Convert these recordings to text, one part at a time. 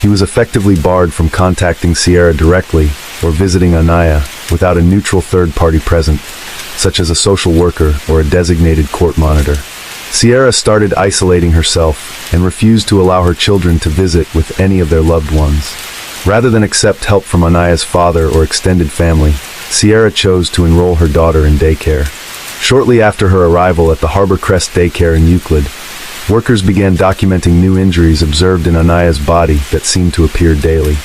He was effectively barred from contacting Sierra directly or visiting Anaya without a neutral third party present, such as a social worker or a designated court monitor. Sierra started isolating herself and refused to allow her children to visit with any of their loved ones. Rather than accept help from Anaya's father or extended family, Sierra chose to enroll her daughter in daycare. Shortly after her arrival at the Harbor Crest daycare in Euclid, workers began documenting new injuries observed in Anaya's body that seemed to appear daily.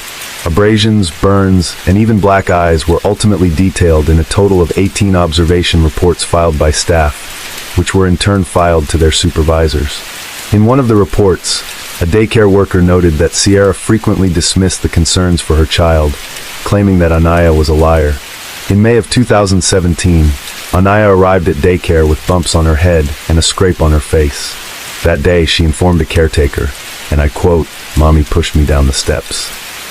Abrasions, burns, and even black eyes were ultimately detailed in a total of 18 observation reports filed by staff, which were in turn filed to their supervisors. In one of the reports, a daycare worker noted that Sierra frequently dismissed the concerns for her child, claiming that Anaya was a liar. In May of 2017, Anaya arrived at daycare with bumps on her head and a scrape on her face. That day, she informed a caretaker, and I quote, "Mommy pushed me down the steps."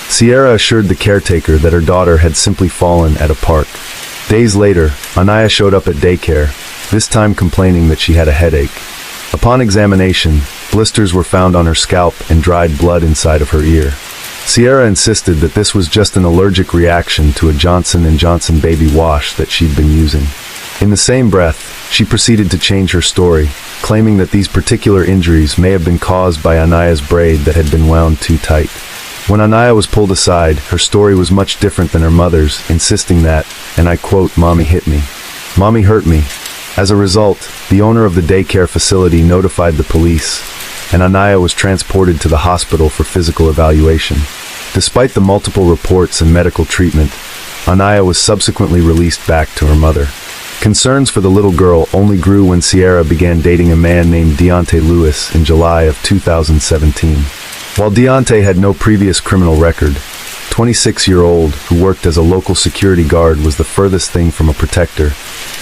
Sierra assured the caretaker that her daughter had simply fallen at a park. Days later, Anaya showed up at daycare, this time complaining that she had a headache. Upon examination, blisters were found on her scalp and dried blood inside of her ear. Sierra insisted that this was just an allergic reaction to a Johnson & Johnson baby wash that she'd been using. In the same breath, she proceeded to change her story, claiming that these particular injuries may have been caused by Anaya's braid that had been wound too tight. When Anaya was pulled aside, her story was much different than her mother's, insisting that, and I quote, "Mommy hit me. Mommy hurt me." As a result, the owner of the daycare facility notified the police, and Anaya was transported to the hospital for physical evaluation. Despite the multiple reports and medical treatment, Anaya was subsequently released back to her mother. Concerns for the little girl only grew when Sierra began dating a man named Deontay Lewis in July of 2017. While Deontay had no previous criminal record, 26-year-old who worked as a local security guard was the furthest thing from a protector,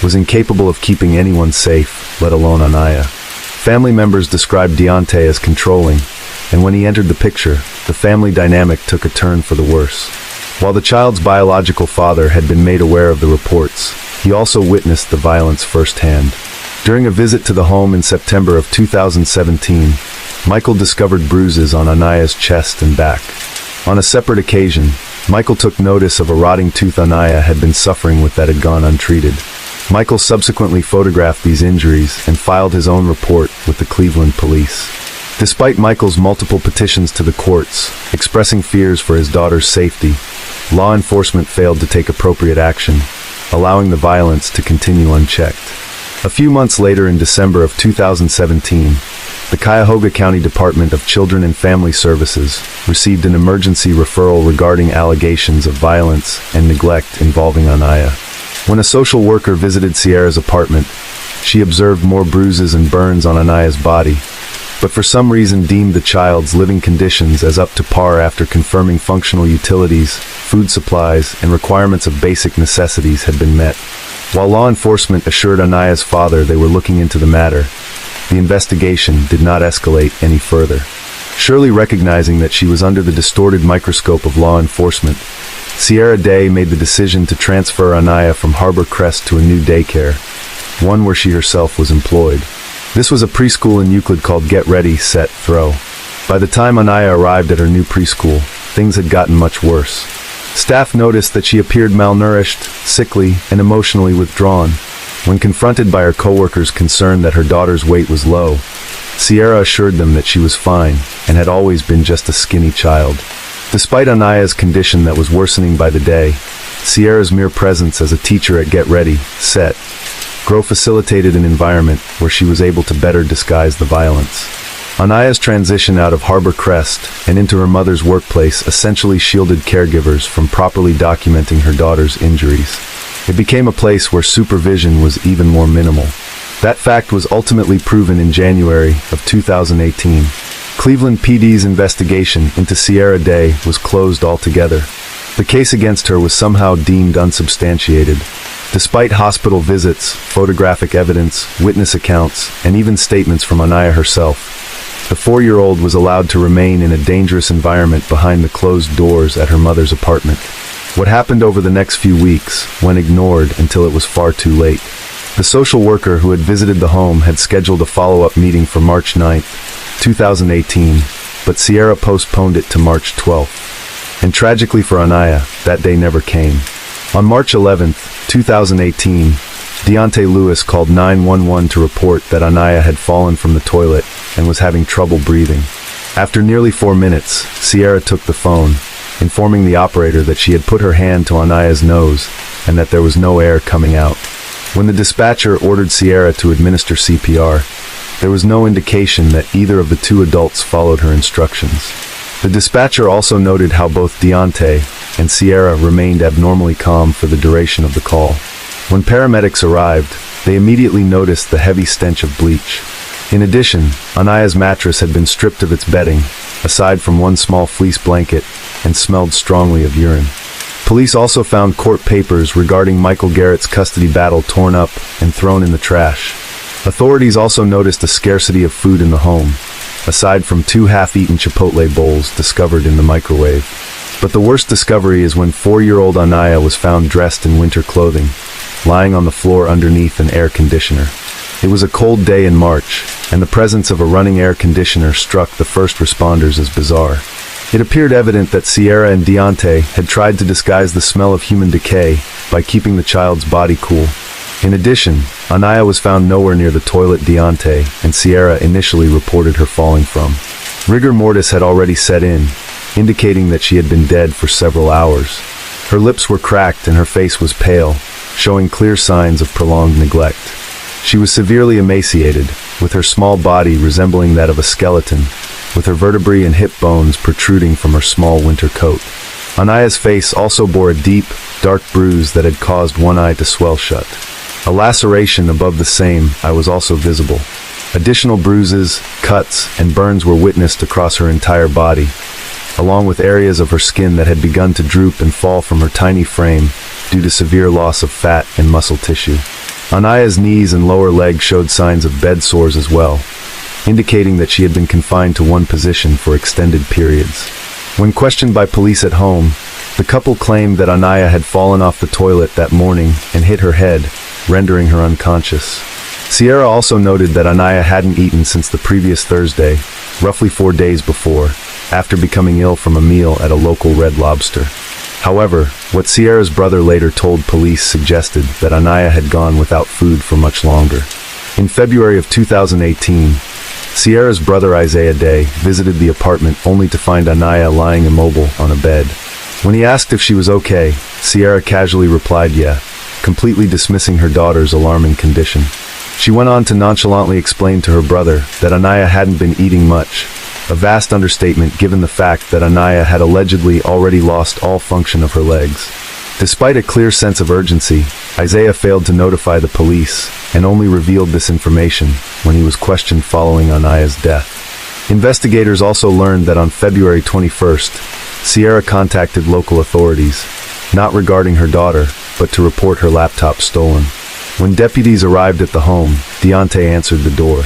was incapable of keeping anyone safe, let alone Anaya. Family members described Deontay as controlling, and when he entered the picture, the family dynamic took a turn for the worse. While the child's biological father had been made aware of the reports, he also witnessed the violence firsthand. During a visit to the home in September of 2017, Michael discovered bruises on Anaya's chest and back. On a separate occasion, Michael took notice of a rotting tooth Anaya had been suffering with that had gone untreated. Michael subsequently photographed these injuries and filed his own report with the Cleveland police. Despite Michael's multiple petitions to the courts, expressing fears for his daughter's safety, law enforcement failed to take appropriate action, allowing the violence to continue unchecked. A few months later, in December of 2017, the Cuyahoga County Department of Children and Family Services received an emergency referral regarding allegations of violence and neglect involving Anaya. When a social worker visited Sierra's apartment, she observed more bruises and burns on Anaya's body, but for some reason deemed the child's living conditions as up to par after confirming functional utilities, food supplies, and requirements of basic necessities had been met. While law enforcement assured Anaya's father they were looking into the matter, the investigation did not escalate any further. Surely recognizing that she was under the distorted microscope of law enforcement, Sierra Day made the decision to transfer Anaya from Harbor Crest to a new daycare, one where she herself was employed. This was a preschool in Euclid called Get Ready, Set, Throw. By the time Anaya arrived at her new preschool, things had gotten much worse. Staff noticed that she appeared malnourished, sickly, and emotionally withdrawn. When confronted by her coworkers concerned that her daughter's weight was low, Sierra assured them that she was fine and had always been just a skinny child. Despite Anaya's condition that was worsening by the day, Sierra's mere presence as a teacher at Get Ready, Set, Grow facilitated an environment where she was able to better disguise the violence. Anaya's transition out of Harbor Crest and into her mother's workplace essentially shielded caregivers from properly documenting her daughter's injuries. It became a place where supervision was even more minimal. That fact was ultimately proven in January of 2018. Cleveland PD's investigation into Sierra Day was closed altogether. The case against her was somehow deemed unsubstantiated. Despite hospital visits, photographic evidence, witness accounts, and even statements from Anaya herself, the 4-year-old was allowed to remain in a dangerous environment behind the closed doors at her mother's apartment. What happened over the next few weeks went ignored until it was far too late. The social worker who had visited the home had scheduled a follow-up meeting for March 9, 2018, but Sierra postponed it to March 12th. And tragically for Anaya, that day never came. On March 11th, 2018, Deontay Lewis called 911 to report that Anaya had fallen from the toilet and was having trouble breathing. After nearly 4 minutes, Sierra took the phone, informing the operator that she had put her hand to Anaya's nose and that there was no air coming out. When the dispatcher ordered Sierra to administer CPR, there was no indication that either of the two adults followed her instructions. The dispatcher also noted how both Deontay and Sierra remained abnormally calm for the duration of the call. When paramedics arrived, they immediately noticed the heavy stench of bleach. In addition, Anaya's mattress had been stripped of its bedding, aside from one small fleece blanket, and smelled strongly of urine. Police also found court papers regarding Michael Garrett's custody battle torn up and thrown in the trash. Authorities also noticed a scarcity of food in the home, aside from 2 half-eaten Chipotle bowls discovered in the microwave. But the worst discovery is when 4-year-old Anaya was found dressed in winter clothing, lying on the floor underneath an air conditioner. It was a cold day in March, and the presence of a running air conditioner struck the first responders as bizarre. It appeared evident that Sierra and Deontay had tried to disguise the smell of human decay by keeping the child's body cool. In addition, Anaya was found nowhere near the toilet Deontay and Sierra initially reported her falling from. Rigor mortis had already set in, indicating that she had been dead for several hours. Her lips were cracked and her face was pale, showing clear signs of prolonged neglect. She was severely emaciated, with her small body resembling that of a skeleton, with her vertebrae and hip bones protruding from her small winter coat. Anaya's face also bore a deep, dark bruise that had caused one eye to swell shut. A laceration above the same eye was also visible. Additional bruises, cuts, and burns were witnessed across her entire body, along with areas of her skin that had begun to droop and fall from her tiny frame due to severe loss of fat and muscle tissue. Anaya's knees and lower legs showed signs of bed sores as well, indicating that she had been confined to one position for extended periods. When questioned by police at home, the couple claimed that Anaya had fallen off the toilet that morning and hit her head, rendering her unconscious. Sierra also noted that Anaya hadn't eaten since the previous Thursday, roughly 4 days before, after becoming ill from a meal at a local Red Lobster. However, what Sierra's brother later told police suggested that Anaya had gone without food for much longer. In February of 2018, Sierra's brother Isaiah Day visited the apartment only to find Anaya lying immobile on a bed. When he asked if she was okay, Sierra casually replied yeah, completely dismissing her daughter's alarming condition. She went on to nonchalantly explain to her brother that Anaya hadn't been eating much, a vast understatement given the fact that Anaya had allegedly already lost all function of her legs. Despite a clear sense of urgency, Isaiah failed to notify the police and only revealed this information when he was questioned following Anaya's death. Investigators also learned that on February 21st, Sierra contacted local authorities, not regarding her daughter, but to report her laptop stolen. When deputies arrived at the home, Deontay answered the door.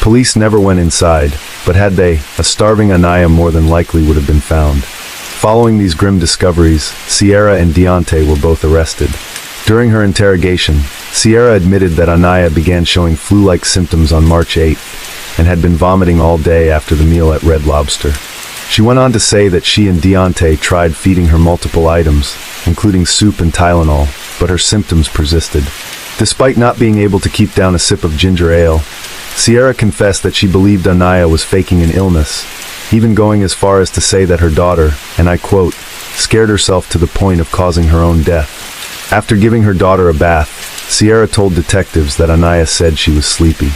Police never went inside, but had they, a starving Anaya more than likely would have been found. Following these grim discoveries, Sierra and Deontay were both arrested. During her interrogation, Sierra admitted that Anaya began showing flu-like symptoms on March 8th and had been vomiting all day after the meal at Red Lobster. She went on to say that she and Deontay tried feeding her multiple items, including soup and Tylenol, but her symptoms persisted. Despite not being able to keep down a sip of ginger ale, Sierra confessed that she believed Anaya was faking an illness, even going as far as to say that her daughter, and I quote, scared herself to the point of causing her own death. After giving her daughter a bath, Sierra told detectives that Anaya said she was sleepy.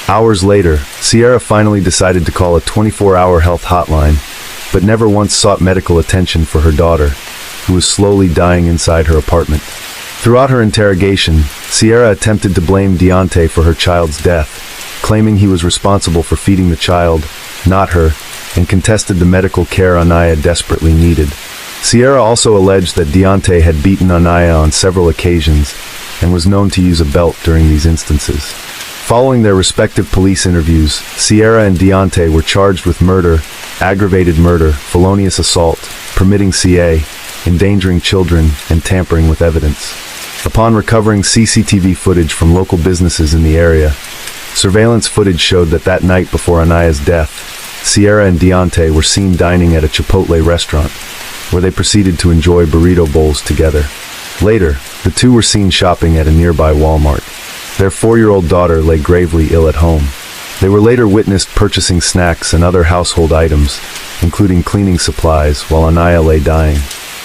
Hours later, Sierra finally decided to call a 24-hour health hotline, but never once sought medical attention for her daughter, who was slowly dying inside her apartment. Throughout her interrogation, Sierra attempted to blame Deontay for her child's death, claiming he was responsible for feeding the child, not her, and contested the medical care Anaya desperately needed. Sierra also alleged that Deontay had beaten Anaya on several occasions and was known to use a belt during these instances. Following their respective police interviews, Sierra and Deontay were charged with murder, aggravated murder, felonious assault, permitting CA, endangering children, and tampering with evidence. Upon recovering CCTV footage from local businesses in the area, surveillance footage showed that night before Anaya's death, Sierra and Deontay were seen dining at a Chipotle restaurant, where they proceeded to enjoy burrito bowls together. Later, the two were seen shopping at a nearby Walmart. Their 4-year-old daughter lay gravely ill at home. They were later witnessed purchasing snacks and other household items, including cleaning supplies, while Anaya lay dying.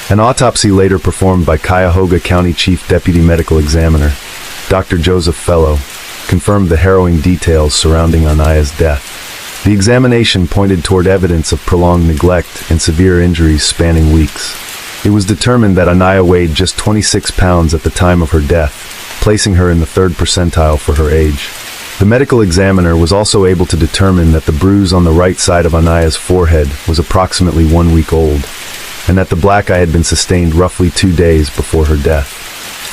An autopsy later performed by Cuyahoga County Chief Deputy Medical Examiner, Dr. Joseph Fellow, confirmed the harrowing details surrounding Anaya's death. The examination pointed toward evidence of prolonged neglect and severe injuries spanning weeks. It was determined that Anaya weighed just 26 pounds at the time of her death, placing her in the 3rd percentile for her age. The medical examiner was also able to determine that the bruise on the right side of Anaya's forehead was approximately 1 week old, and that the black eye had been sustained roughly 2 days before her death.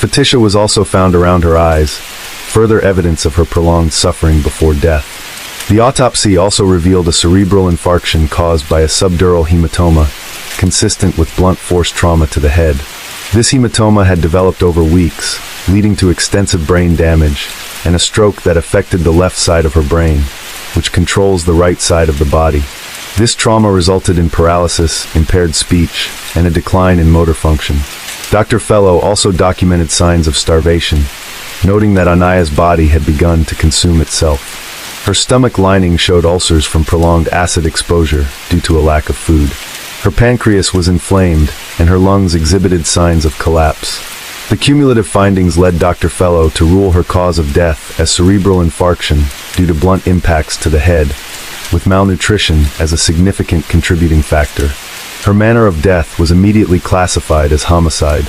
Fatisha was also found around her eyes, further evidence of her prolonged suffering before death. The autopsy also revealed a cerebral infarction caused by a subdural hematoma, consistent with blunt force trauma to the head. This hematoma had developed over weeks, leading to extensive brain damage and a stroke that affected the left side of her brain, which controls the right side of the body. This trauma resulted in paralysis, impaired speech, and a decline in motor function. Dr. Fellow also documented signs of starvation, noting that Anaya's body had begun to consume itself. Her stomach lining showed ulcers from prolonged acid exposure due to a lack of food. Her pancreas was inflamed, and her lungs exhibited signs of collapse. The cumulative findings led Dr. Fellow to rule her cause of death as cerebral infarction due to blunt impacts to the head, with malnutrition as a significant contributing factor. Her manner of death was immediately classified as homicide.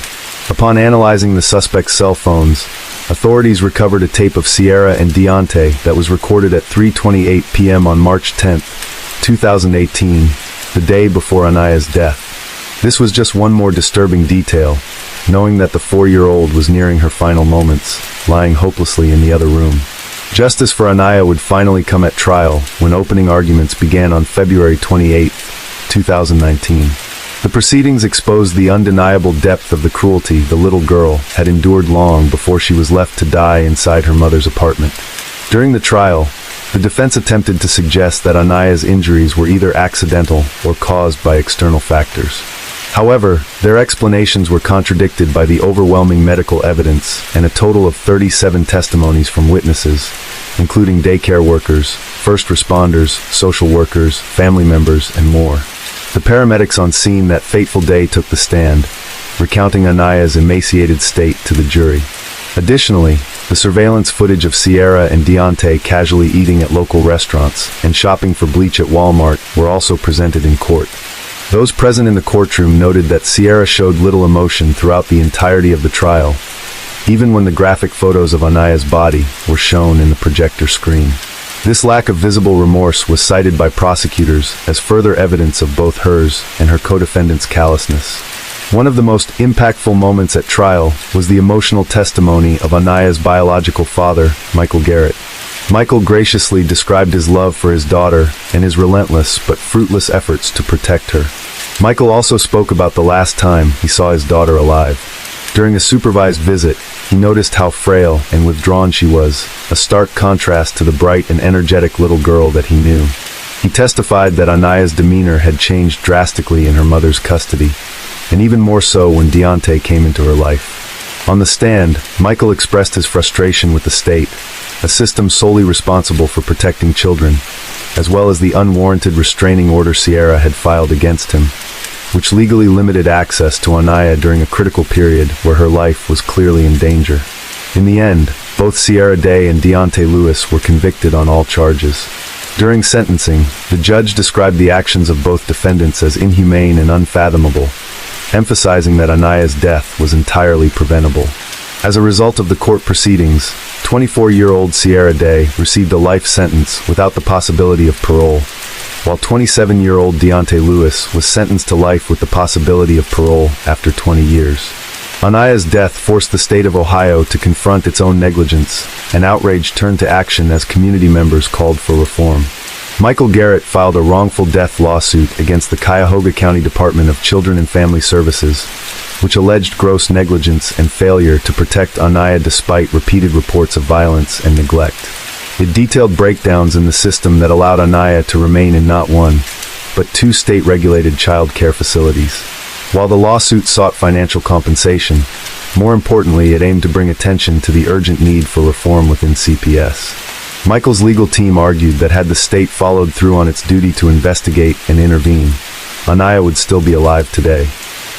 Upon analyzing the suspect's cell phones, authorities recovered a tape of Sierra and Deontay that was recorded at 3:28 p.m. on March 10, 2018, the day before Anaya's death. This was just one more disturbing detail, knowing that the 4-year-old was nearing her final moments, lying hopelessly in the other room. Justice for Anaya would finally come at trial when opening arguments began on February 28, 2019. The proceedings exposed the undeniable depth of the cruelty the little girl had endured long before she was left to die inside her mother's apartment. During the trial, the defense attempted to suggest that Anaya's injuries were either accidental or caused by external factors. However, their explanations were contradicted by the overwhelming medical evidence and a total of 37 testimonies from witnesses, including daycare workers, first responders, social workers, family members, and more. The paramedics on scene that fateful day took the stand, recounting Anaya's emaciated state to the jury. Additionally, the surveillance footage of Sierra and Deontay casually eating at local restaurants and shopping for bleach at Walmart were also presented in court. Those present in the courtroom noted that Sierra showed little emotion throughout the entirety of the trial, even when the graphic photos of Anaya's body were shown in the projector screen. This lack of visible remorse was cited by prosecutors as further evidence of both hers and her co-defendant's callousness. One of the most impactful moments at trial was the emotional testimony of Anaya's biological father, Michael Garrett. Michael graciously described his love for his daughter and his relentless but fruitless efforts to protect her. Michael also spoke about the last time he saw his daughter alive. During a supervised visit, he noticed how frail and withdrawn she was, a stark contrast to the bright and energetic little girl that he knew. He testified that Anaya's demeanor had changed drastically in her mother's custody, and even more so when Deontay came into her life. On the stand, Michael expressed his frustration with the state, a system solely responsible for protecting children, as well as the unwarranted restraining order Sierra had filed against him, which legally limited access to Anaya during a critical period where her life was clearly in danger. In the end, both Sierra Day and Deontay Lewis were convicted on all charges. During sentencing, the judge described the actions of both defendants as inhumane and unfathomable, emphasizing that Anaya's death was entirely preventable. As a result of the court proceedings, 24-year-old Sierra Day received a life sentence without the possibility of parole, while 27-year-old Deontay Lewis was sentenced to life with the possibility of parole after 20 years. Anaya's death forced the state of Ohio to confront its own negligence, and outrage turned to action as community members called for reform. Michael Garrett filed a wrongful death lawsuit against the Cuyahoga County Department of Children and Family Services, which alleged gross negligence and failure to protect Anaya despite repeated reports of violence and neglect. It detailed breakdowns in the system that allowed Anaya to remain in not one, but two state-regulated child care facilities. While the lawsuit sought financial compensation, more importantly, it aimed to bring attention to the urgent need for reform within CPS. Michael's legal team argued that had the state followed through on its duty to investigate and intervene, Anaya would still be alive today.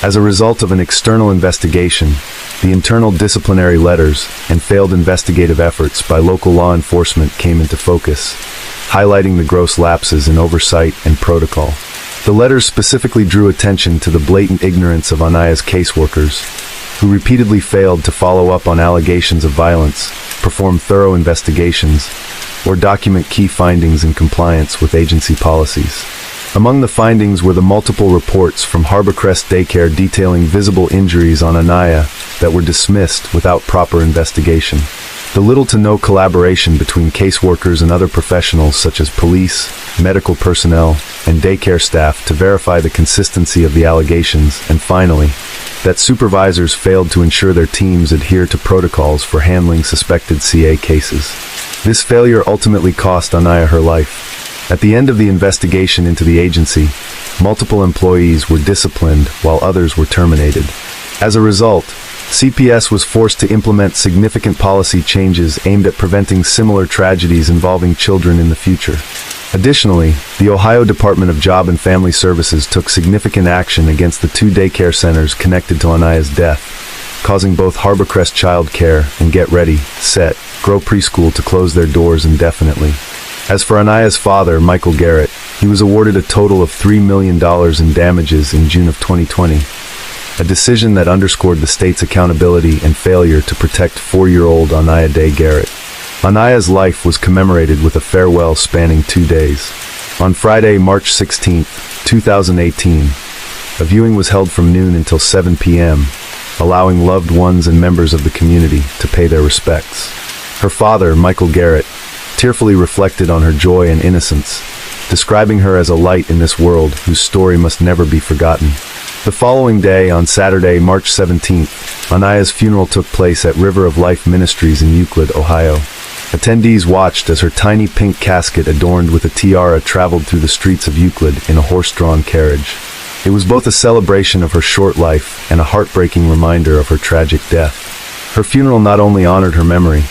As a result of an external investigation, the internal disciplinary letters and failed investigative efforts by local law enforcement came into focus, highlighting the gross lapses in oversight and protocol. The letters specifically drew attention to the blatant ignorance of Anaya's caseworkers, who repeatedly failed to follow up on allegations of violence, perform thorough investigations, or document key findings in compliance with agency policies. Among the findings were the multiple reports from Harborcrest Daycare detailing visible injuries on Anaya that were dismissed without proper investigation. The little to no collaboration between caseworkers and other professionals such as police, medical personnel, and daycare staff to verify the consistency of the allegations, and finally, that supervisors failed to ensure their teams adhere to protocols for handling suspected CA cases. This failure ultimately cost Anaya her life. At the end of the investigation into the agency, multiple employees were disciplined while others were terminated. As a result, CPS was forced to implement significant policy changes aimed at preventing similar tragedies involving children in the future. Additionally, the Ohio Department of Job and Family Services took significant action against the two daycare centers connected to Anaya's death, causing both Harborcrest Child Care and Get Ready, Set, Grow Preschool to close their doors indefinitely. As for Anaya's father, Michael Garrett, he was awarded a total of $3 million in damages in June of 2020, a decision that underscored the state's accountability and failure to protect 4-year-old Anaya Day Garrett. Anaya's life was commemorated with a farewell spanning 2 days. On Friday, March 16, 2018, a viewing was held from noon until 7 p.m., allowing loved ones and members of the community to pay their respects. Her father, Michael Garrett, tearfully reflected on her joy and innocence, describing her as a light in this world whose story must never be forgotten. The following day, on Saturday, March 17th, Anaya's funeral took place at River of Life Ministries in Euclid, Ohio. Attendees watched as her tiny pink casket adorned with a tiara traveled through the streets of Euclid in a horse-drawn carriage. It was both a celebration of her short life and a heartbreaking reminder of her tragic death. Her funeral not only honored her memory,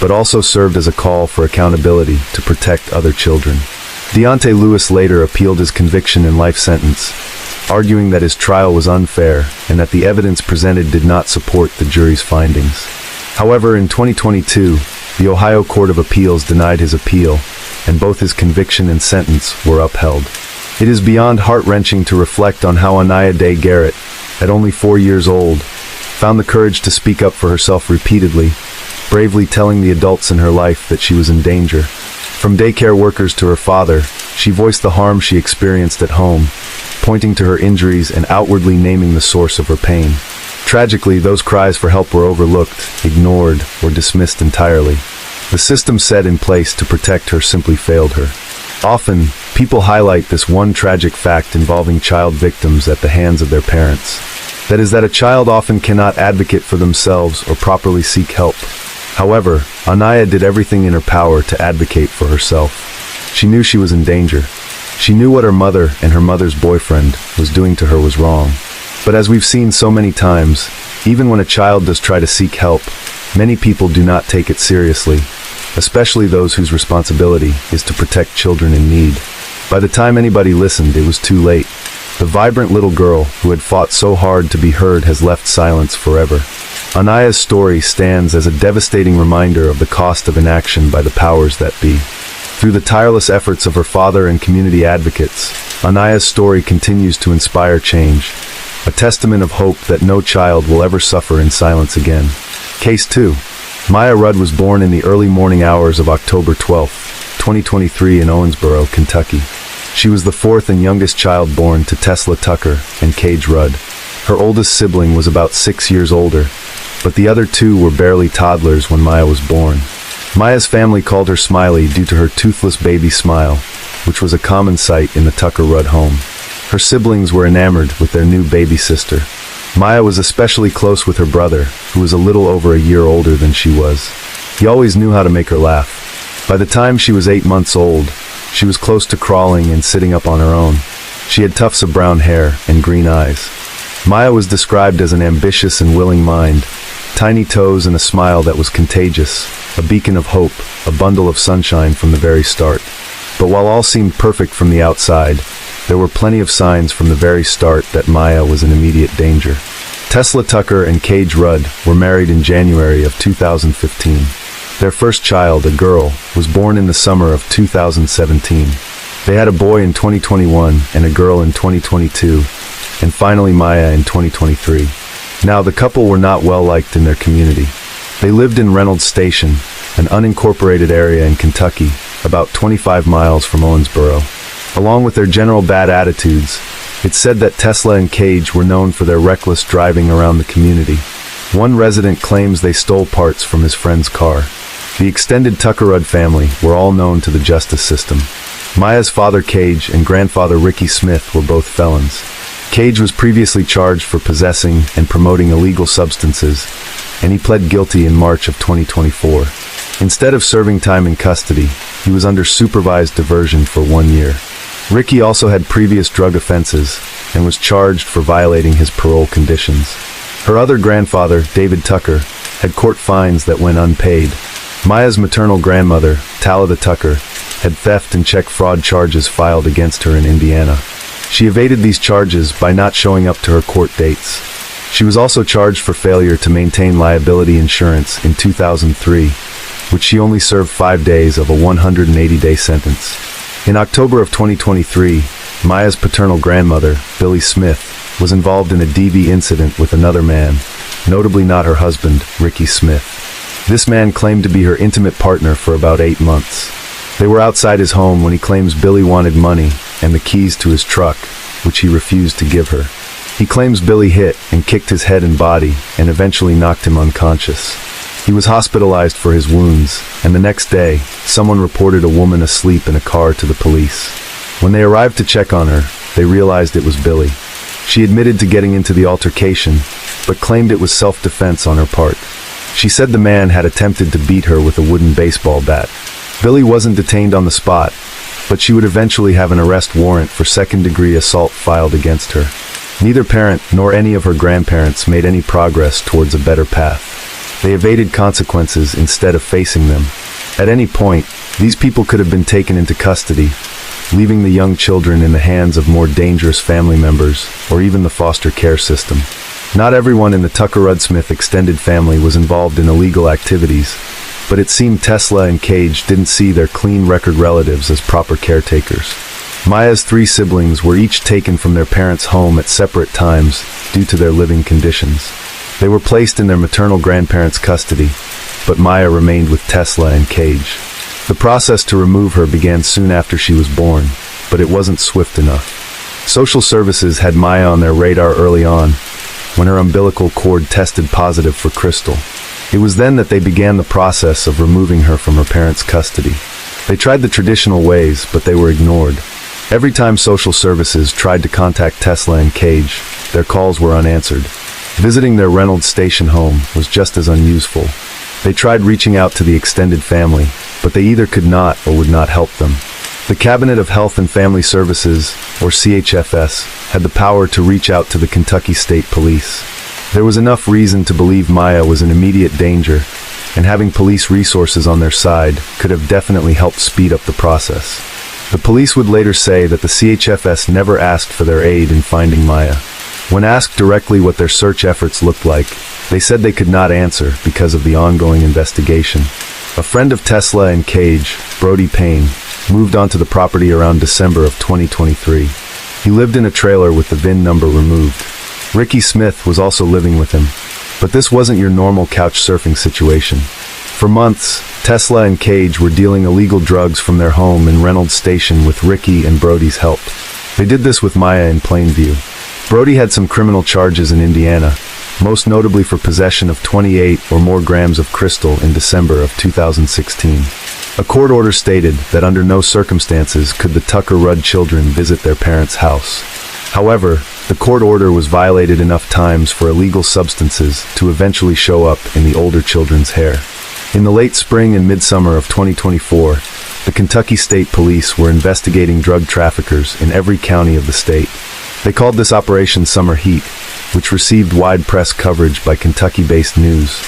but also served as a call for accountability to protect other children. Deontay Lewis later appealed his conviction and life sentence, arguing that his trial was unfair and that the evidence presented did not support the jury's findings. However, in 2022, the Ohio Court of Appeals denied his appeal, and both his conviction and sentence were upheld. It is beyond heart-wrenching to reflect on how Anaya Day Garrett, at only 4 years old, found the courage to speak up for herself repeatedly, bravely telling the adults in her life that she was in danger. From daycare workers to her father, she voiced the harm she experienced at home, pointing to her injuries and outwardly naming the source of her pain. Tragically, those cries for help were overlooked, ignored, or dismissed entirely. The system set in place to protect her simply failed her. Often, people highlight this one tragic fact involving child victims at the hands of their parents. That is that a child often cannot advocate for themselves or properly seek help. However, Anaya did everything in her power to advocate for herself. She knew she was in danger. She knew what her mother and her mother's boyfriend was doing to her was wrong. But as we've seen so many times, even when a child does try to seek help, many people do not take it seriously, especially those whose responsibility is to protect children in need. By the time anybody listened, it was too late. The vibrant little girl who had fought so hard to be heard has left silence forever. Anaya's story stands as a devastating reminder of the cost of inaction by the powers that be. Through the tireless efforts of her father and community advocates, Anaya's story continues to inspire change, a testament of hope that no child will ever suffer in silence again. Case 2. Maya Rudd was born in the early morning hours of October 12, 2023 in Owensboro, Kentucky. She was the fourth and youngest child born to Tesla Tucker and Cage Rudd. Her oldest sibling was about 6 years older, but the other two were barely toddlers when Maya was born. Maya's family called her Smiley due to her toothless baby smile, which was a common sight in the Tucker Rudd home. Her siblings were enamored with their new baby sister. Maya was especially close with her brother, who was a little over a year older than she was. He always knew how to make her laugh. By the time she was 8 months old, she was close to crawling and sitting up on her own. She had tufts of brown hair and green eyes. Maya was described as an ambitious and willing mind, tiny toes and a smile that was contagious, a beacon of hope, a bundle of sunshine from the very start. But while all seemed perfect from the outside, there were plenty of signs from the very start that Maya was in immediate danger. Tesla Tucker and Cage Rudd were married in January of 2015. Their first child, a girl, was born in the summer of 2017. They had a boy in 2021 and a girl in 2022, and finally Maya in 2023. Now, the couple were not well liked in their community. They lived in Reynolds Station, an unincorporated area in Kentucky, about 25 miles from Owensboro. Along with their general bad attitudes, it's said that Tesla and Cage were known for their reckless driving around the community. One resident claims they stole parts from his friend's car. The extended Tucker Rudd family were all known to the justice system. Maya's father Cage and grandfather Ricky Smith were both felons. Cage was previously charged for possessing and promoting illegal substances, and he pled guilty in March of 2024. Instead of serving time in custody, he was under supervised diversion for 1 year. Ricky also had previous drug offenses and was charged for violating his parole conditions. Her other grandfather, David Tucker, had court fines that went unpaid. Maya's maternal grandmother, Talida Tucker, had theft and check fraud charges filed against her in Indiana. She evaded these charges by not showing up to her court dates. She was also charged for failure to maintain liability insurance in 2003, which she only served 5 days of a 180-day sentence. In October of 2023, Maya's paternal grandmother, Billy Smith, was involved in a DV incident with another man, notably not her husband, Ricky Smith. This man claimed to be her intimate partner for about 8 months. They were outside his home when he claims Billy wanted money and the keys to his truck, which he refused to give her. He claims Billy hit and kicked his head and body and eventually knocked him unconscious. He was hospitalized for his wounds, and the next day, someone reported a woman asleep in a car to the police. When they arrived to check on her, they realized it was Billy. She admitted to getting into the altercation, but claimed it was self-defense on her part. She said the man had attempted to beat her with a wooden baseball bat. Billy wasn't detained on the spot, but she would eventually have an arrest warrant for second-degree assault filed against her. Neither parent nor any of her grandparents made any progress towards a better path. They evaded consequences instead of facing them. At any point, these people could have been taken into custody, leaving the young children in the hands of more dangerous family members, or even the foster care system. Not everyone in the Tucker Rudd Smith extended family was involved in illegal activities, but it seemed Tesla and Cage didn't see their clean record relatives as proper caretakers. Maya's 3 siblings were each taken from their parents' home at separate times due to their living conditions. They were placed in their maternal grandparents' custody, but Maya remained with Tesla and Cage. The process to remove her began soon after she was born, but it wasn't swift enough. Social services had Maya on their radar early on, when her umbilical cord tested positive for crystal. It was then that they began the process of removing her from her parents' custody. They tried the traditional ways, but they were ignored. Every time social services tried to contact Tesla and Cage, their calls were unanswered. Visiting their Reynolds Station home was just as unuseful. They tried reaching out to the extended family, but they either could not or would not help them. The Cabinet of Health and Family Services, or CHFS, had the power to reach out to the Kentucky State Police. There was enough reason to believe Maya was in immediate danger, and having police resources on their side could have definitely helped speed up the process. The police would later say that the CHFS never asked for their aid in finding Maya. When asked directly what their search efforts looked like, they said they could not answer because of the ongoing investigation. A friend of Tesla and Cage, Brody Payne, moved onto the property around December of 2023. He lived in a trailer with the VIN number removed. Ricky Smith was also living with him, but this wasn't your normal couch surfing situation. For months, Tesla and Cage were dealing illegal drugs from their home in Reynolds Station with Ricky and Brody's help. They did this with Maya in plain view. Brody had some criminal charges in Indiana, most notably for possession of 28 or more grams of crystal in December of 2016. A court order stated that under no circumstances could the Tucker Rudd children visit their parents' house. However, the court order was violated enough times for illegal substances to eventually show up in the older children's hair. In the late spring and midsummer of 2024, the Kentucky State Police were investigating drug traffickers in every county of the state. They called this Operation Summer Heat, which received wide press coverage by Kentucky-based news.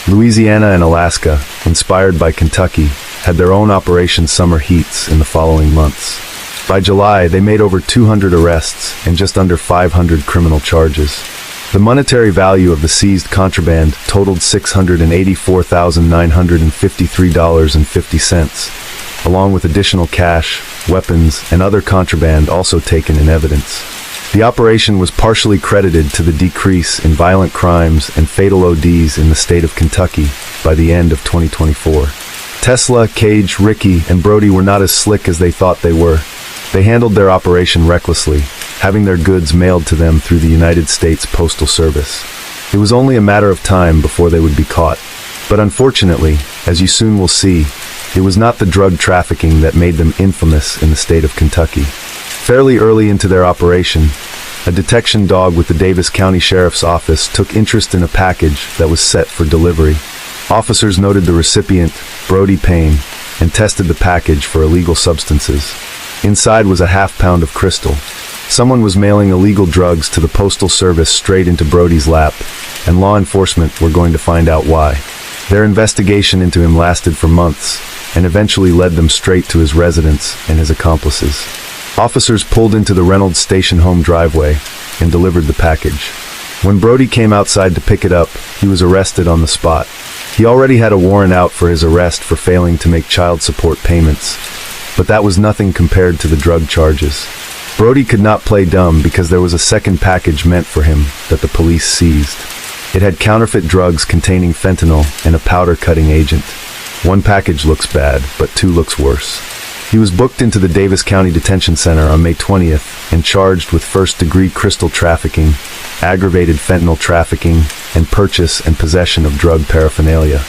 Louisiana and Alaska, inspired by Kentucky, had their own Operation Summer Heats in the following months. By July, they made over 200 arrests and just under 500 criminal charges. The monetary value of the seized contraband totaled $684,953.50, along with additional cash, weapons, and other contraband also taken in evidence. The operation was partially credited to the decrease in violent crimes and fatal ODs in the state of Kentucky by the end of 2024. Tesla, Cage, Ricky, and Brody were not as slick as they thought they were. They handled their operation recklessly, having their goods mailed to them through the United States Postal Service. It was only a matter of time before they would be caught. But unfortunately, as you soon will see, it was not the drug trafficking that made them infamous in the state of Kentucky. Fairly early into their operation, a detection dog with the Davis County Sheriff's Office took interest in a package that was set for delivery. Officers noted the recipient, Brody Payne, and tested the package for illegal substances. Inside was a half-pound of crystal. Someone was mailing illegal drugs to the Postal Service straight into Brody's lap, and law enforcement were going to find out why. Their investigation into him lasted for months, and eventually led them straight to his residence and his accomplices. Officers pulled into the Reynolds Station home driveway and delivered the package. When Brody came outside to pick it up, he was arrested on the spot. He already had a warrant out for his arrest for failing to make child support payments, but that was nothing compared to the drug charges. Brody could not play dumb because there was a second package meant for him that the police seized. It had counterfeit drugs containing fentanyl and a powder-cutting agent. One package looks bad, but two looks worse. He was booked into the Davis County Detention Center on May 20th and charged with first-degree crystal trafficking, aggravated fentanyl trafficking, and purchase and possession of drug paraphernalia.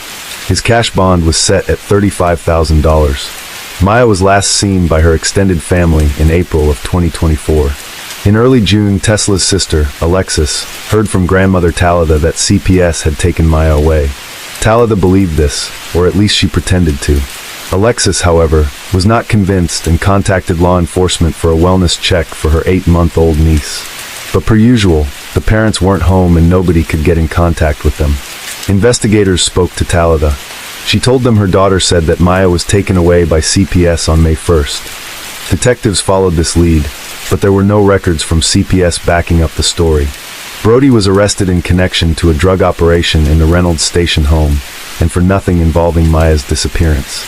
His cash bond was set at $35,000. Maya was last seen by her extended family in April of 2024. In early June, Tesla's sister, Alexis, heard from grandmother Talitha that CPS had taken Maya away. Talitha believed this, or at least she pretended to. Alexis, however, was not convinced and contacted law enforcement for a wellness check for her 8-month-old niece. But per usual, the parents weren't home and nobody could get in contact with them. Investigators spoke to Talitha. She told them her daughter said that Maya was taken away by CPS on May 1st. Detectives followed this lead, but there were no records from CPS backing up the story. Brody was arrested in connection to a drug operation in the Reynolds Station home, and for nothing involving Maya's disappearance.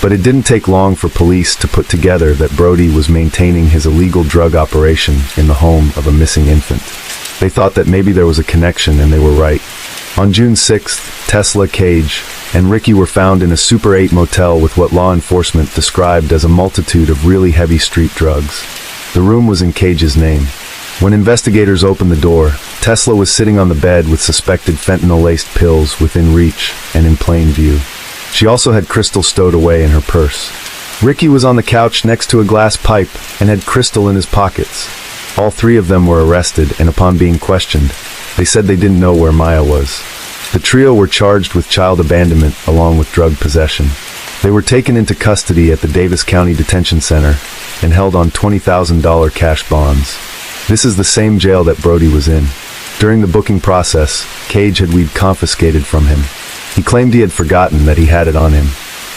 But it didn't take long for police to put together that Brody was maintaining his illegal drug operation in the home of a missing infant. They thought that maybe there was a connection, and they were right. On June 6th, Tesla, Cage, and Ricky were found in a Super 8 motel with what law enforcement described as a multitude of really heavy street drugs. The room was in Cage's name. When investigators opened the door, Tesla was sitting on the bed with suspected fentanyl-laced pills within reach and in plain view. She also had crystal stowed away in her purse. Ricky was on the couch next to a glass pipe and had crystal in his pockets. All three of them were arrested, and upon being questioned, they said they didn't know where Maya was. The trio were charged with child abandonment along with drug possession. They were taken into custody at the Davis County Detention Center and held on $20,000 cash bonds. This is the same jail that Brody was in. During the booking process, Cage had weed confiscated from him. He claimed he had forgotten that he had it on him.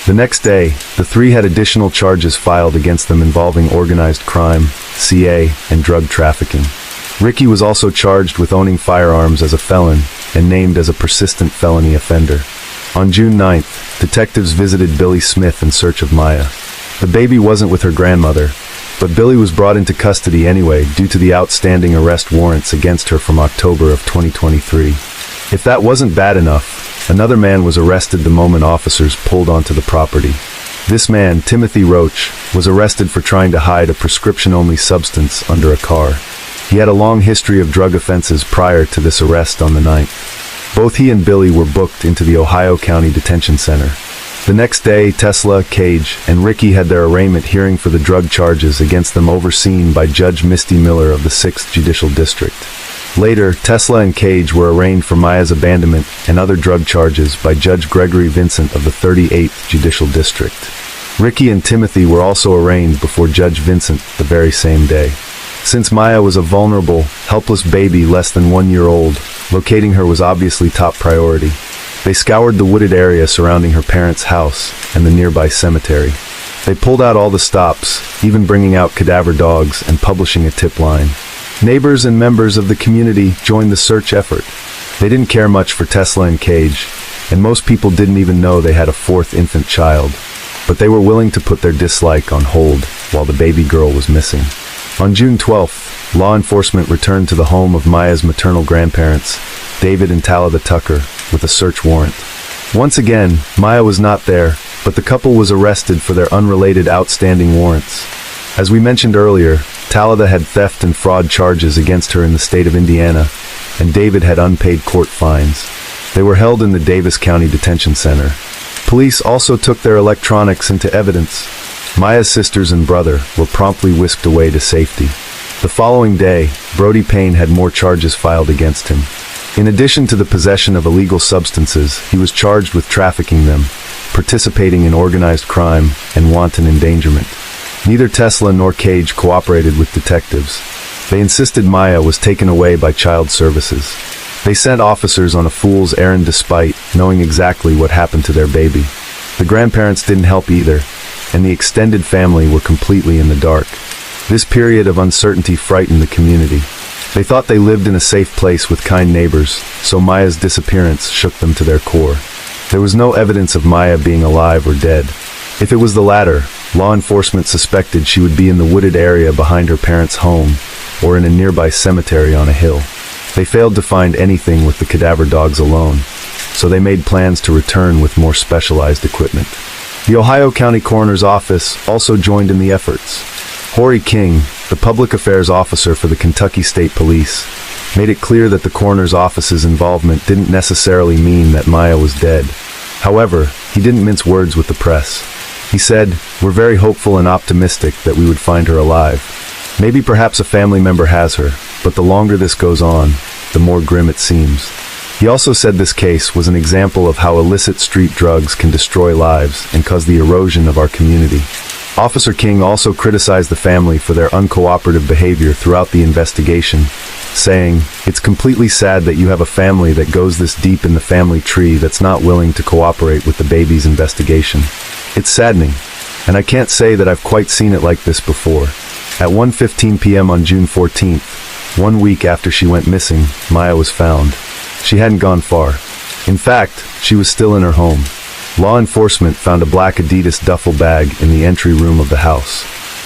The next day, the three had additional charges filed against them involving organized crime, CA, and drug trafficking. Ricky was also charged with owning firearms as a felon and named as a persistent felony offender. On June 9th, detectives visited Billy Smith in search of Maya. The baby wasn't with her grandmother, but Billy was brought into custody anyway due to the outstanding arrest warrants against her from October of 2023. If that wasn't bad enough, another man was arrested the moment officers pulled onto the property. This man, Timothy Roach, was arrested for trying to hide a prescription-only substance under a car. He had a long history of drug offenses prior to this arrest on the 9th. Both he and Billy were booked into the Ohio County Detention Center. The next day, Tesla, Cage, and Ricky had their arraignment hearing for the drug charges against them overseen by Judge Misty Miller of the 6th Judicial District. Later, Tesla and Cage were arraigned for Maya's abandonment and other drug charges by Judge Gregory Vincent of the 38th Judicial District. Ricky and Timothy were also arraigned before Judge Vincent the very same day. Since Maya was a vulnerable, helpless baby less than 1 year old, locating her was obviously top priority. They scoured the wooded area surrounding her parents' house and the nearby cemetery. They pulled out all the stops, even bringing out cadaver dogs and publishing a tip line. Neighbors and members of the community joined the search effort. They didn't care much for Tesla and Cage, and most people didn't even know they had a fourth infant child. But they were willing to put their dislike on hold while the baby girl was missing. On June 12th, law enforcement returned to the home of Maya's maternal grandparents, David and Talitha Tucker, with a search warrant. Once again, Maya was not there, but the couple was arrested for their unrelated outstanding warrants. As we mentioned earlier, Talitha had theft and fraud charges against her in the state of Indiana, and David had unpaid court fines. They were held in the Davis County Detention Center. Police also took their electronics into evidence. Maya's sisters and brother were promptly whisked away to safety. The following day, Brody Payne had more charges filed against him. In addition to the possession of illegal substances, he was charged with trafficking them, participating in organized crime, and wanton endangerment. Neither Tesla nor Cage cooperated with detectives. They insisted Maya was taken away by child services. They sent officers on a fool's errand despite knowing exactly what happened to their baby. The grandparents didn't help either, and the extended family were completely in the dark. This period of uncertainty frightened the community. They thought they lived in a safe place with kind neighbors, so Maya's disappearance shook them to their core. There was no evidence of Maya being alive or dead. If it was the latter, law enforcement suspected she would be in the wooded area behind her parents' home, or in a nearby cemetery on a hill. They failed to find anything with the cadaver dogs alone, so they made plans to return with more specialized equipment. The Ohio County Coroner's Office also joined in the efforts. Horry King, the public affairs officer for the Kentucky State Police, made it clear that the coroner's office's involvement didn't necessarily mean that Maya was dead. However, he didn't mince words with the press. He said, "We're very hopeful and optimistic that we would find her alive. Maybe perhaps a family member has her, but the longer this goes on, the more grim it seems." He also said this case was an example of how illicit street drugs can destroy lives and cause the erosion of our community. Officer King also criticized the family for their uncooperative behavior throughout the investigation, saying, "It's completely sad that you have a family that goes this deep in the family tree that's not willing to cooperate with the baby's investigation. It's saddening, and I can't say that I've quite seen it like this before." At 1:15 p.m. on June 14th, 1 week after she went missing, Maya was found. She hadn't gone far. In fact, she was still in her home. Law enforcement found a black Adidas duffel bag in the entry room of the house.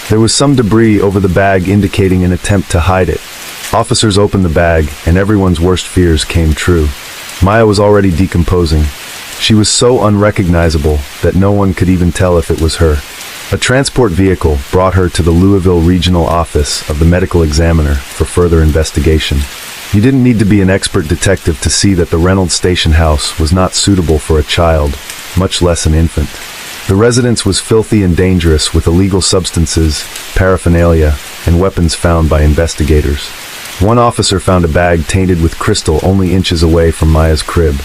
There was some debris over the bag indicating an attempt to hide it. Officers opened the bag, and everyone's worst fears came true. Maya was already decomposing. She was so unrecognizable that no one could even tell if it was her. A transport vehicle brought her to the Louisville Regional Office of the Medical Examiner for further investigation. You didn't need to be an expert detective to see that the Reynolds Station house was not suitable for a child, much less an infant. The residence was filthy and dangerous with illegal substances, paraphernalia, and weapons found by investigators. One officer found a bag tainted with crystal only inches away from Maya's crib.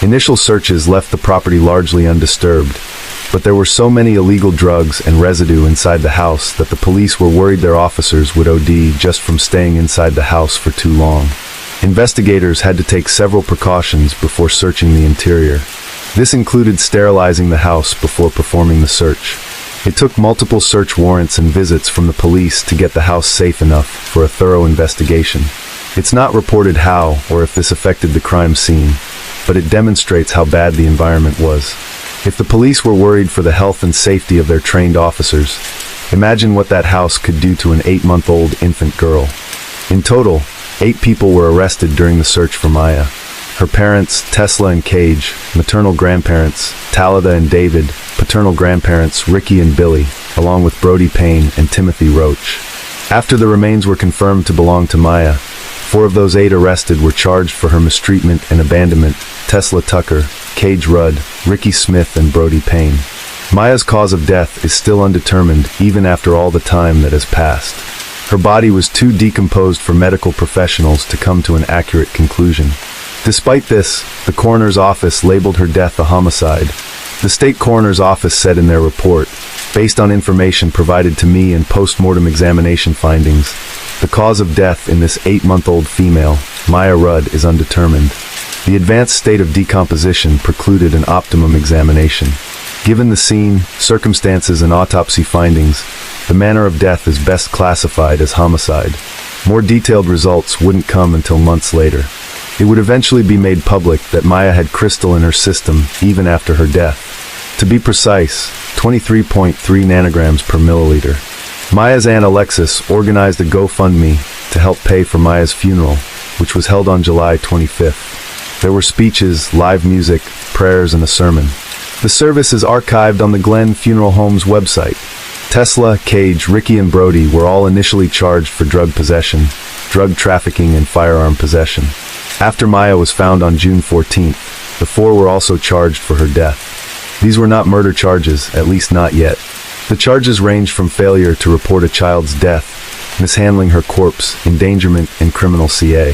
Initial searches left the property largely undisturbed, but there were so many illegal drugs and residue inside the house that the police were worried their officers would OD just from staying inside the house for too long. Investigators had to take several precautions before searching the interior. This included sterilizing the house before performing the search. It took multiple search warrants and visits from the police to get the house safe enough for a thorough investigation. It's not reported how or if this affected the crime scene, but it demonstrates how bad the environment was. If the police were worried for the health and safety of their trained officers, imagine what that house could do to an 8-month-old infant girl. In total, 8 people were arrested during the search for Maya. Her parents, Tesla and Cage, maternal grandparents, Talitha and David, paternal grandparents, Ricky and Billy, along with Brody Payne and Timothy Roach. After the remains were confirmed to belong to Maya, 4 of those 8 arrested were charged for her mistreatment and abandonment: Tesla Tucker, Cage Rudd, Ricky Smith, and Brody Payne. Maya's cause of death is still undetermined even after all the time that has passed. Her body was too decomposed for medical professionals to come to an accurate conclusion. Despite this, the coroner's office labeled her death a homicide. The state coroner's office said in their report, based on information provided to me and post-mortem examination findings, the cause of death in this 8-month-old female, Maya Rudd, is undetermined. The advanced state of decomposition precluded an optimum examination. Given the scene, circumstances, and autopsy findings, the manner of death is best classified as homicide. More detailed results wouldn't come until months later. It would eventually be made public that Maya had crystal in her system even after her death. To be precise, 23.3 nanograms per milliliter. Maya's aunt Alexis organized a GoFundMe to help pay for Maya's funeral, which was held on July 25th. There were speeches, live music, prayers, and a sermon. The service is archived on the Glen Funeral Home's website. Tesla, Cage, Ricky, and Brody were all initially charged for drug possession, drug trafficking, and firearm possession. After Maya was found on June 14th, the four were also charged for her death. These were not murder charges, at least not yet. The charges ranged from failure to report a child's death, mishandling her corpse, endangerment, and criminal CA.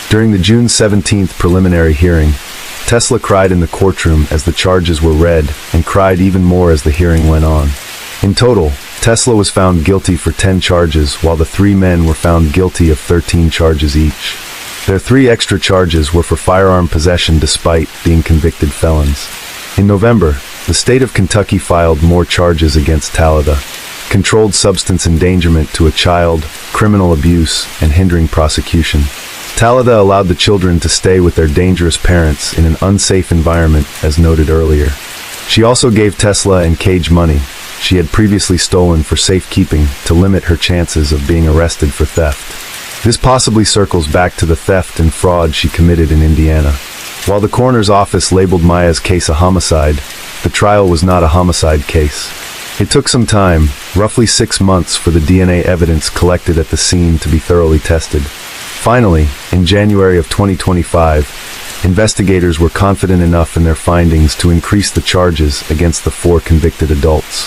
During the June 17th preliminary hearing, Tesla cried in the courtroom as the charges were read, and cried even more as the hearing went on. In total, Tesla was found guilty for 10 charges, while the 3 men were found guilty of 13 charges each. Their 3 extra charges were for firearm possession despite being convicted felons. In November, the state of Kentucky filed more charges against Talitha: controlled substance endangerment to a child, criminal abuse, and hindering prosecution. Talitha allowed the children to stay with their dangerous parents in an unsafe environment, as noted earlier. She also gave Tesla and Cage money she had previously stolen for safekeeping to limit her chances of being arrested for theft. This possibly circles back to the theft and fraud she committed in Indiana. While the coroner's office labeled Maya's case a homicide, the trial was not a homicide case. It took some time, roughly 6 months, for the DNA evidence collected at the scene to be thoroughly tested. Finally, in January of 2025, investigators were confident enough in their findings to increase the charges against the 4 convicted adults.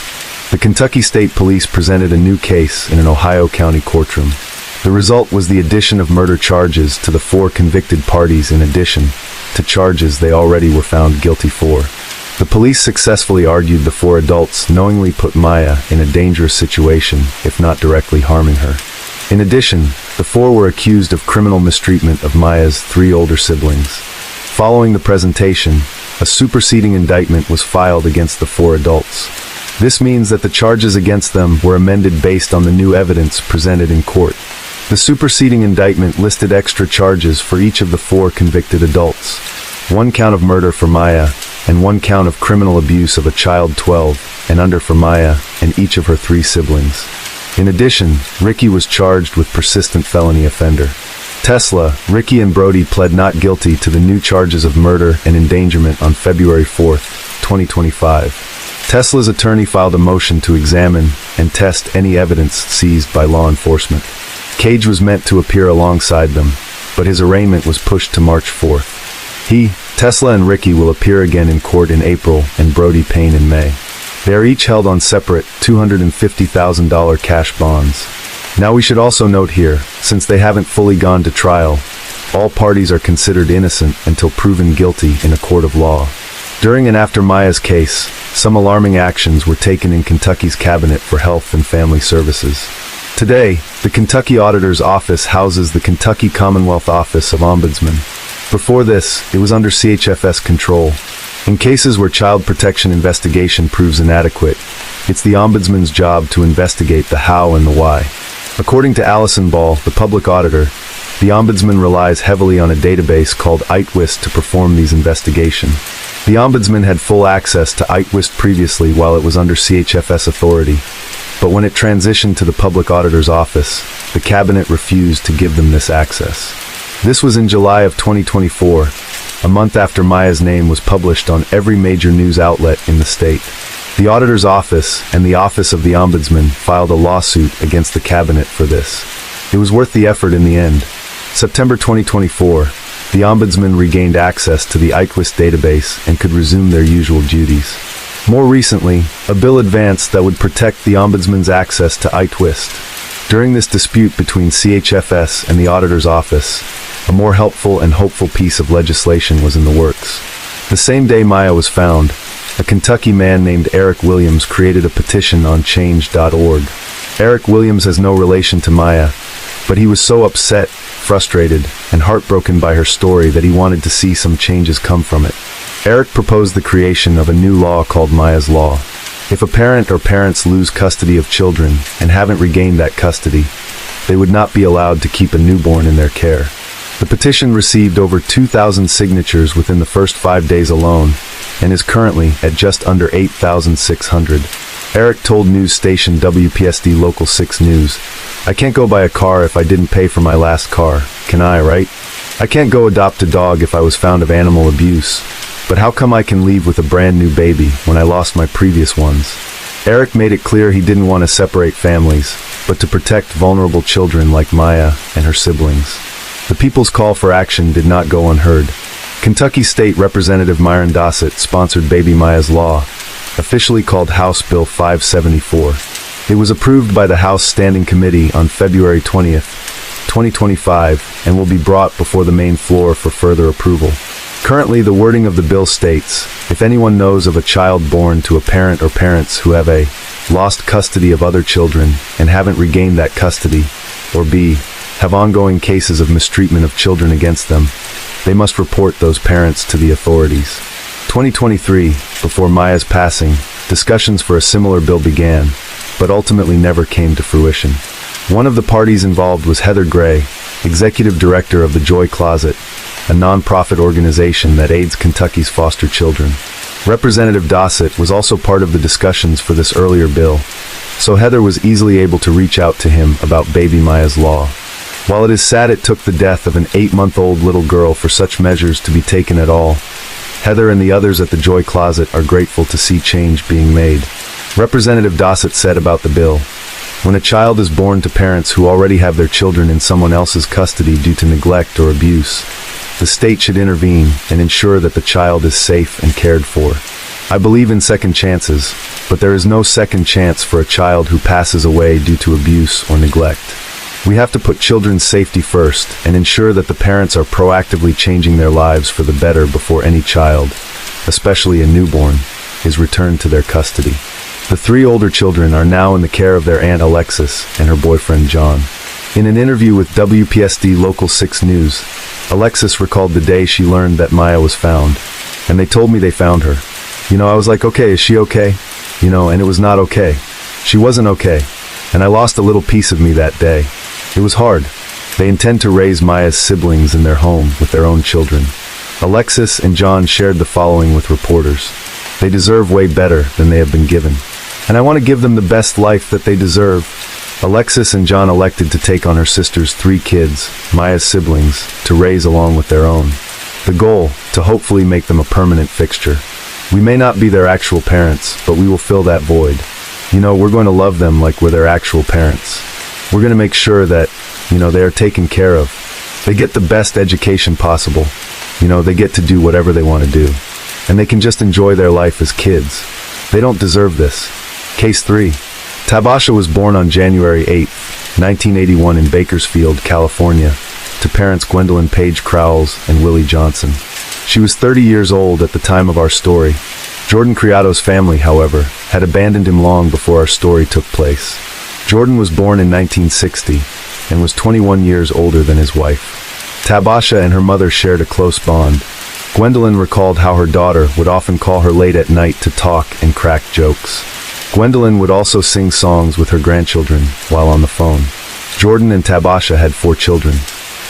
The Kentucky State Police presented a new case in an Ohio County courtroom. The result was the addition of murder charges to the 4 convicted parties in addition to charges they already were found guilty for. The police successfully argued the 4 adults knowingly put Maya in a dangerous situation, if not directly harming her. In addition, the 4 were accused of criminal mistreatment of Maya's 3 older siblings. Following the presentation, a superseding indictment was filed against the 4 adults. This means that the charges against them were amended based on the new evidence presented in court. The superseding indictment listed extra charges for each of the 4 convicted adults: 1 count of murder for Maya, and 1 count of criminal abuse of a child 12 and under for Maya and each of her 3 siblings. In addition, Ricky was charged with persistent felony offender. Tesla, Ricky, and Brody pled not guilty to the new charges of murder and endangerment on February 4, 2025. Tesla's attorney filed a motion to examine and test any evidence seized by law enforcement. Cage was meant to appear alongside them, but his arraignment was pushed to March 4th. He, Tesla, and Ricky will appear again in court in April, and Brody Payne in May. They are each held on separate $250,000 cash bonds. Now we should also note here, since they haven't fully gone to trial, all parties are considered innocent until proven guilty in a court of law. During and after Maya's case, some alarming actions were taken in Kentucky's Cabinet for Health and Family Services. Today, the Kentucky Auditor's Office houses the Kentucky Commonwealth Office of Ombudsman. Before this, it was under CHFS control. In cases where child protection investigation proves inadequate, it's the Ombudsman's job to investigate the how and the why. According to Allison Ball, the public auditor, the Ombudsman relies heavily on a database called ITWIST to perform these investigations. The Ombudsman had full access to ITWIST previously while it was under CHFS authority, but when it transitioned to the Public Auditor's Office, the Cabinet refused to give them this access. This was in July of 2024, a month after Maya's name was published on every major news outlet in the state. The Auditor's Office and the Office of the Ombudsman filed a lawsuit against the Cabinet for this. It was worth the effort in the end. September 2024, the Ombudsman regained access to the ITWIST database and could resume their usual duties. More recently, a bill advanced that would protect the Ombudsman's access to ITWIST. During this dispute between CHFS and the auditor's office, a more helpful and hopeful piece of legislation was in the works. The same day Maya was found, a Kentucky man named Eric Williams created a petition on change.org. Eric Williams has no relation to Maya, but he was so upset, frustrated, and heartbroken by her story that he wanted to see some changes come from it. Eric proposed the creation of a new law called Maya's Law. If a parent or parents lose custody of children and haven't regained that custody, they would not be allowed to keep a newborn in their care. The petition received over 2,000 signatures within the first 5 days alone, and is currently at just under 8,600. Eric told news station WPSD Local 6 News, "I can't go buy a car if I didn't pay for my last car, can I, right? I can't go adopt a dog if I was found of animal abuse, but how come I can leave with a brand new baby when I lost my previous ones?" Eric made it clear he didn't want to separate families, but to protect vulnerable children like Maya and her siblings. The people's call for action did not go unheard. Kentucky State Representative Myron Dossett sponsored Baby Maya's Law, officially called House Bill 574. It was approved by the House Standing Committee on February 20th, 2025, and will be brought before the main floor for further approval. Currently, the wording of the bill states, if anyone knows of a child born to a parent or parents who have a lost custody of other children and haven't regained that custody, or b. have ongoing cases of mistreatment of children against them, they must report those parents to the authorities. 2023, before Maya's passing, discussions for a similar bill began, but ultimately never came to fruition. One of the parties involved was Heather Gray, executive director of the Joy Closet, a non-profit organization that aids Kentucky's foster children. Representative Dossett was also part of the discussions for this earlier bill, so Heather was easily able to reach out to him about Baby Maya's Law. While it is sad it took the death of an 8-month-old little girl for such measures to be taken at all, Heather and the others at the Joy Closet are grateful to see change being made. Representative Dossett said about the bill, "When a child is born to parents who already have their children in someone else's custody due to neglect or abuse, the state should intervene and ensure that the child is safe and cared for. I believe in second chances, but there is no second chance for a child who passes away due to abuse or neglect. We have to put children's safety first and ensure that the parents are proactively changing their lives for the better before any child, especially a newborn, is returned to their custody." The 3 older children are now in the care of their Aunt Alexis and her boyfriend John. In an interview with WPSD Local 6 News, Alexis recalled the day she learned that Maya was found, and they told me they found her. I was like, okay, is she okay? And it was not okay. She wasn't okay, and I lost a little piece of me that day. It was hard. They intend to raise Maya's siblings in their home with their own children. Alexis and John shared the following with reporters. "They deserve way better than they have been given, and I want to give them the best life that they deserve." Alexis and John elected to take on her sister's 3 kids, Maya's siblings, to raise along with their own. The goal, to hopefully make them a permanent fixture. We may not be their actual parents, but we will fill that void. We're going to love them like we're their actual parents. We're going to make sure that, they are taken care of. They get the best education possible. They get to do whatever they want to do. And they can just enjoy their life as kids. They don't deserve this. Case 3. Tabasha was born on January 8, 1981 in Bakersfield, California, to parents Gwendolyn Page Crowells and Willie Johnson. She was 30 years old at the time of our story. Jordan Criado's family, however, had abandoned him long before our story took place. Jordan was born in 1960 and was 21 years older than his wife. Tabasha and her mother shared a close bond. Gwendolyn recalled how her daughter would often call her late at night to talk and crack jokes. Gwendolyn would also sing songs with her grandchildren while on the phone. Jordan and Tabasha had 4 children.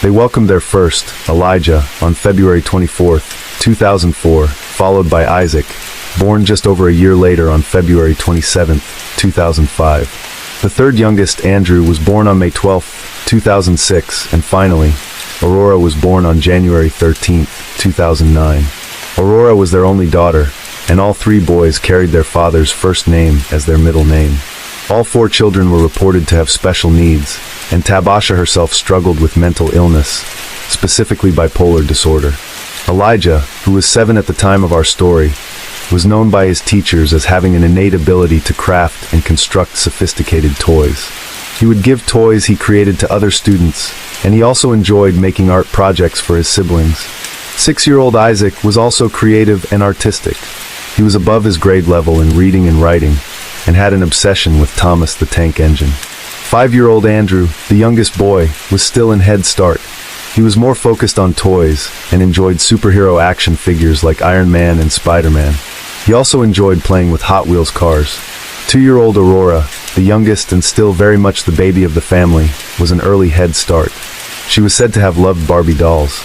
They welcomed their first, Elijah, on February 24, 2004, followed by Isaac, born just over a year later on February 27, 2005. The third youngest, Andrew, was born on May 12, 2006, and finally, Aurora was born on January 13, 2009. Aurora was their only daughter, and all 3 boys carried their father's first name as their middle name. All 4 children were reported to have special needs, and Tabasha herself struggled with mental illness, specifically bipolar disorder. Elijah, who was 7 at the time of our story, was known by his teachers as having an innate ability to craft and construct sophisticated toys. He would give toys he created to other students, and he also enjoyed making art projects for his siblings. 6-year-old Isaac was also creative and artistic. He was above his grade level in reading and writing, and had an obsession with Thomas the Tank Engine. 5-year-old Andrew, the youngest boy, was still in Head Start. He was more focused on toys, and enjoyed superhero action figures like Iron Man and Spider-Man. He also enjoyed playing with Hot Wheels cars. 2-year-old Aurora, the youngest and still very much the baby of the family, was an early Head Start. She was said to have loved Barbie dolls.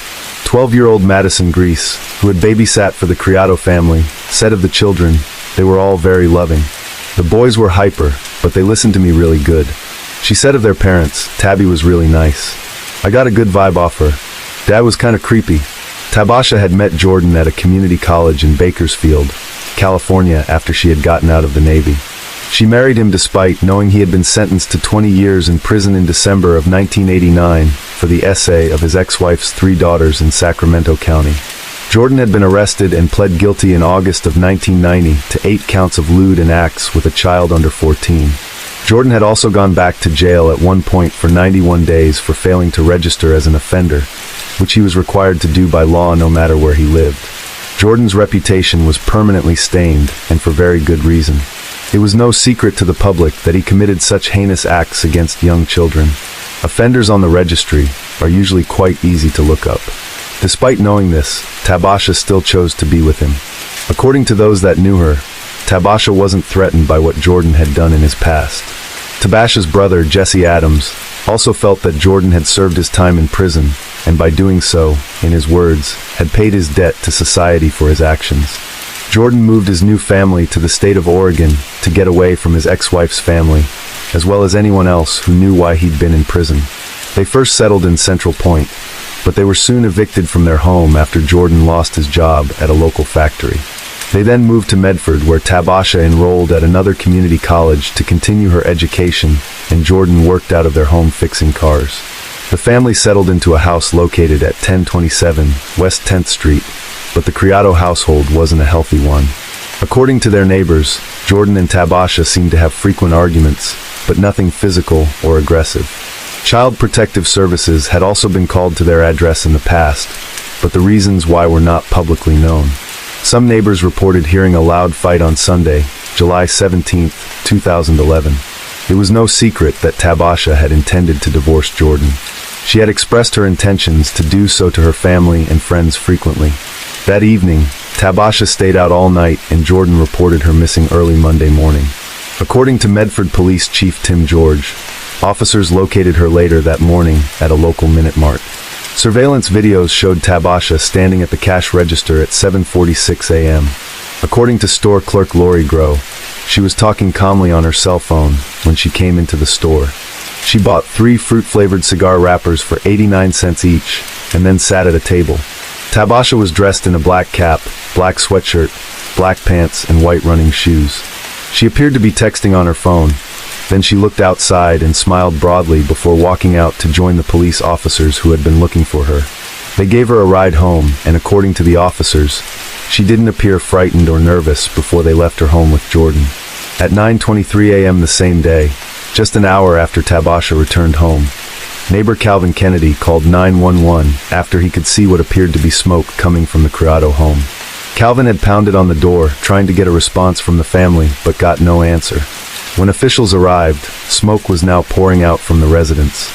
12-year-old Madison Grease, who had babysat for the Criado family, said of the children, they were all very loving. The boys were hyper, but they listened to me really good. She said of their parents, Tabby was really nice. I got a good vibe off her. Dad was kinda creepy. Tabasha had met Jordan at a community college in Bakersfield, California after she had gotten out of the Navy. She married him despite knowing he had been sentenced to 20 years in prison in December of 1989 for the essay of his ex-wife's 3 daughters in Sacramento County. Jordan had been arrested and pled guilty in August of 1990 to 8 counts of lewd and acts with a child under 14. Jordan had also gone back to jail at one point for 91 days for failing to register as an offender, which he was required to do by law no matter where he lived. Jordan's reputation was permanently stained, and for very good reason. It was no secret to the public that he committed such heinous acts against young children. Offenders on the registry are usually quite easy to look up. Despite knowing this, Tabasha still chose to be with him. According to those that knew her, Tabasha wasn't threatened by what Jordan had done in his past. Tabasha's brother, Jesse Adams, also felt that Jordan had served his time in prison, and by doing so, in his words, had paid his debt to society for his actions. Jordan moved his new family to the state of Oregon to get away from his ex-wife's family, as well as anyone else who knew why he'd been in prison. They first settled in Central Point, but they were soon evicted from their home after Jordan lost his job at a local factory. They then moved to Medford, where Tabasha enrolled at another community college to continue her education, and Jordan worked out of their home fixing cars. The family settled into a house located at 1027 West 10th Street, but the Criado household wasn't a healthy one. According to their neighbors, Jordan and Tabasha seemed to have frequent arguments, but nothing physical or aggressive. Child Protective Services had also been called to their address in the past, but the reasons why were not publicly known. Some neighbors reported hearing a loud fight on Sunday, July 17, 2011. It was no secret that Tabasha had intended to divorce Jordan. She had expressed her intentions to do so to her family and friends frequently. That evening, Tabasha stayed out all night and Jordan reported her missing early Monday morning. According to Medford Police Chief Tim George, officers located her later that morning at a local Minute Mart. Surveillance videos showed Tabasha standing at the cash register at 7:46 a.m. According to store clerk Lori Groh, she was talking calmly on her cell phone when she came into the store. She bought 3 fruit-flavored cigar wrappers for 89 cents each, and then sat at a table. Tabasha was dressed in a black cap, black sweatshirt, black pants, and white running shoes. She appeared to be texting on her phone. Then she looked outside and smiled broadly before walking out to join the police officers who had been looking for her. They gave her a ride home, and according to the officers, she didn't appear frightened or nervous before they left her home with Jordan. At 9:23 a.m. the same day, just an hour after Tabasha returned home, neighbor Calvin Kennedy called 911 after he could see what appeared to be smoke coming from the Criado home. Calvin had pounded on the door, trying to get a response from the family, but got no answer. When officials arrived, smoke was now pouring out from the residence.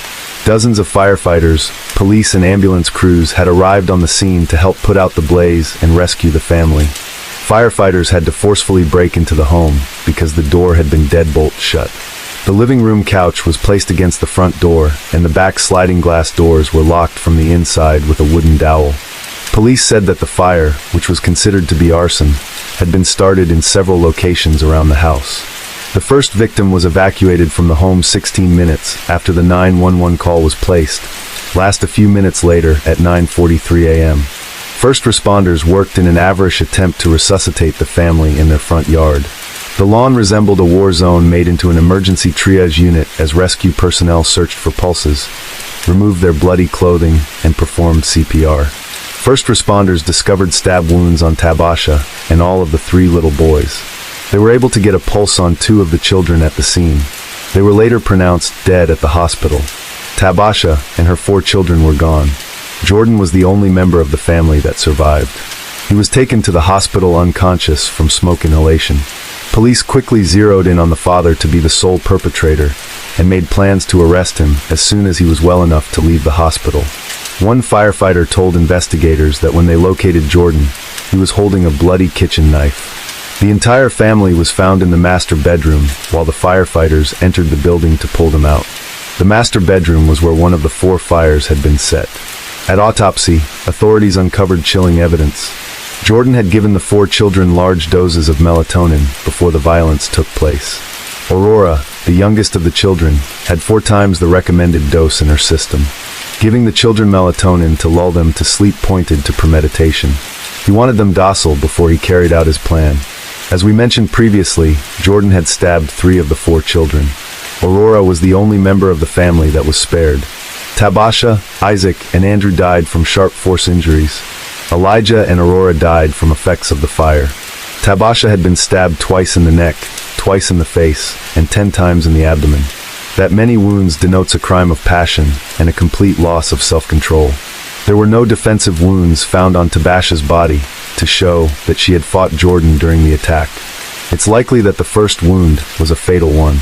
Dozens of firefighters, police and ambulance crews had arrived on the scene to help put out the blaze and rescue the family. Firefighters had to forcefully break into the home because the door had been deadbolt shut. The living room couch was placed against the front door, and the back sliding glass doors were locked from the inside with a wooden dowel. Police said that the fire, which was considered to be arson, had been started in several locations around the house. The first victim was evacuated from the home 16 minutes after the 911 call was placed, last a few minutes later at 9:43 a.m. First responders worked in an average attempt to resuscitate the family in their front yard. The lawn resembled a war zone made into an emergency triage unit as rescue personnel searched for pulses, removed their bloody clothing, and performed CPR. First responders discovered stab wounds on Tabasha and all of the 3 little boys. They were able to get a pulse on 2 of the children at the scene. They were later pronounced dead at the hospital. Tabasha and her 4 children were gone. Jordan was the only member of the family that survived. He was taken to the hospital unconscious from smoke inhalation. Police quickly zeroed in on the father to be the sole perpetrator and made plans to arrest him as soon as he was well enough to leave the hospital. One firefighter told investigators that when they located Jordan, he was holding a bloody kitchen knife. The entire family was found in the master bedroom while the firefighters entered the building to pull them out. The master bedroom was where one of the 4 fires had been set. At autopsy, authorities uncovered chilling evidence. Jordan had given the 4 children large doses of melatonin before the violence took place. Aurora, the youngest of the children, had 4 times the recommended dose in her system. Giving the children melatonin to lull them to sleep pointed to premeditation. He wanted them docile before he carried out his plan. As we mentioned previously, Jordan had stabbed 3 of the 4 children. Aurora was the only member of the family that was spared. Tabasha, Isaac, and Andrew died from sharp force injuries. Elijah and Aurora died from effects of the fire. Tabasha had been stabbed twice in the neck, twice in the face, and 10 times in the abdomen. That many wounds denotes a crime of passion and a complete loss of self-control. There were no defensive wounds found on Tabasha's body to show that she had fought Jordan during the attack. It's likely that the first wound was a fatal one.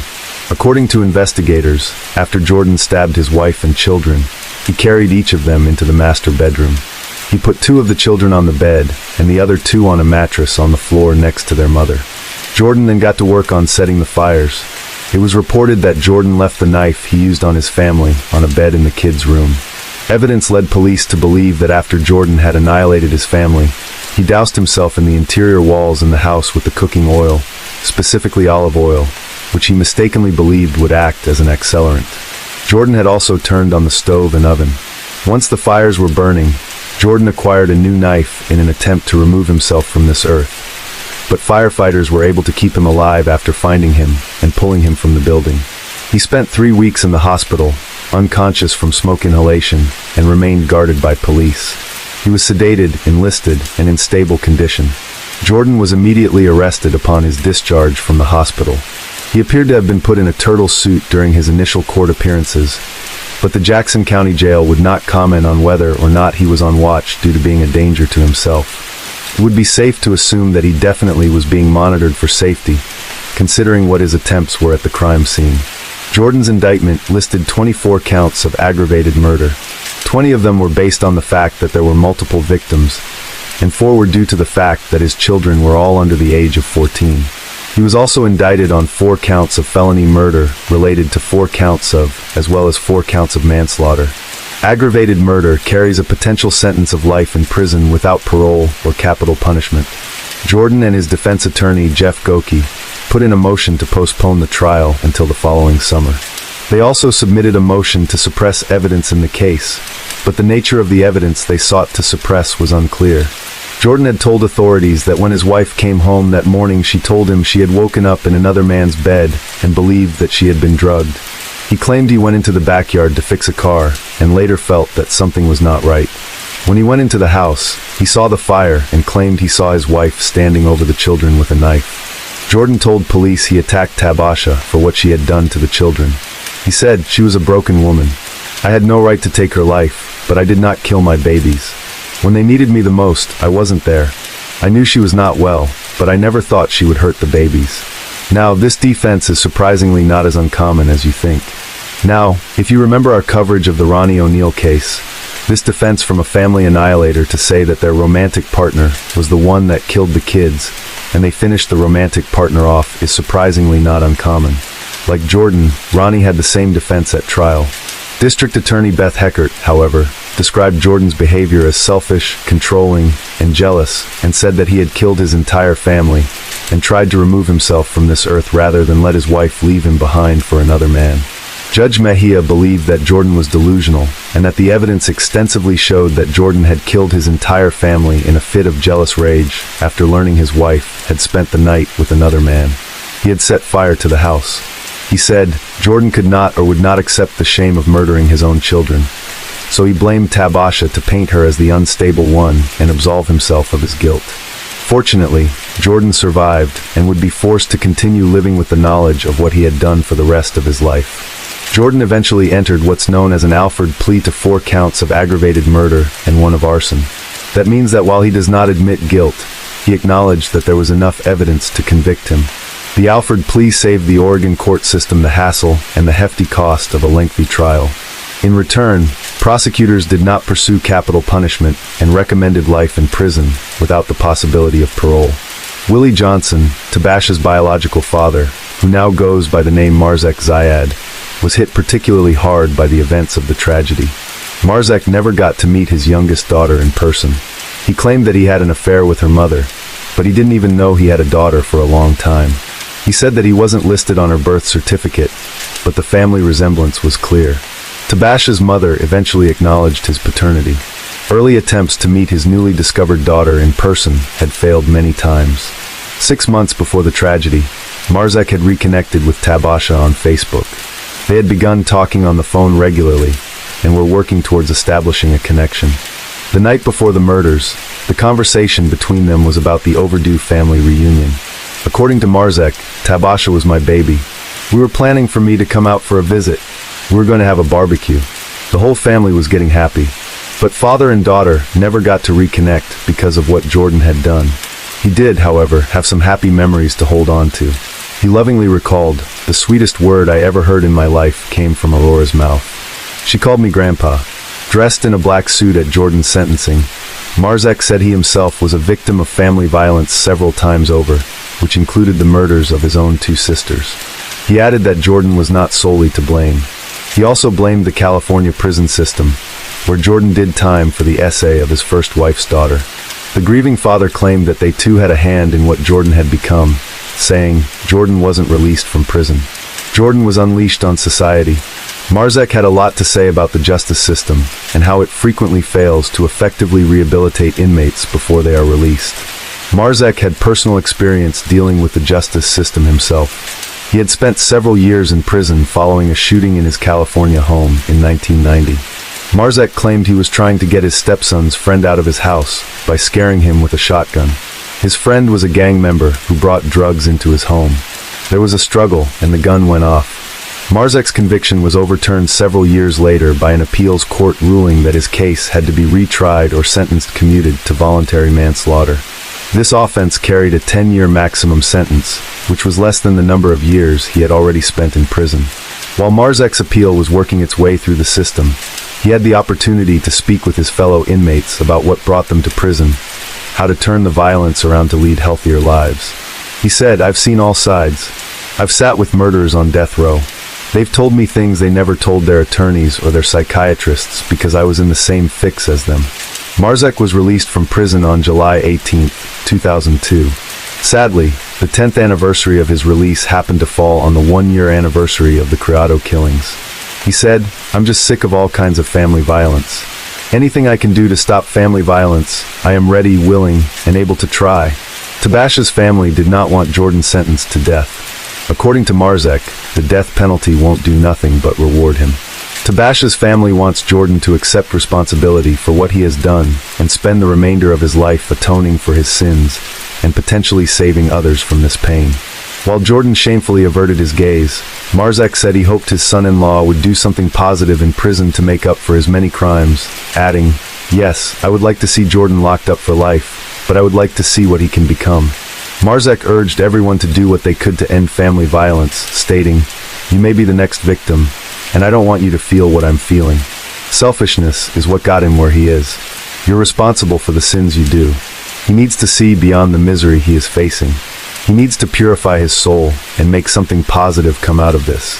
According to investigators, after Jordan stabbed his wife and children, he carried each of them into the master bedroom. He put 2 of the children on the bed and the other 2 on a mattress on the floor next to their mother. Jordan then got to work on setting the fires. It was reported that Jordan left the knife he used on his family on a bed in the kids' room. Evidence led police to believe that after Jordan had annihilated his family, he doused himself in the interior walls in the house with the cooking oil, specifically olive oil, which he mistakenly believed would act as an accelerant. Jordan had also turned on the stove and oven. Once the fires were burning, Jordan acquired a new knife in an attempt to remove himself from this earth. But firefighters were able to keep him alive after finding him and pulling him from the building. He spent 3 weeks in the hospital, unconscious from smoke inhalation, and remained guarded by police. He was sedated, enlisted, and in stable condition. Jordan was immediately arrested upon his discharge from the hospital. He appeared to have been put in a turtle suit during his initial court appearances, but the Jackson County Jail would not comment on whether or not he was on watch due to being a danger to himself. It would be safe to assume that he definitely was being monitored for safety, considering what his attempts were at the crime scene. Jordan's indictment listed 24 counts of aggravated murder. 20 of them were based on the fact that there were multiple victims, and 4 were due to the fact that his children were all under the age of 14. He was also indicted on 4 counts of felony murder related to 4 counts of, as well as 4 counts of manslaughter. Aggravated murder carries a potential sentence of life in prison without parole or capital punishment. Jordan and his defense attorney, Jeff Goki, put in a motion to postpone the trial until the following summer. They also submitted a motion to suppress evidence in the case, but the nature of the evidence they sought to suppress was unclear. Jordan had told authorities that when his wife came home that morning, she told him she had woken up in another man's bed and believed that she had been drugged. He claimed he went into the backyard to fix a car and later felt that something was not right. When he went into the house, he saw the fire and claimed he saw his wife standing over the children with a knife. Jordan told police he attacked Tabasha for what she had done to the children. He said, "She was a broken woman. I had no right to take her life, but I did not kill my babies. When they needed me the most, I wasn't there. I knew she was not well, but I never thought she would hurt the babies." Now, this defense is surprisingly not as uncommon as you think. Now, if you remember our coverage of the Ronnie O'Neill case, this defense from a family annihilator to say that their romantic partner was the one that killed the kids, and they finished the romantic partner off, is surprisingly not uncommon. Like Jordan, Ronnie had the same defense at trial. District Attorney Beth Heckert, however, described Jordan's behavior as selfish, controlling, and jealous, and said that he had killed his entire family and tried to remove himself from this earth rather than let his wife leave him behind for another man. Judge Mejia believed that Jordan was delusional, and that the evidence extensively showed that Jordan had killed his entire family in a fit of jealous rage after learning his wife had spent the night with another man. He had set fire to the house. He said Jordan could not or would not accept the shame of murdering his own children, so he blamed Tabasha to paint her as the unstable one and absolve himself of his guilt. Fortunately, Jordan survived and would be forced to continue living with the knowledge of what he had done for the rest of his life. Jordan eventually entered what's known as an Alford plea to 4 counts of aggravated murder and 1 of arson. That means that while he does not admit guilt, he acknowledged that there was enough evidence to convict him. The Alford plea saved the Oregon court system the hassle and the hefty cost of a lengthy trial. In return, prosecutors did not pursue capital punishment and recommended life in prison without the possibility of parole. Willie Johnson, Tabash's biological father, who now goes by the name Marzek Zayad, was hit particularly hard by the events of the tragedy. Marzek never got to meet his youngest daughter in person. He claimed that he had an affair with her mother, but he didn't even know he had a daughter for a long time. He said that he wasn't listed on her birth certificate, but the family resemblance was clear. Tabash's mother eventually acknowledged his paternity. Early attempts to meet his newly discovered daughter in person had failed many times. 6 months before the tragedy, Marzek had reconnected with Tabasha on Facebook. They had begun talking on the phone regularly and were working towards establishing a connection. The night before the murders, the conversation between them was about the overdue family reunion. According to Marzek, Tabasha was my baby. We were planning for me to come out for a visit. We were going to have a barbecue. The whole family was getting happy. But father and daughter never got to reconnect because of what Jordan had done. He did, however, have some happy memories to hold on to. He lovingly recalled, "The sweetest word I ever heard in my life came from Aurora's mouth. She called me Grandpa." Dressed in a black suit at Jordan's sentencing, Marzek said he himself was a victim of family violence several times over, which included the murders of his own 2 sisters. He added that Jordan was not solely to blame. He also blamed the California prison system, where Jordan did time for the essay of his first wife's daughter. The grieving father claimed that they too had a hand in what Jordan had become, saying, "Jordan wasn't released from prison. Jordan was unleashed on society." Marzek had a lot to say about the justice system and how it frequently fails to effectively rehabilitate inmates before they are released. Marzek had personal experience dealing with the justice system himself. He had spent several years in prison following a shooting in his California home in 1990. Marzek claimed he was trying to get his stepson's friend out of his house by scaring him with a shotgun. His friend was a gang member who brought drugs into his home. There was a struggle and the gun went off. Marzek's conviction was overturned several years later by an appeals court ruling that his case had to be retried or sentenced commuted to voluntary manslaughter. This offense carried a 10-year maximum sentence, which was less than the number of years he had already spent in prison. While Marzek's appeal was working its way through the system, he had the opportunity to speak with his fellow inmates about what brought them to prison, how to turn the violence around to lead healthier lives. He said, "I've seen all sides. I've sat with murderers on death row. They've told me things they never told their attorneys or their psychiatrists because I was in the same fix as them." Marzek was released from prison on July 18, 2002. Sadly, the 10th anniversary of his release happened to fall on the 1-year anniversary of the Criado killings. He said, "I'm just sick of all kinds of family violence. Anything I can do to stop family violence, I am ready, willing, and able to try." Tabash's family did not want Jordan sentenced to death. According to Marzek, the death penalty won't do nothing but reward him. Tabash's family wants Jordan to accept responsibility for what he has done and spend the remainder of his life atoning for his sins and potentially saving others from this pain. While Jordan shamefully averted his gaze, Marzek said he hoped his son-in-law would do something positive in prison to make up for his many crimes, adding, "Yes, I would like to see Jordan locked up for life, but I would like to see what he can become." Marzek urged everyone to do what they could to end family violence, stating, "You may be the next victim, and I don't want you to feel what I'm feeling. Selfishness is what got him where he is. You're responsible for the sins you do." He needs to see beyond the misery he is facing. He needs to purify his soul and make something positive come out of this.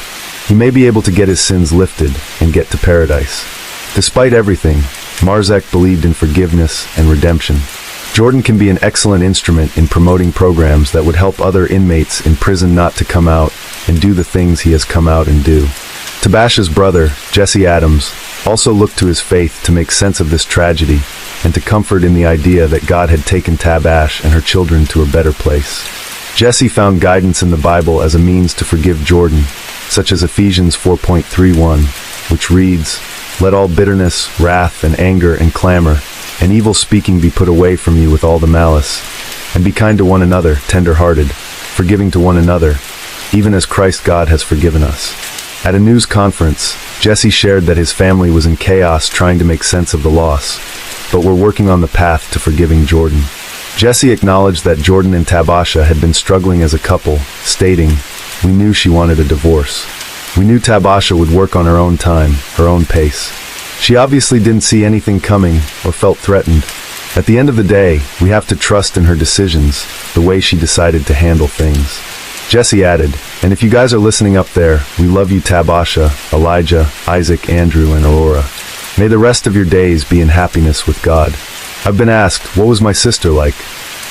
He may be able to get his sins lifted and get to paradise. Despite everything, Marzek believed in forgiveness and redemption. Jordan can be an excellent instrument in promoting programs that would help other inmates in prison not to come out and do the things he has come out and do. Tabash's brother, Jesse Adams, also looked to his faith to make sense of this tragedy and to comfort in the idea that God had taken Tabash and her children to a better place. Jesse found guidance in the Bible as a means to forgive Jordan, such as Ephesians 4.31, which reads, "Let all bitterness, wrath, and anger, and clamor, and evil speaking be put away from you with all the malice. And be kind to one another, tender-hearted, forgiving to one another, even as Christ God has forgiven us. At a news conference, Jesse shared that his family was in chaos trying to make sense of the loss, but were working on the path to forgiving Jordan. Jesse acknowledged that Jordan and Tabasha had been struggling as a couple, stating, "We knew she wanted a divorce. We knew Tabasha would work on her own time, her own pace. She obviously didn't see anything coming or felt threatened. At the end of the day, we have to trust in her decisions, the way she decided to handle things." Jesse added, "And if you guys are listening up there, we love you Tabasha, Elijah, Isaac, Andrew, and Aurora. May the rest of your days be in happiness with God." I've been asked, what was my sister like?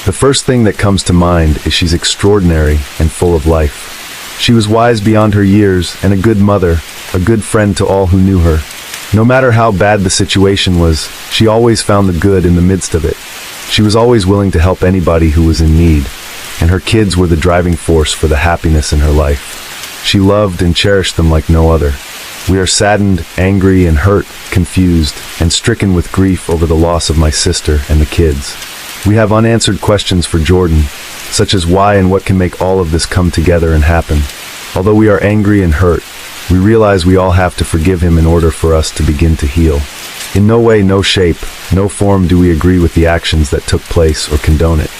The first thing that comes to mind is she's extraordinary and full of life. She was wise beyond her years and a good mother, a good friend to all who knew her. No matter how bad the situation was, she always found the good in the midst of it. She was always willing to help anybody who was in need, and her kids were the driving force for the happiness in her life. She loved and cherished them like no other. We are saddened, angry, and hurt, confused, and stricken with grief over the loss of my sister and the kids. We have unanswered questions for Jordan, such as why and what can make all of this come together and happen. Although we are angry and hurt, we realize we all have to forgive him in order for us to begin to heal. In no way, no shape, no form do we agree with the actions that took place or condone it.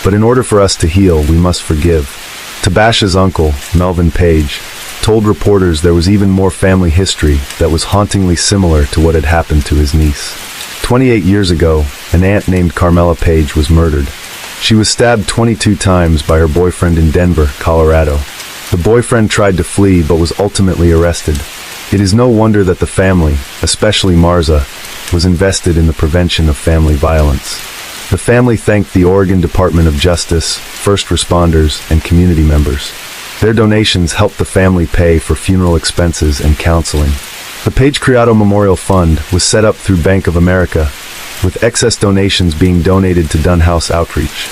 But in order for us to heal, we must forgive. Tabasha's uncle, Melvin Page, told reporters there was even more family history that was hauntingly similar to what had happened to his niece. 28 years ago, an aunt named Carmela Page was murdered. She was stabbed 22 times by her boyfriend in Denver, Colorado. The boyfriend tried to flee but was ultimately arrested. It is no wonder that the family, especially Marza, was invested in the prevention of family violence. The family thanked the Oregon Department of Justice, first responders, and community members. Their donations helped the family pay for funeral expenses and counseling. The Page Criado Memorial Fund was set up through Bank of America, with excess donations being donated to Dunhouse Outreach.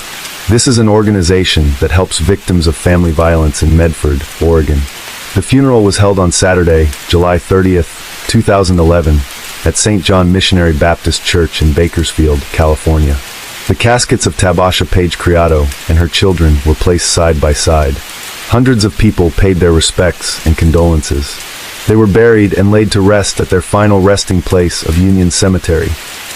This is an organization that helps victims of family violence in Medford, Oregon. The funeral was held on Saturday, July 30th, 2011, at St. John Missionary Baptist Church in Bakersfield, California. The caskets of Tabasha Page Criado and her children were placed side by side. Hundreds of people paid their respects and condolences. They were buried and laid to rest at their final resting place of Union Cemetery.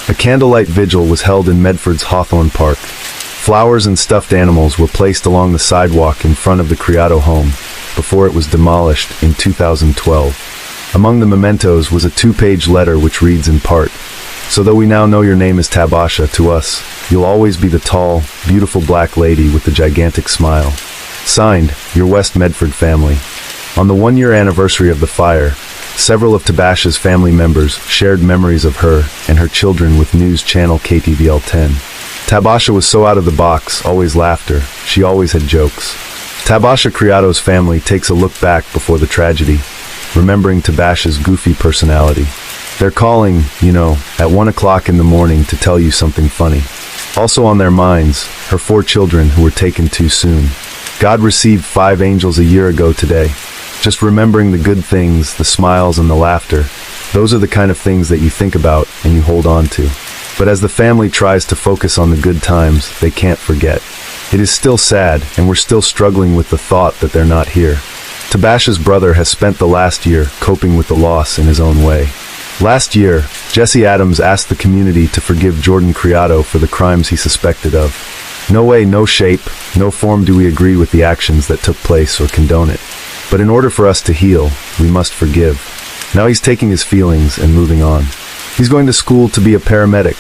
A candlelight vigil was held in Medford's Hawthorne Park. Flowers and stuffed animals were placed along the sidewalk in front of the Criado home before it was demolished in 2012. Among the mementos was a 2-page letter which reads in part, "So though we now know your name is Tabasha, to us, you'll always be the tall, beautiful black lady with the gigantic smile. Signed, your West Medford family." On the 1-year anniversary of the fire, several of Tabasha's family members shared memories of her and her children with news channel KTVL 10. Tabasha was so out of the box, always laughter, she always had jokes. Tabasha Criado's family takes a look back before the tragedy, remembering Tabasha's goofy personality. They're calling, at 1 o'clock in the morning to tell you something funny. Also on their minds, her 4 children who were taken too soon. God received 5 angels a year ago today. Just remembering the good things, the smiles and the laughter, those are the kind of things that you think about and you hold on to. But as the family tries to focus on the good times, they can't forget. It is still sad, and we're still struggling with the thought that they're not here. Tabasha's brother has spent the last year coping with the loss in his own way. Last year, Jesse Adams asked the community to forgive Jordan Criado for the crimes he suspected of. No way, no shape, no form do we agree with the actions that took place or condone it. But in order for us to heal, we must forgive. Now he's taking his feelings and moving on. He's going to school to be a paramedic.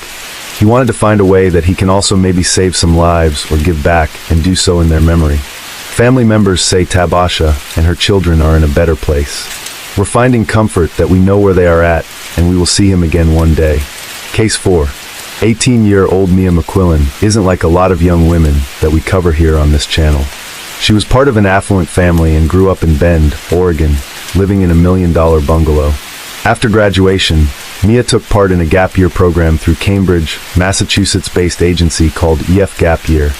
He wanted to find a way that he can also maybe save some lives or give back and do so in their memory. Family members say Tabasha and her children are in a better place. We're finding comfort that we know where they are at, and we will see him again one day. Case 4. 18-year-old Mia McQuillan isn't like a lot of young women that we cover here on this channel. She was part of an affluent family and grew up in Bend, Oregon, living in a $1 million bungalow. After graduation, Mia took part in a gap year program through Cambridge, Massachusetts-based agency called EF Gap Year,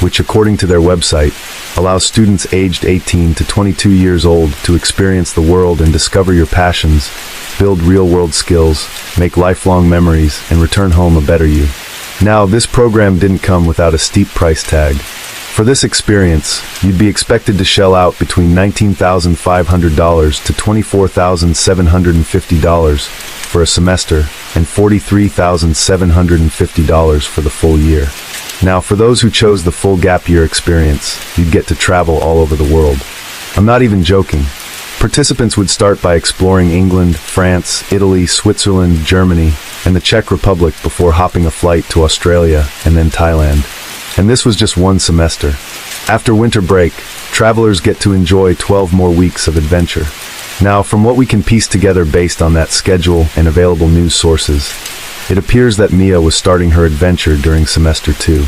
which according to their website, allows students aged 18 to 22 years old to experience the world and discover your passions, build real-world skills, make lifelong memories, and return home a better you. Now, this program didn't come without a steep price tag. For this experience, you'd be expected to shell out between $19,500 to $24,750 for a semester and $43,750 for the full year. Now, for those who chose the full gap year experience, you'd get to travel all over the world. I'm not even joking. Participants would start by exploring England, France, Italy, Switzerland, Germany, and the Czech Republic before hopping a flight to Australia and then Thailand. And this was just one semester. After winter break, travelers get to enjoy 12 more weeks of adventure. Now, from what we can piece together based on that schedule and available news sources, it appears that Mia was starting her adventure during semester 2.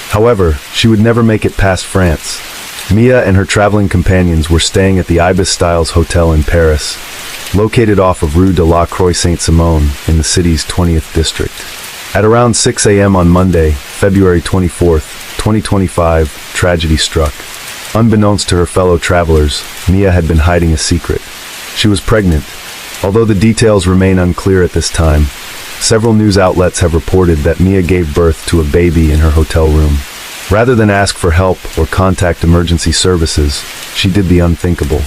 However, she would never make it past France. Mia and her traveling companions were staying at the Ibis Styles Hotel in Paris, located off of Rue de la Croix Saint-Simon in the city's 20th district. At around 6 a.m. on Monday, February 24th, 2025, tragedy struck. Unbeknownst to her fellow travelers, Mia had been hiding a secret. She was pregnant. Although the details remain unclear at this time, several news outlets have reported that Mia gave birth to a baby in her hotel room. Rather than ask for help or contact emergency services, she did the unthinkable.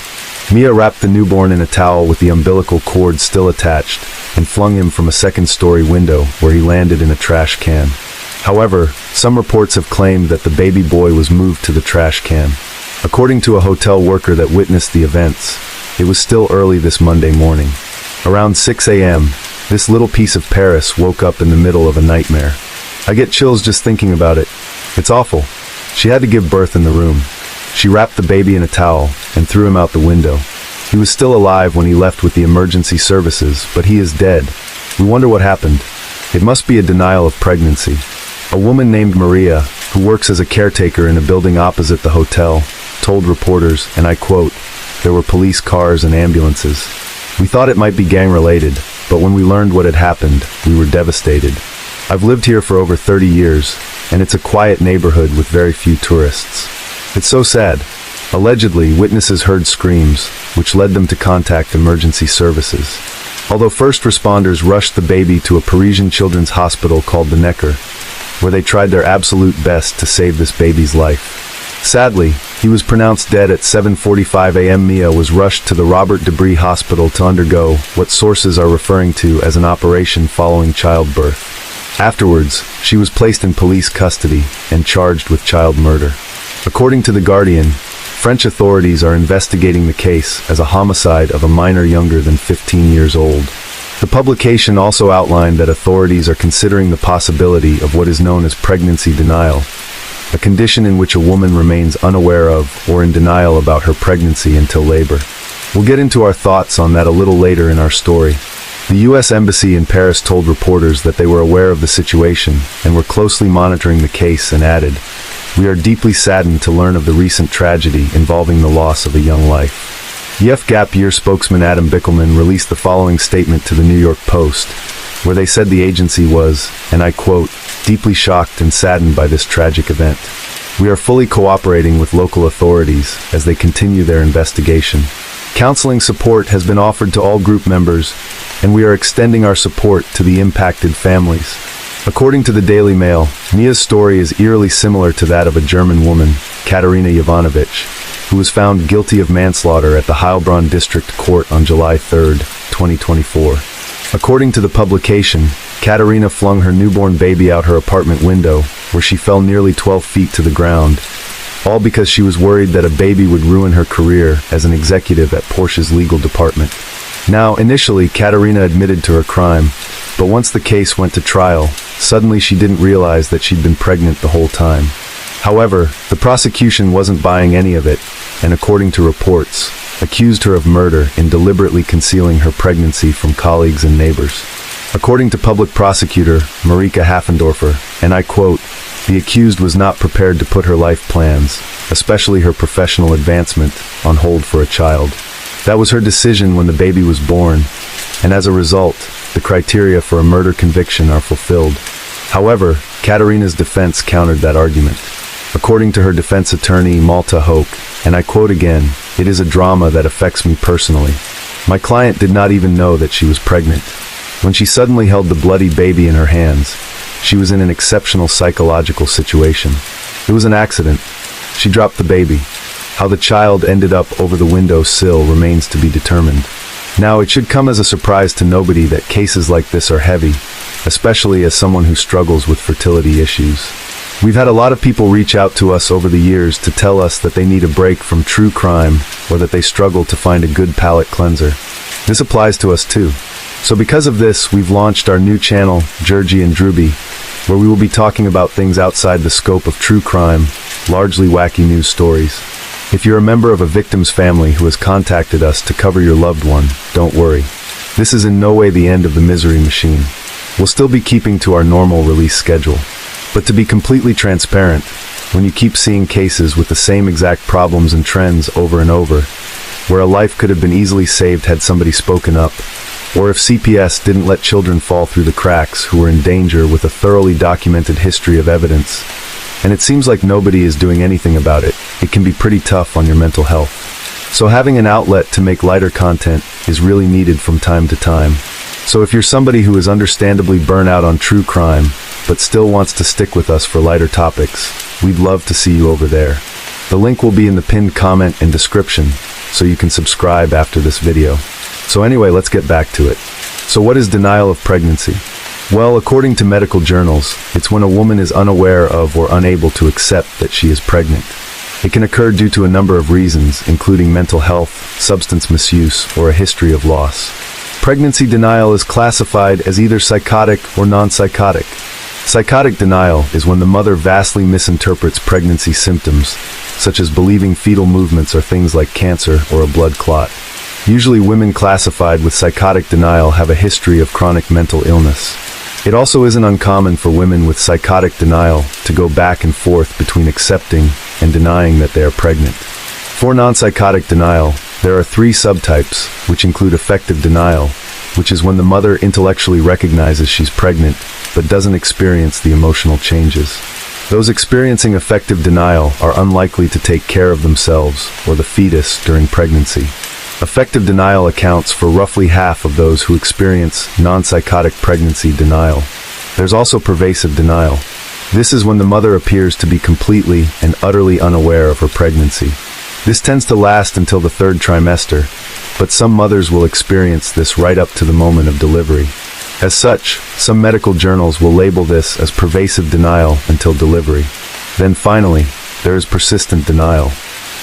Mia wrapped the newborn in a towel with the umbilical cord still attached and flung him from a second-story window where he landed in a trash can. However, some reports have claimed that the baby boy was moved to the trash can. According to a hotel worker that witnessed the events, it was still early this Monday morning. Around 6 a.m., this little piece of Paris woke up in the middle of a nightmare. I get chills just thinking about it. It's awful. She had to give birth in the room. She wrapped the baby in a towel and threw him out the window. He was still alive when he left with the emergency services, but he is dead. We wonder what happened. It must be a denial of pregnancy. A woman named Maria, who works as a caretaker in a building opposite the hotel, told reporters, and I quote, "There were police cars and ambulances. We thought it might be gang-related, but when we learned what had happened, we were devastated. I've lived here for over 30 years, and it's a quiet neighborhood with very few tourists. It's so sad." Allegedly, witnesses heard screams, which led them to contact emergency services. Although first responders rushed the baby to a Parisian children's hospital called the Necker, where they tried their absolute best to save this baby's life. Sadly, he was pronounced dead at 7:45 a.m. Mia was rushed to the Robert Debris Hospital to undergo what sources are referring to as an operation following childbirth. Afterwards, she was placed in police custody and charged with child murder. According to The Guardian, French authorities are investigating the case as a homicide of a minor younger than 15 years old. The publication also outlined that authorities are considering the possibility of what is known as pregnancy denial, a condition in which a woman remains unaware of or in denial about her pregnancy until labor. We'll get into our thoughts on that a little later in our story. The U.S. Embassy in Paris told reporters that they were aware of the situation and were closely monitoring the case and added, "We are deeply saddened to learn of the recent tragedy involving the loss of a young life." YEF Gap Year spokesman Adam Bickelman released the following statement to the New York Post, where they said the agency was, and I quote, "deeply shocked and saddened by this tragic event. We are fully cooperating with local authorities as they continue their investigation. Counseling support has been offered to all group members, and we are extending our support to the impacted families." According to the Daily Mail, Mia's story is eerily similar to that of a German woman, Katarina Jovanovic, who was found guilty of manslaughter at the Heilbronn District Court on July 3, 2024. According to the publication, Katarina flung her newborn baby out her apartment window, where she fell nearly 12 feet to the ground, all because she was worried that a baby would ruin her career as an executive at Porsche's legal department. Now, initially, Katarina admitted to her crime, but once the case went to trial, suddenly she didn't realize that she'd been pregnant the whole time. However, the prosecution wasn't buying any of it, and according to reports, accused her of murder in deliberately concealing her pregnancy from colleagues and neighbors. According to public prosecutor Marika Haffendorfer, and I quote, "The accused was not prepared to put her life plans, especially her professional advancement, on hold for a child. That was her decision when the baby was born, and as a result, the criteria for a murder conviction are fulfilled." However, Katarina's defense countered that argument. According to her defense attorney Malta Hoke, and I quote again, "It is a drama that affects me personally. My client did not even know that she was pregnant. When she suddenly held the bloody baby in her hands, she was in an exceptional psychological situation. It was an accident. She dropped the baby. How the child ended up over the window sill remains to be determined. Now, it should come as a surprise to nobody that cases like this are heavy, especially as someone who struggles with fertility issues. We've had a lot of people reach out to us over the years to tell us that they need a break from true crime or that they struggle to find a good palate cleanser. This applies to us too. So because of this, we've launched our new channel, Georgie and Druby, where we will be talking about things outside the scope of true crime, largely wacky news stories. If you're a member of a victim's family who has contacted us to cover your loved one, don't worry. This is in no way the end of the misery machine. We'll still be keeping to our normal release schedule. But to be completely transparent, when you keep seeing cases with the same exact problems and trends over and over, where a life could have been easily saved had somebody spoken up, or if CPS didn't let children fall through the cracks who were in danger with a thoroughly documented history of evidence, and it seems like nobody is doing anything about it, it can be pretty tough on your mental health. So having an outlet to make lighter content is really needed from time to time. So if you're somebody who is understandably burnt out on true crime, but still wants to stick with us for lighter topics, we'd love to see you over there. The link will be in the pinned comment and description, so you can subscribe after this video. So anyway, let's get back to it. So what is denial of pregnancy? Well, according to medical journals, it's when a woman is unaware of or unable to accept that she is pregnant. It can occur due to a number of reasons, including mental health, substance misuse, or a history of loss. Pregnancy denial is classified as either psychotic or non-psychotic. Psychotic denial is when the mother vastly misinterprets pregnancy symptoms, such as believing fetal movements are things like cancer or a blood clot. Usually women classified with psychotic denial have a history of chronic mental illness. It also isn't uncommon for women with psychotic denial to go back and forth between accepting and denying that they are pregnant. For non-psychotic denial, there are 3 subtypes, which include affective denial, which is when the mother intellectually recognizes she's pregnant, but doesn't experience the emotional changes. Those experiencing affective denial are unlikely to take care of themselves or the fetus during pregnancy. Affective denial accounts for roughly half of those who experience non-psychotic pregnancy denial. There's also pervasive denial. This is when the mother appears to be completely and utterly unaware of her pregnancy. This tends to last until the 3rd trimester, but some mothers will experience this right up to the moment of delivery. As such, some medical journals will label this as pervasive denial until delivery. Then finally, there is persistent denial.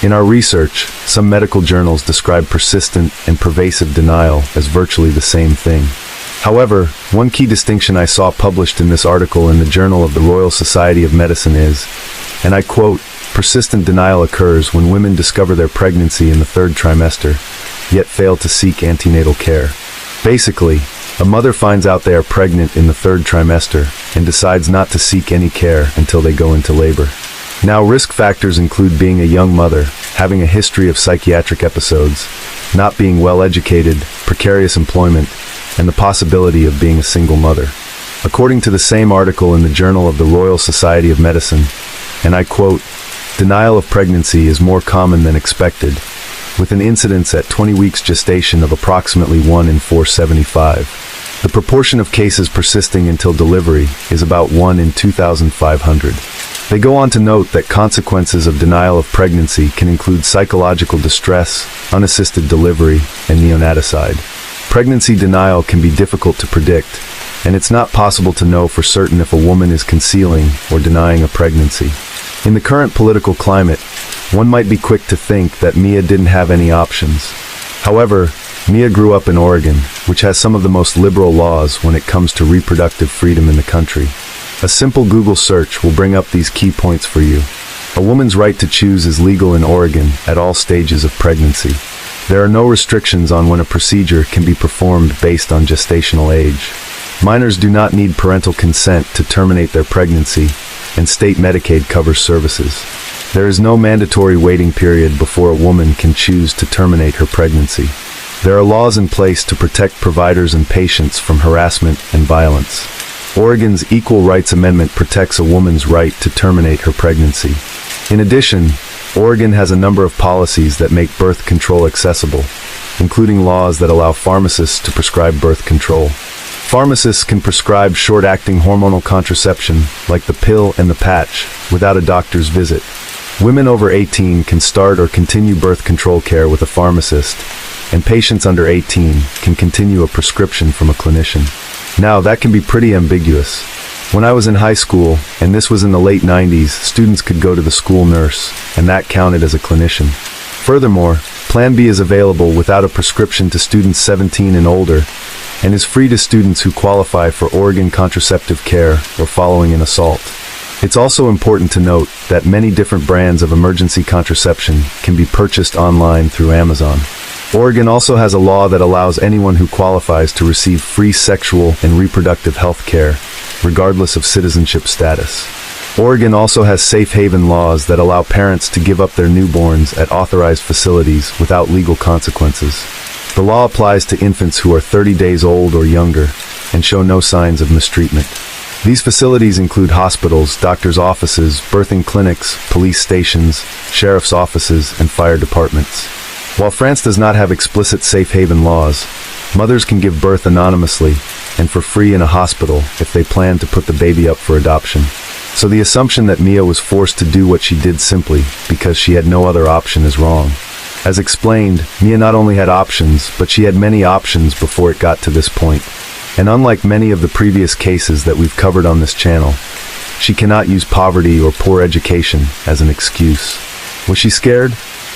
In our research, some medical journals describe persistent and pervasive denial as virtually the same thing. However, one key distinction I saw published in this article in the Journal of the Royal Society of Medicine is, and I quote, "Persistent denial occurs when women discover their pregnancy in the 3rd trimester, yet fail to seek antenatal care." Basically, a mother finds out they are pregnant in the 3rd trimester and decides not to seek any care until they go into labor. Now, risk factors include being a young mother, having a history of psychiatric episodes, not being well educated, precarious employment, and the possibility of being a single mother. According to the same article in the Journal of the Royal Society of Medicine, and I quote, "Denial of pregnancy is more common than expected, with an incidence at 20 weeks gestation of approximately 1 in 475. The proportion of cases persisting until delivery is about 1 in 2,500. They go on to note that consequences of denial of pregnancy can include psychological distress, unassisted delivery, and neonaticide. Pregnancy denial can be difficult to predict, and it's not possible to know for certain if a woman is concealing or denying a pregnancy. In the current political climate, one might be quick to think that Mia didn't have any options. However, Mia grew up in Oregon, which has some of the most liberal laws when it comes to reproductive freedom in the country. A simple Google search will bring up these key points for you. A woman's right to choose is legal in Oregon at all stages of pregnancy. There are no restrictions on when a procedure can be performed based on gestational age. Minors do not need parental consent to terminate their pregnancy, and state Medicaid covers services. There is no mandatory waiting period before a woman can choose to terminate her pregnancy. There are laws in place to protect providers and patients from harassment and violence. Oregon's Equal Rights Amendment protects a woman's right to terminate her pregnancy. In addition, Oregon has a number of policies that make birth control accessible, including laws that allow pharmacists to prescribe birth control. Pharmacists can prescribe short-acting hormonal contraception, like the pill and the patch, without a doctor's visit. Women over 18 can start or continue birth control care with a pharmacist, and patients under 18 can continue a prescription from a clinician. Now, that can be pretty ambiguous. When I was in high school, and this was in the late 90s, students could go to the school nurse, and that counted as a clinician. Furthermore, Plan B is available without a prescription to students 17 and older, and is free to students who qualify for Oregon contraceptive care or following an assault. It's also important to note that many different brands of emergency contraception can be purchased online through Amazon. Oregon also has a law that allows anyone who qualifies to receive free sexual and reproductive health care, regardless of citizenship status. Oregon also has safe haven laws that allow parents to give up their newborns at authorized facilities without legal consequences. The law applies to infants who are 30 days old or younger and show no signs of mistreatment. These facilities include hospitals, doctors' offices, birthing clinics, police stations, sheriff's offices, and fire departments. While France does not have explicit safe haven laws, mothers can give birth anonymously and for free in a hospital if they plan to put the baby up for adoption. So the assumption that Mia was forced to do what she did simply because she had no other option is wrong. As explained, Mia not only had options, but she had many options before it got to this point. And unlike many of the previous cases that we've covered on this channel, she cannot use poverty or poor education as an excuse. Was she scared?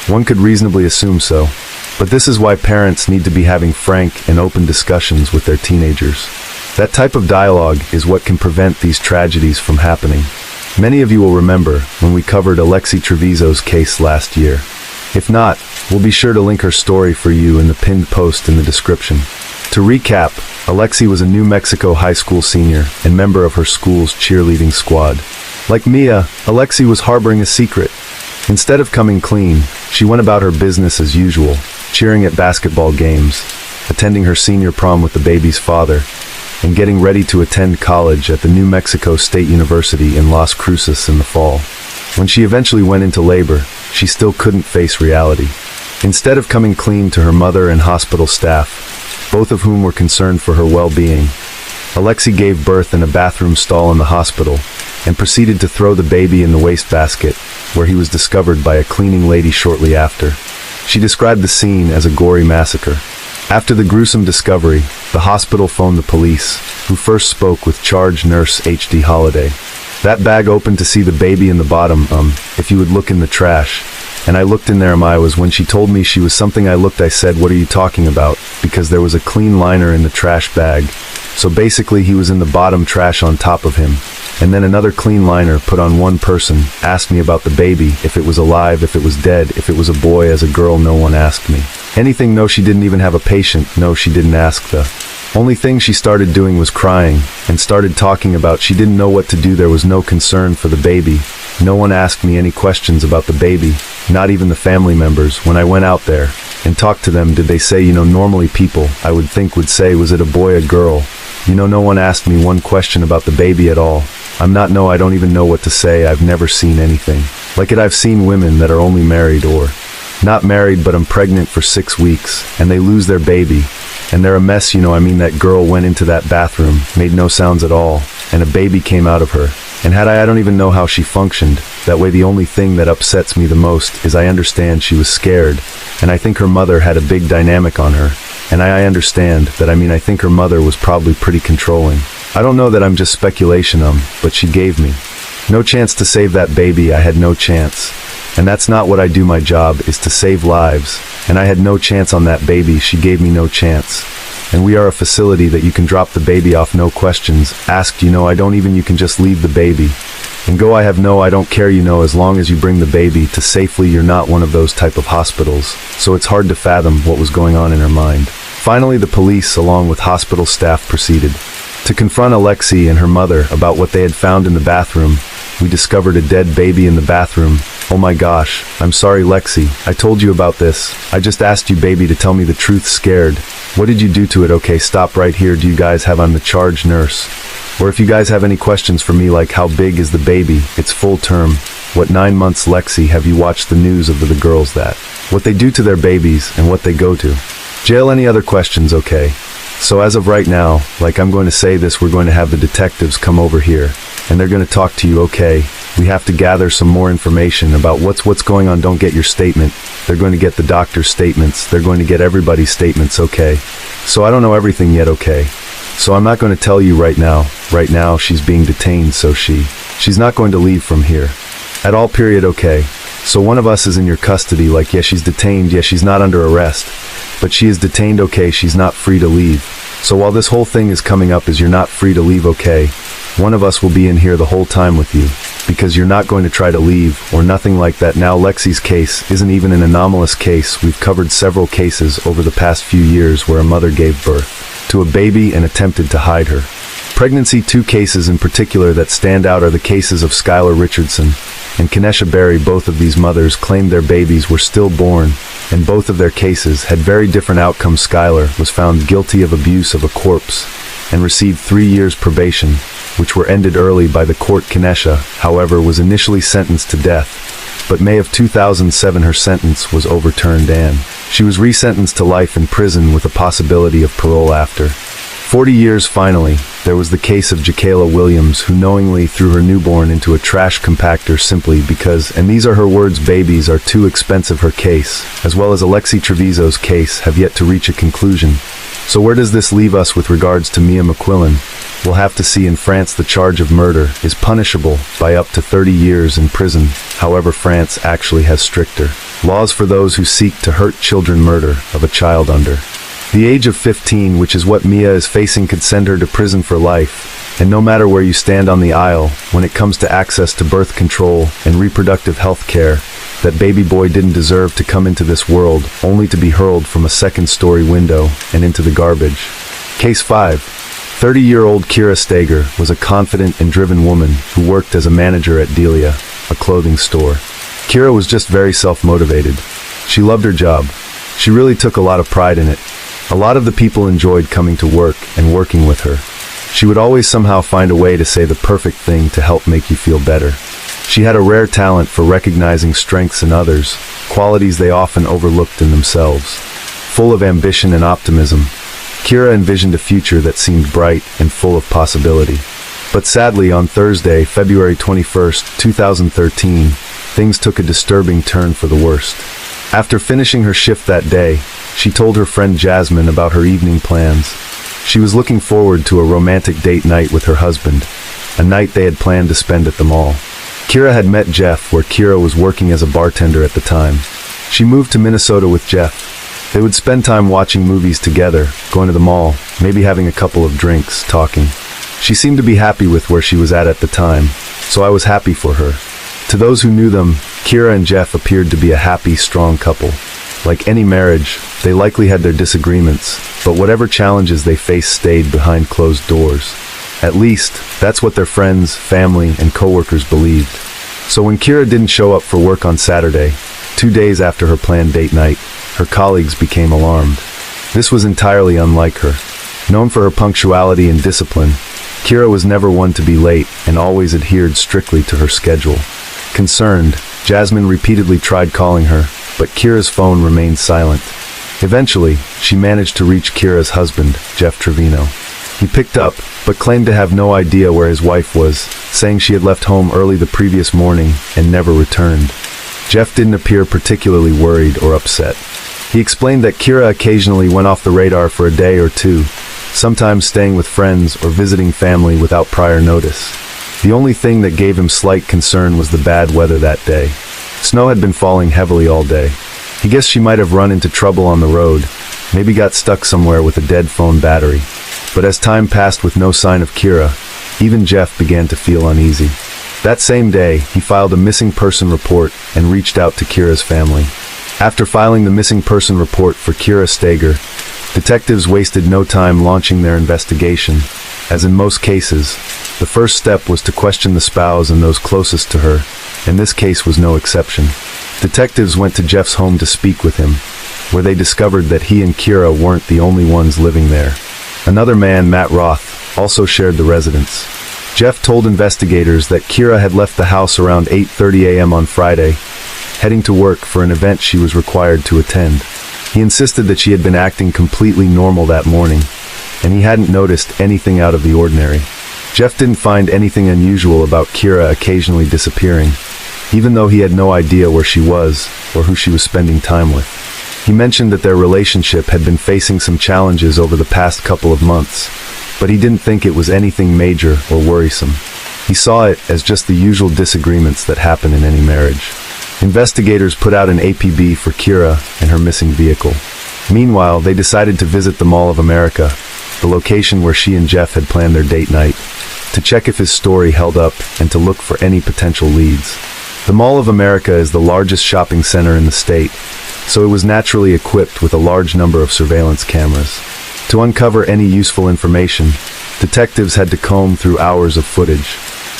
One could reasonably assume so. But this is why parents need to be having frank and open discussions with their teenagers. That type of dialogue is what can prevent these tragedies from happening. Many of you will remember when we covered Alexi Treviso's case last year. If not, we'll be sure to link her story for you in the pinned post in the description. To recap, Alexi was a New Mexico high school senior and member of her school's cheerleading squad. Like Mia, Alexi was harboring a secret. Instead of coming clean, she went about her business as usual, cheering at basketball games, attending her senior prom with the baby's father, and getting ready to attend college at the New Mexico State University in Las Cruces in the fall. When she eventually went into labor, she still couldn't face reality. Instead of coming clean to her mother and hospital staff, both of whom were concerned for her well-being, Alexi gave birth in a bathroom stall in the hospital and proceeded to throw the baby in the wastebasket, where he was discovered by a cleaning lady shortly after. She described the scene as a gory massacre. After the gruesome discovery, the hospital phoned the police, who first spoke with charge nurse H.D. Holliday. That bag opened to see the baby in the bottom, if you would look in the trash. And I looked in there, I was. When she told me she was something I looked, I said, "What are you talking about?" Because there was a clean liner in the trash bag. So basically he was in the bottom trash on top of him. And then another clean liner put on one person, asked me about the baby, if it was alive, if it was dead, if it was a boy. As a girl, no one asked me anything. No, she didn't even have a patient. No, she didn't ask. The only thing she started doing was crying, and started talking about she didn't know what to do. There was no concern for the baby. No one asked me any questions about the baby, not even the family members. When I went out there and talked to them, did they say, normally people, I would think, would say, was it a boy, a girl? No one asked me one question about the baby at all. I don't even know what to say. I've never seen anything like it. I've seen women that are only married or not married, but I'm pregnant for 6 weeks, and they lose their baby, and they're a mess. That girl went into that bathroom, made no sounds at all, and a baby came out of her. And I don't even know how she functioned. That way, the only thing that upsets me the most is I understand she was scared, and I think her mother had a big dynamic on her. And I understand that. I think her mother was probably pretty controlling. I don't know, that I'm just speculation, but she gave me no chance to save that baby. I had no chance. And that's not what I do. My job is to save lives. And I had no chance on that baby. She gave me no chance. And we are a facility that you can drop the baby off, no questions asked. I don't even, you can just leave the baby and go. I don't care, as long as you bring the baby to safely. You're not one of those type of hospitals. So it's hard to fathom what was going on in her mind. Finally, the police, along with hospital staff, proceeded to confront Alexi and her mother about what they had found in the bathroom. We discovered a dead baby in the bathroom. Oh my gosh, I'm sorry, Lexi. I told you about this. I just asked you, baby, to tell me the truth. Scared. What did you do to it? Okay, stop right here. Do you guys have, I'm the charge nurse. Or if you guys have any questions for me, like how big is the baby? It's full term. What, 9 months? Lexi, have you watched the news of the girls, that what they do to their babies and what they go to jail? Any other questions? Okay. So as of right now, like I'm going to say this, we're going to have the detectives come over here, and they're going to talk to you, okay? We have to gather some more information about what's going on. Don't get your statement. They're going to get the doctor's statements. They're going to get everybody's statements, okay? So I don't know everything yet, okay? So I'm not going to tell you right now. Right now, she's being detained, so she's not going to leave from here. At all, period, okay? So one of us is in your custody, like, yeah, she's detained, yeah, she's not under arrest. But she is detained, okay, she's not free to leave. So while this whole thing is coming up is you're not free to leave, okay? One of us will be in here the whole time with you, because you're not going to try to leave, or nothing like that. Now, Lexi's case isn't even an anomalous case. We've covered several cases over the past few years where a mother gave birth to a baby and attempted to hide her pregnancy. Two cases in particular that stand out are the cases of Skylar Richardson and Kenesha Berry. Both of these mothers claimed their babies were stillborn, and both of their cases had very different outcomes. Skylar was found guilty of abuse of a corpse and received 3 years probation, which were ended early by the court. Kenesha, however, was initially sentenced to death, but May of 2007 her sentence was overturned and she was resentenced to life in prison with a possibility of parole after 40 years. Finally, there was the case of Jakayla Williams, who knowingly threw her newborn into a trash compactor simply because, and these are her words, babies are too expensive. Her case, as well as Alexi Treviso's case, have yet to reach a conclusion. So where does this leave us with regards to Mia McQuillan? We'll have to see. In France, the charge of murder is punishable by up to 30 years in prison. However, France actually has stricter laws for those who seek to hurt children. Murder of a child under the age of 15, which is what Mia is facing, could send her to prison for life. And no matter where you stand on the aisle when it comes to access to birth control and reproductive health care, that baby boy didn't deserve to come into this world only to be hurled from a second-story window and into the garbage. Case 5. 30-year-old Kira Steger was a confident and driven woman who worked as a manager at Delia, a clothing store. Kira was just very self-motivated. She loved her job. She really took a lot of pride in it. A lot of the people enjoyed coming to work and working with her. She would always somehow find a way to say the perfect thing to help make you feel better. She had a rare talent for recognizing strengths in others, qualities they often overlooked in themselves. Full of ambition and optimism, Kira envisioned a future that seemed bright and full of possibility. But sadly, on Thursday, February 21st, 2013, things took a disturbing turn for the worst. After finishing her shift that day, she told her friend Jasmine about her evening plans. She was looking forward to a romantic date night with her husband, a night they had planned to spend at the mall. Kira had met Jeff where Kira was working as a bartender at the time. She moved to Minnesota with Jeff. They would spend time watching movies together, going to the mall, maybe having a couple of drinks, talking. She seemed to be happy with where she was at the time, so I was happy for her. To those who knew them, Kira and Jeff appeared to be a happy, strong couple. Like any marriage, they likely had their disagreements, but whatever challenges they faced stayed behind closed doors. At least, that's what their friends, family, and coworkers believed. So when Kira didn't show up for work on Saturday, 2 days after her planned date night, her colleagues became alarmed. This was entirely unlike her. Known for her punctuality and discipline, Kira was never one to be late and always adhered strictly to her schedule. Concerned, Jasmine repeatedly tried calling her, but Kira's phone remained silent. Eventually, she managed to reach Kira's husband, Jeff Trevino. He picked up, but claimed to have no idea where his wife was, saying she had left home early the previous morning and never returned. Jeff didn't appear particularly worried or upset. He explained that Kira occasionally went off the radar for a day or two, sometimes staying with friends or visiting family without prior notice. The only thing that gave him slight concern was the bad weather that day. Snow had been falling heavily all day. He guessed she might have run into trouble on the road, maybe got stuck somewhere with a dead phone battery. But as time passed with no sign of Kira, even Jeff began to feel uneasy. That same day, he filed a missing person report and reached out to Kira's family. After filing the missing person report for Kira Steger, detectives wasted no time launching their investigation. As in most cases, the first step was to question the spouse and those closest to her, and this case was no exception. Detectives went to Jeff's home to speak with him, where they discovered that he and Kira weren't the only ones living there. Another man, Matt Roth, also shared the residence. Jeff told investigators that Kira had left the house around 8:30 a.m. on Friday, heading to work for an event she was required to attend. He insisted that she had been acting completely normal that morning, and he hadn't noticed anything out of the ordinary. Jeff didn't find anything unusual about Kira occasionally disappearing, even though he had no idea where she was or who she was spending time with. He mentioned that their relationship had been facing some challenges over the past couple of months, but he didn't think it was anything major or worrisome. He saw it as just the usual disagreements that happen in any marriage. Investigators put out an APB for Kira and her missing vehicle. Meanwhile, they decided to visit the Mall of America, the location where she and Jeff had planned their date night, to check if his story held up and to look for any potential leads. The Mall of America is the largest shopping center in the state, so it was naturally equipped with a large number of surveillance cameras. To uncover any useful information, detectives had to comb through hours of footage.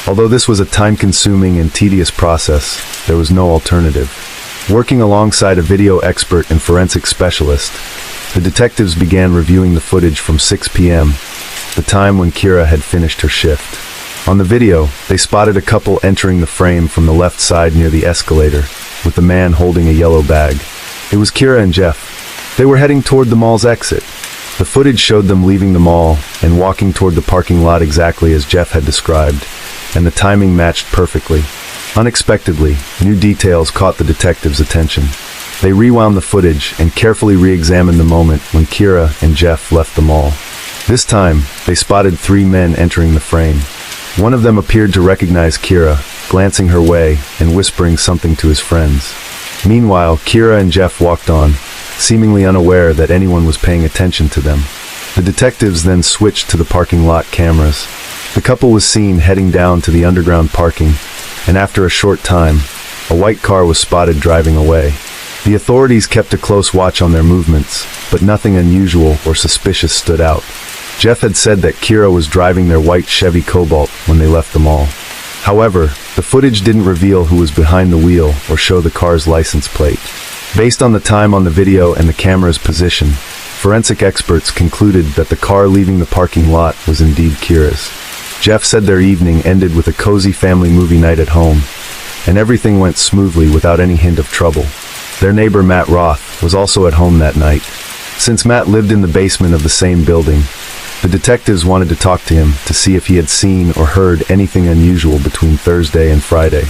Although this was a time-consuming and tedious process, there was no alternative. Working alongside a video expert and forensic specialist, the detectives began reviewing the footage from 6 p.m., the time when Kira had finished her shift. On the video, they spotted a couple entering the frame from the left side near the escalator, with the man holding a yellow bag. It was Kira and Jeff. They were heading toward the mall's exit. The footage showed them leaving the mall and walking toward the parking lot exactly as Jeff had described, and the timing matched perfectly. Unexpectedly, new details caught the detectives' attention. They rewound the footage and carefully re-examined the moment when Kira and Jeff left the mall. This time, they spotted 3 men entering the frame. One of them appeared to recognize Kira, glancing her way and whispering something to his friends. Meanwhile, Kira and Jeff walked on, seemingly unaware that anyone was paying attention to them. The detectives then switched to the parking lot cameras. The couple was seen heading down to the underground parking, and after a short time, a white car was spotted driving away. The authorities kept a close watch on their movements, but nothing unusual or suspicious stood out. Jeff had said that Kira was driving their white Chevy Cobalt when they left the mall. However, the footage didn't reveal who was behind the wheel or show the car's license plate. Based on the time on the video and the camera's position, forensic experts concluded that the car leaving the parking lot was indeed Kira's. Jeff said their evening ended with a cozy family movie night at home, and everything went smoothly without any hint of trouble. Their neighbor Matt Roth was also at home that night. Since Matt lived in the basement of the same building, the detectives wanted to talk to him to see if he had seen or heard anything unusual between Thursday and Friday.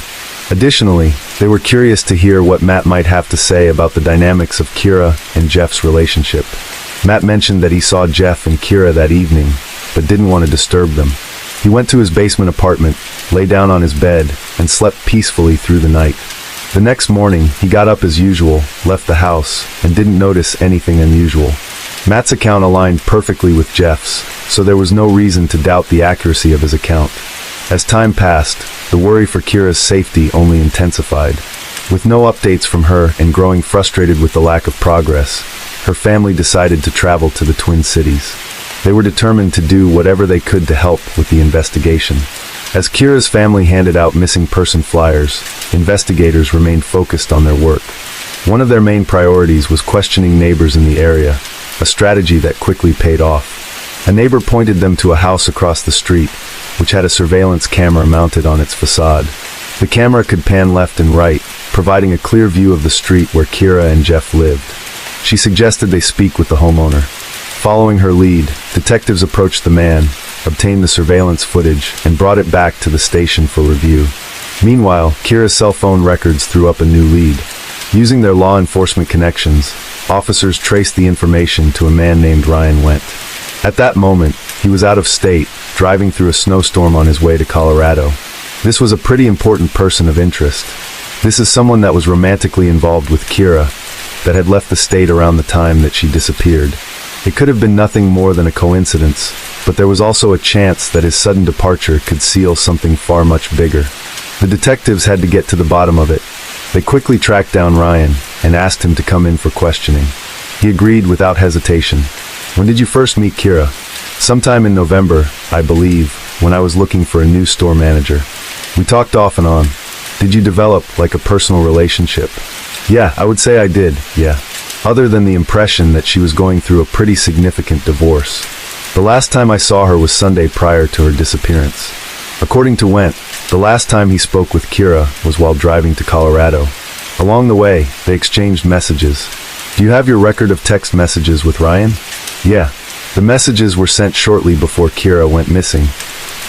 Additionally, they were curious to hear what Matt might have to say about the dynamics of Kira and Jeff's relationship. Matt mentioned that he saw Jeff and Kira that evening, but didn't want to disturb them. He went to his basement apartment, lay down on his bed, and slept peacefully through the night. The next morning, he got up as usual, left the house, and didn't notice anything unusual. Matt's account aligned perfectly with Jeff's, so there was no reason to doubt the accuracy of his account. As time passed, the worry for Kira's safety only intensified. With no updates from her and growing frustrated with the lack of progress, her family decided to travel to the Twin Cities. They were determined to do whatever they could to help with the investigation. As Kira's family handed out missing person flyers, investigators remained focused on their work. One of their main priorities was questioning neighbors in the area, a strategy that quickly paid off. A neighbor pointed them to a house across the street, which had a surveillance camera mounted on its facade. The camera could pan left and right, providing a clear view of the street where Kira and Jeff lived. She suggested they speak with the homeowner. Following her lead, detectives approached the man, obtained the surveillance footage, and brought it back to the station for review. Meanwhile, Kira's cell phone records threw up a new lead. Using their law enforcement connections, officers traced the information to a man named Ryan Wendt. At that moment, he was out of state, driving through a snowstorm on his way to Colorado. This was a pretty important person of interest. This is someone that was romantically involved with Kira, that had left the state around the time that she disappeared. It could have been nothing more than a coincidence, but there was also a chance that his sudden departure could seal something far much bigger. The detectives had to get to the bottom of it. They quickly tracked down Ryan and asked him to come in for questioning. He agreed without hesitation. "When did you first meet Kira?" "Sometime in November, I believe, when I was looking for a new store manager. We talked off and on." "Did you develop like a personal relationship?" "Yeah, I would say I did, yeah. Other than the impression that she was going through a pretty significant divorce. The last time I saw her was Sunday prior to her disappearance." According to Wendt, the last time he spoke with Kira was while driving to Colorado. Along the way, they exchanged messages. "Do you have your record of text messages with Ryan?" "Yeah. The messages were sent shortly before Kira went missing,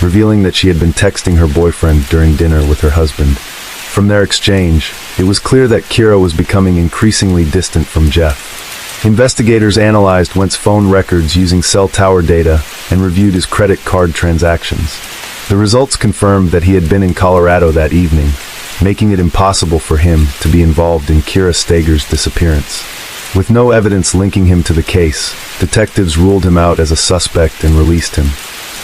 revealing that she had been texting her boyfriend during dinner with her husband. From their exchange, it was clear that Kira was becoming increasingly distant from Jeff. Investigators analyzed Went's phone records using cell tower data and reviewed his credit card transactions. The results confirmed that he had been in Colorado that evening, making it impossible for him to be involved in Kira Steger's disappearance. With no evidence linking him to the case, detectives ruled him out as a suspect and released him.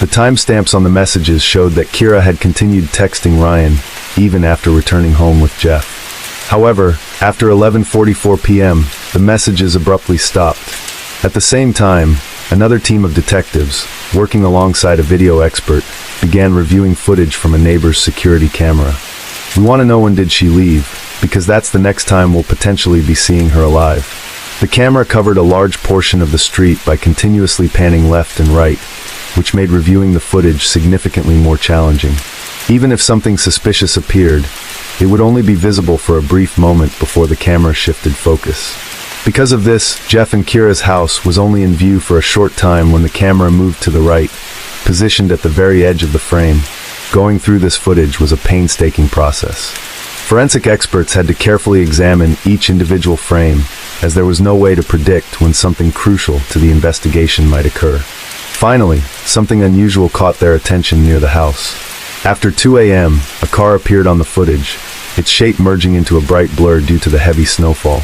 The timestamps on the messages showed that Kira had continued texting Ryan even after returning home with Jeff. However, after 11:44 p.m., the messages abruptly stopped. At the same time, another team of detectives, working alongside a video expert, began reviewing footage from a neighbor's security camera. We want to know when did she leave, because that's the next time we'll potentially be seeing her alive. The camera covered a large portion of the street by continuously panning left and right, which made reviewing the footage significantly more challenging. Even if something suspicious appeared, it would only be visible for a brief moment before the camera shifted focus. Because of this, Jeff and Kira's house was only in view for a short time when the camera moved to the right, positioned at the very edge of the frame. Going through this footage was a painstaking process. Forensic experts had to carefully examine each individual frame, as there was no way to predict when something crucial to the investigation might occur. Finally, something unusual caught their attention near the house. After 2 a.m., a car appeared on the footage, its shape merging into a bright blur due to the heavy snowfall.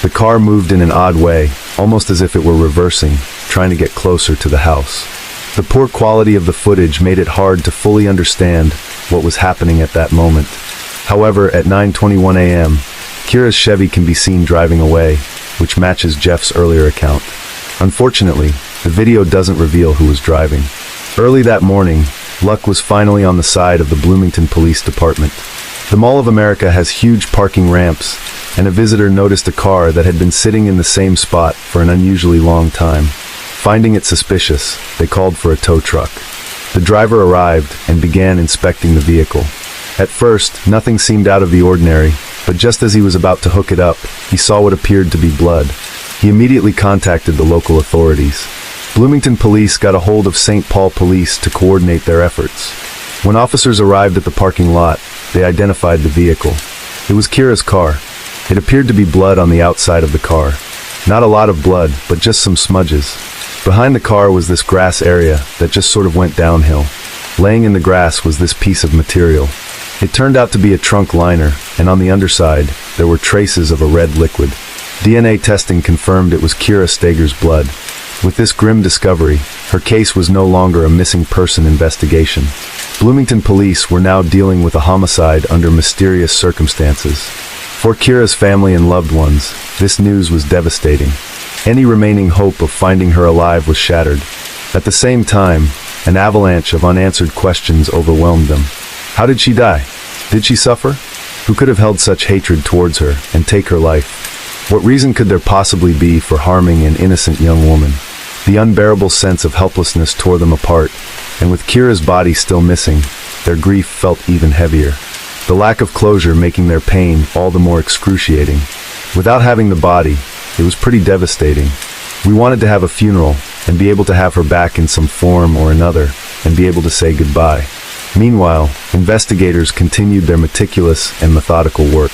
The car moved in an odd way, almost as if it were reversing, trying to get closer to the house. The poor quality of the footage made it hard to fully understand what was happening at that moment. However, at 9:21 a.m., Kira's Chevy can be seen driving away, which matches Jeff's earlier account. Unfortunately, the video doesn't reveal who was driving. Early that morning, luck was finally on the side of the Bloomington Police Department. The Mall of America has huge parking ramps, and a visitor noticed a car that had been sitting in the same spot for an unusually long time. Finding it suspicious, they called for a tow truck. The driver arrived and began inspecting the vehicle. At first, nothing seemed out of the ordinary, but just as he was about to hook it up, he saw what appeared to be blood. He immediately contacted the local authorities. Bloomington police got a hold of St. Paul police to coordinate their efforts. When officers arrived at the parking lot, they identified the vehicle. It was Kira's car. It appeared to be blood on the outside of the car. Not a lot of blood, but just some smudges. Behind the car was this grass area that just sort of went downhill. Laying in the grass was this piece of material. It turned out to be a trunk liner, and on the underside, there were traces of a red liquid. DNA testing confirmed it was Kira Steger's blood. With this grim discovery, her case was no longer a missing person investigation. Bloomington police were now dealing with a homicide under mysterious circumstances. For Kira's family and loved ones, this news was devastating. Any remaining hope of finding her alive was shattered. At the same time, an avalanche of unanswered questions overwhelmed them. How did she die? Did she suffer? Who could have held such hatred towards her and take her life? What reason could there possibly be for harming an innocent young woman? The unbearable sense of helplessness tore them apart, and with Kira's body still missing, their grief felt even heavier. The lack of closure making their pain all the more excruciating. Without having the body, it was pretty devastating. We wanted to have a funeral and be able to have her back in some form or another and be able to say goodbye. Meanwhile, investigators continued their meticulous and methodical work.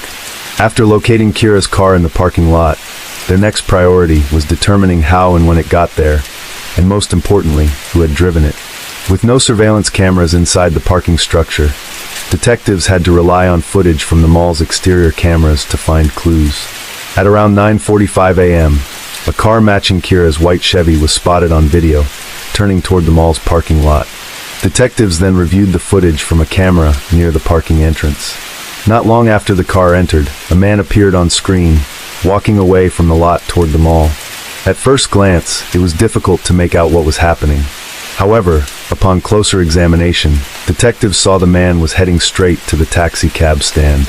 After locating Kira's car in the parking lot, their next priority was determining how and when it got there, and most importantly, who had driven it. With no surveillance cameras inside the parking structure, detectives had to rely on footage from the mall's exterior cameras to find clues. At around 9:45 a.m., a car matching Kira's white Chevy was spotted on video, turning toward the mall's parking lot. Detectives then reviewed the footage from a camera near the parking entrance. Not long after the car entered, a man appeared on screen, walking away from the lot toward the mall. At first glance, it was difficult to make out what was happening. However, upon closer examination, detectives saw the man was heading straight to the taxi cab stand.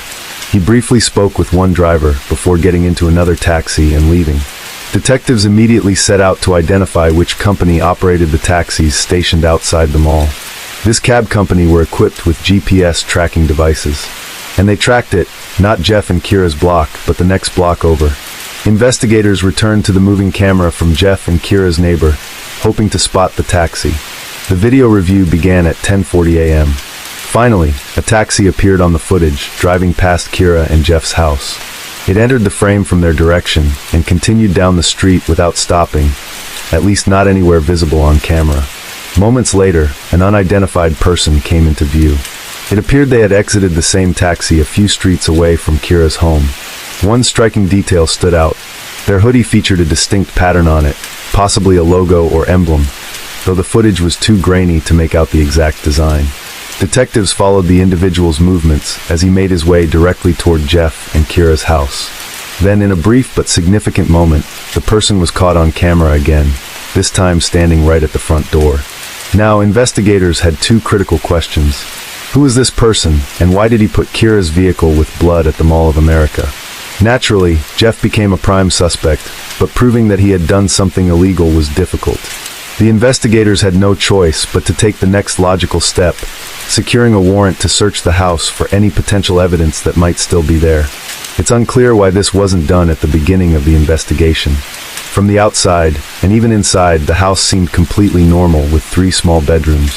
He briefly spoke with one driver before getting into another taxi and leaving. Detectives immediately set out to identify which company operated the taxis stationed outside the mall. This cab company were equipped with GPS tracking devices, and they tracked it, not Jeff and Kira's block, but the next block over. Investigators returned to the moving camera from Jeff and Kira's neighbor, hoping to spot the taxi. The video review began at 10:40 a.m. Finally, a taxi appeared on the footage, driving past Kira and Jeff's house. It entered the frame from their direction and continued down the street without stopping, at least not anywhere visible on camera. Moments later, an unidentified person came into view. It appeared they had exited the same taxi a few streets away from Kira's home. One striking detail stood out. Their hoodie featured a distinct pattern on it, possibly a logo or emblem, though the footage was too grainy to make out the exact design. Detectives followed the individual's movements as he made his way directly toward Jeff and Kira's house. Then, in a brief but significant moment, the person was caught on camera again, this time standing right at the front door. Now, investigators had two critical questions. Who is this person, and why did he put Kira's vehicle with blood at the Mall of America? Naturally, Jeff became a prime suspect, but proving that he had done something illegal was difficult. The investigators had no choice but to take the next logical step, securing a warrant to search the house for any potential evidence that might still be there. It's unclear why this wasn't done at the beginning of the investigation. From the outside, and even inside, the house seemed completely normal with 3 small bedrooms.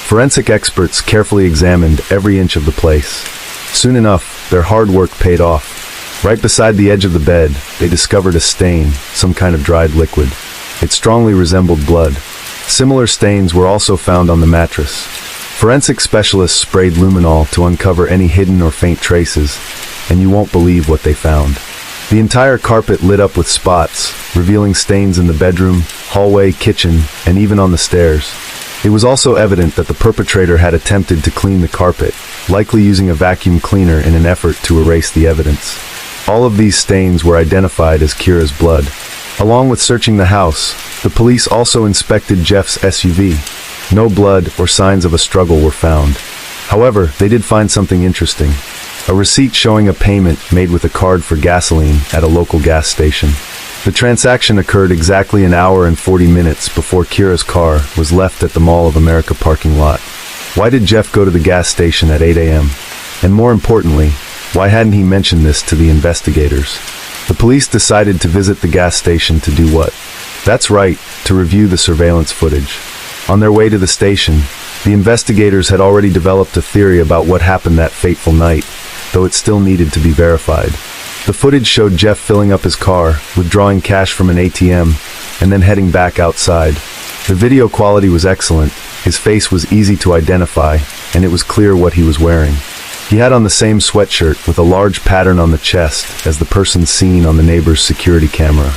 Forensic experts carefully examined every inch of the place. Soon enough, their hard work paid off. Right beside the edge of the bed, they discovered a stain, some kind of dried liquid. It strongly resembled blood. Similar stains were also found on the mattress. Forensic specialists sprayed luminol to uncover any hidden or faint traces, and you won't believe what they found. The entire carpet lit up with spots, revealing stains in the bedroom, hallway, kitchen, and even on the stairs. It was also evident that the perpetrator had attempted to clean the carpet, likely using a vacuum cleaner in an effort to erase the evidence. All of these stains were identified as Kira's blood. Along with searching the house, the police also inspected Jeff's SUV. No blood or signs of a struggle were found. However, they did find something interesting. A receipt showing a payment made with a card for gasoline at a local gas station. The transaction occurred exactly an hour and 40 minutes before Kira's car was left at the Mall of America parking lot. Why did Jeff go to the gas station at 8 a.m.? And more importantly, why hadn't he mentioned this to the investigators? The police decided to visit the gas station to do what? That's right, to review the surveillance footage. On their way to the station, the investigators had already developed a theory about what happened that fateful night, though it still needed to be verified. The footage showed Jeff filling up his car, withdrawing cash from an ATM, and then heading back outside. The video quality was excellent, his face was easy to identify, and it was clear what he was wearing. He had on the same sweatshirt with a large pattern on the chest as the person seen on the neighbor's security camera.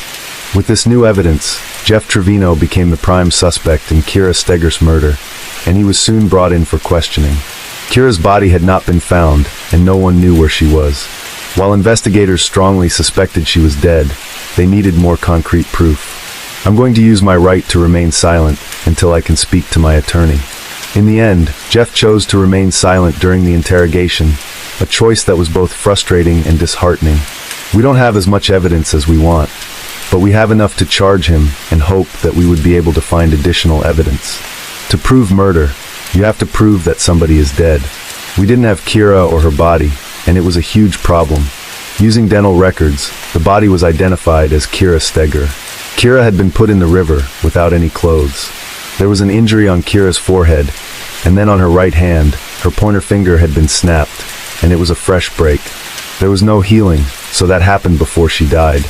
With this new evidence, Jeff Trevino became the prime suspect in Kira Stegger's murder, and he was soon brought in for questioning. Kira's body had not been found, and no one knew where she was. While investigators strongly suspected she was dead, they needed more concrete proof. I'm going to use my right to remain silent until I can speak to my attorney. In the end, Jeff chose to remain silent during the interrogation, a choice that was both frustrating and disheartening. We don't have as much evidence as we want, but we have enough to charge him and hope that we would be able to find additional evidence. To prove murder, you have to prove that somebody is dead. We didn't have Kira or her body, and it was a huge problem. Using dental records, the body was identified as Kira Stegger. Kira had been put in the river without any clothes. There was an injury on Kira's forehead, and then on her right hand, her pointer finger had been snapped, and it was a fresh break. There was no healing, so that happened before she died.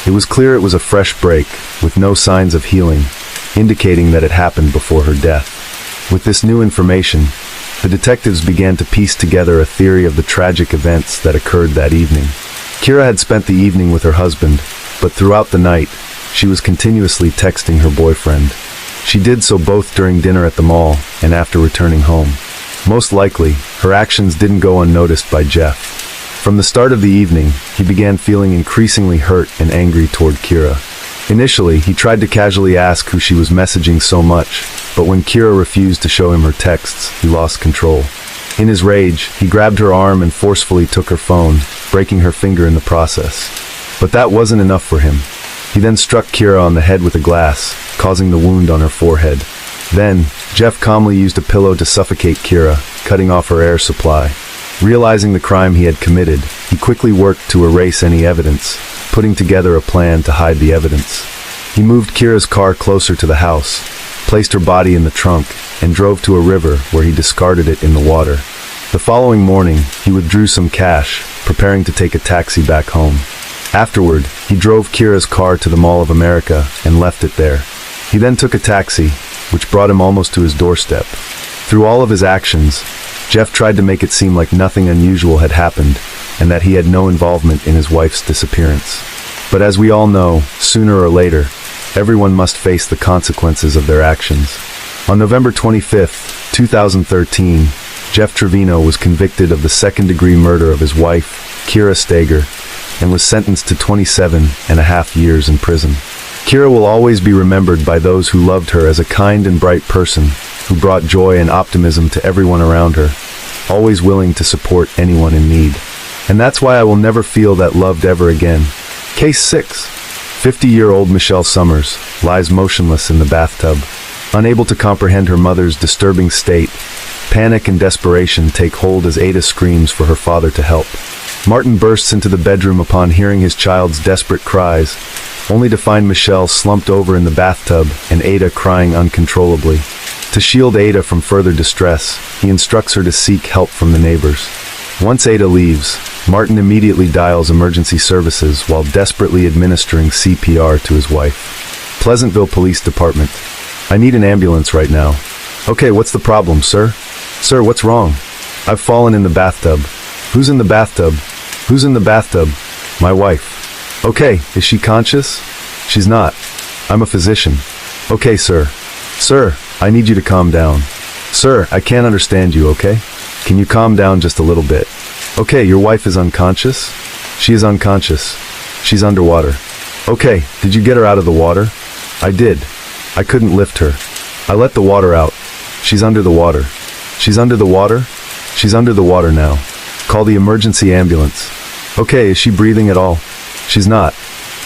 It was clear it was a fresh break, with no signs of healing, indicating that it happened before her death. With this new information, the detectives began to piece together a theory of the tragic events that occurred that evening. Kira had spent the evening with her husband, but throughout the night, she was continuously texting her boyfriend. She did so both during dinner at the mall and after returning home. Most likely, her actions didn't go unnoticed by Jeff. From the start of the evening, he began feeling increasingly hurt and angry toward Kira. Initially, he tried to casually ask who she was messaging so much, but when Kira refused to show him her texts, he lost control. In his rage, he grabbed her arm and forcefully took her phone, breaking her finger in the process. But that wasn't enough for him. He then struck Kira on the head with a glass, causing the wound on her forehead. Then, Jeff calmly used a pillow to suffocate Kira, cutting off her air supply. Realizing the crime he had committed, he quickly worked to erase any evidence, putting together a plan to hide the evidence. He moved Kira's car closer to the house, placed her body in the trunk, and drove to a river where he discarded it in the water. The following morning, he withdrew some cash, preparing to take a taxi back home. Afterward, he drove Kira's car to the Mall of America and left it there. He then took a taxi, which brought him almost to his doorstep. Through all of his actions, Jeff tried to make it seem like nothing unusual had happened and that he had no involvement in his wife's disappearance. But as we all know, sooner or later, everyone must face the consequences of their actions. On November 25, 2013, Jeff Trevino was convicted of the second-degree murder of his wife, Kira Steger, and was sentenced to 27.5 years in prison. Kira will always be remembered by those who loved her as a kind and bright person who brought joy and optimism to everyone around her, always willing to support anyone in need. And that's why I will never feel that loved ever again. Case 6. 50-year-old Michelle Summers lies motionless in the bathtub. Unable to comprehend her mother's disturbing state, panic and desperation take hold as Ada screams for her father to help. Martin bursts into the bedroom upon hearing his child's desperate cries, only to find Michelle slumped over in the bathtub and Ada crying uncontrollably. To shield Ada from further distress, he instructs her to seek help from the neighbors. Once Ada leaves, Martin immediately dials emergency services while desperately administering CPR to his wife. Pleasantville Police Department. I need an ambulance right now. Okay, what's the problem, sir? Sir, what's wrong? I've fallen in the bathtub. Who's in the bathtub? Who's in the bathtub? My wife. Okay, is she conscious? She's not. I'm a physician. Okay, sir. Sir, I need you to calm down. Sir, I can't understand you, okay? Can you calm down just a little bit? Okay, your wife is unconscious? She is unconscious. She's underwater. Okay, did you get her out of the water? I did. I couldn't lift her. I let the water out. She's under the water. She's under the water? She's under the water now. Call the emergency ambulance. Okay, is she breathing at all? She's not.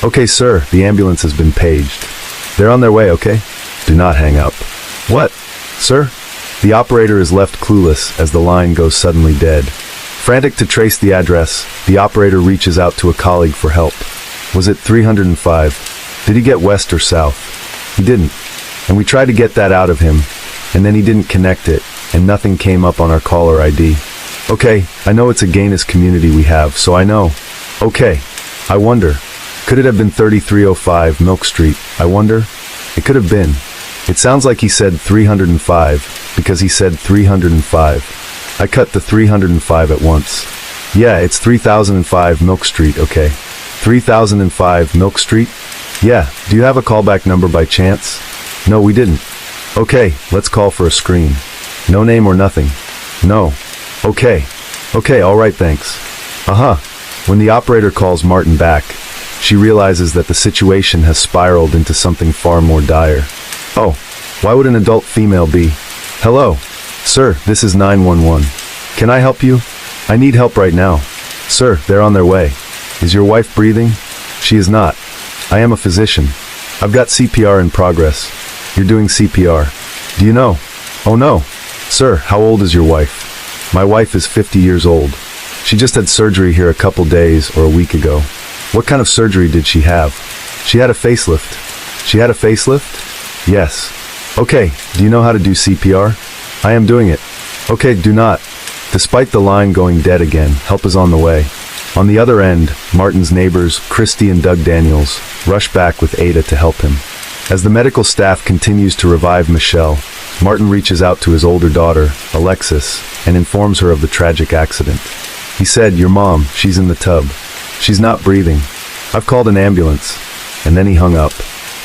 Okay, sir, the ambulance has been paged. They're on their way, okay? Do not hang up. What? Sir? The operator is left clueless as the line goes suddenly dead. Frantic to trace the address, the operator reaches out to a colleague for help. Was it 305? Did he get west or south? He didn't. And we tried to get that out of him, and then he didn't connect it, and nothing came up on our caller ID. Okay, I know it's a gayness community we have, so I know. Okay, I wonder. Could it have been 3305 Milk Street? I wonder. It could have been. It sounds like he said 305, because he said 305. I cut the 305 at once. Yeah, it's 3005 Milk Street, okay. 3005 Milk Street? Yeah, do you have a callback number by chance? No, we didn't. Okay, let's call for a screen. No name or nothing. No. Okay. Okay, alright, thanks. When the operator calls Martin back, she realizes that the situation has spiraled into something far more dire. Oh, why would an adult female be? Hello. Sir, this is 911. Can I help you? I need help right now. Sir, they're on their way. Is your wife breathing? She is not. I am a physician. I've got CPR in progress. You're doing CPR. Do you know? Oh no. Sir, how old is your wife? My wife is 50 years old. She just had surgery here a couple days or a week ago. What kind of surgery did she have? She had a facelift. She had a facelift? Yes. Okay, do you know how to do CPR? I am doing it. Okay, do not. Despite the line going dead again, help is on the way. On the other end, Martin's neighbors, Christy and Doug Daniels, rush back with Ada to help him. As the medical staff continues to revive Michelle, Martin reaches out to his older daughter, Alexis, and informs her of the tragic accident. He said, "Your mom, she's in the tub. She's not breathing. I've called an ambulance." And then he hung up.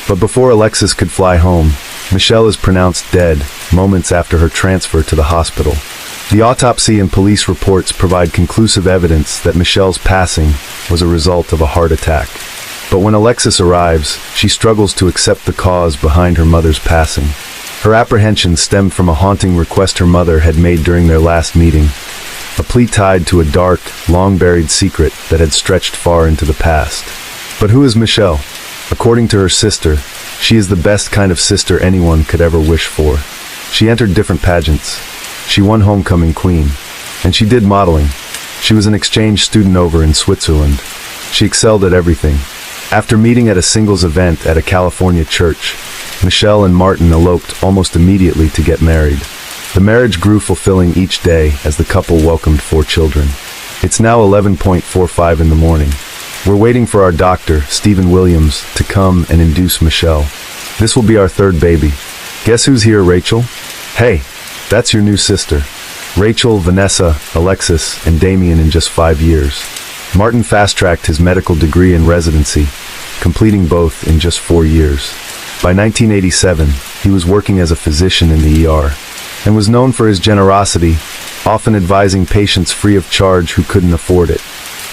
But before Alexis could fly home, Michelle is pronounced dead moments after her transfer to the hospital. The autopsy and police reports provide conclusive evidence that Michelle's passing was a result of a heart attack. But when Alexis arrives, she struggles to accept the cause behind her mother's passing. Her apprehension stemmed from a haunting request her mother had made during their last meeting, a plea tied to a dark, long-buried secret that had stretched far into the past. But who is Michelle? According to her sister, she is the best kind of sister anyone could ever wish for. She entered different pageants. She won Homecoming Queen. And she did modeling. She was an exchange student over in Switzerland. She excelled at everything. After meeting at a singles event at a California church, Michelle and Martin eloped almost immediately to get married. The marriage grew fulfilling each day as the couple welcomed 4 children. It's now 11:45 in the morning. We're waiting for our doctor, Stephen Williams, to come and induce Michelle. This will be our 3rd baby. Guess who's here, Rachel? Hey, that's your new sister. Rachel, Vanessa, Alexis, and Damien in just 5 years. Martin fast-tracked his medical degree and residency, completing both in just 4 years. By 1987, he was working as a physician in the ER, and was known for his generosity, often advising patients free of charge who couldn't afford it.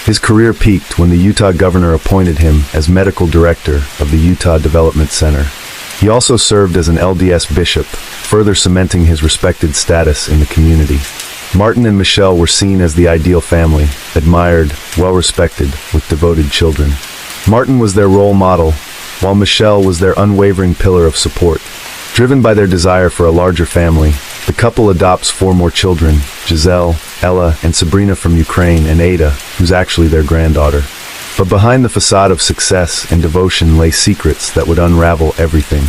His career peaked when the Utah governor appointed him as medical director of the Utah Development Center. He also served as an LDS bishop, further cementing his respected status in the community. Martin and Michelle were seen as the ideal family, admired, well-respected, with devoted children. Martin was their role model, while Michelle was their unwavering pillar of support. Driven by their desire for a larger family, the couple adopts 4 more children, Giselle, Ella, and Sabrina from Ukraine, and Ada, who's actually their granddaughter. But behind the facade of success and devotion lay secrets that would unravel everything.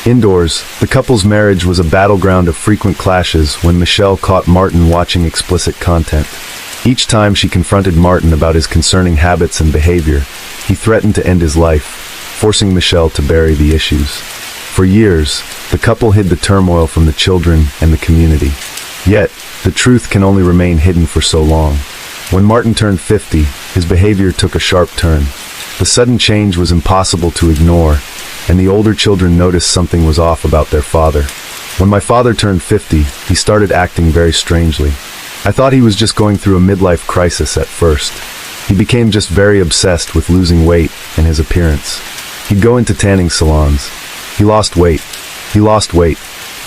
Indoors, the couple's marriage was a battleground of frequent clashes when Michelle caught Martin watching explicit content. Each time she confronted Martin about his concerning habits and behavior, he threatened to end his life, forcing Michelle to bury the issues. For years, the couple hid the turmoil from the children and the community. Yet, the truth can only remain hidden for so long. When Martin turned 50, his behavior took a sharp turn. The sudden change was impossible to ignore, and the older children noticed something was off about their father. When my father turned 50, he started acting very strangely. I thought he was just going through a midlife crisis at first. He became just very obsessed with losing weight and his appearance. He'd go into tanning salons. He lost weight. He lost weight.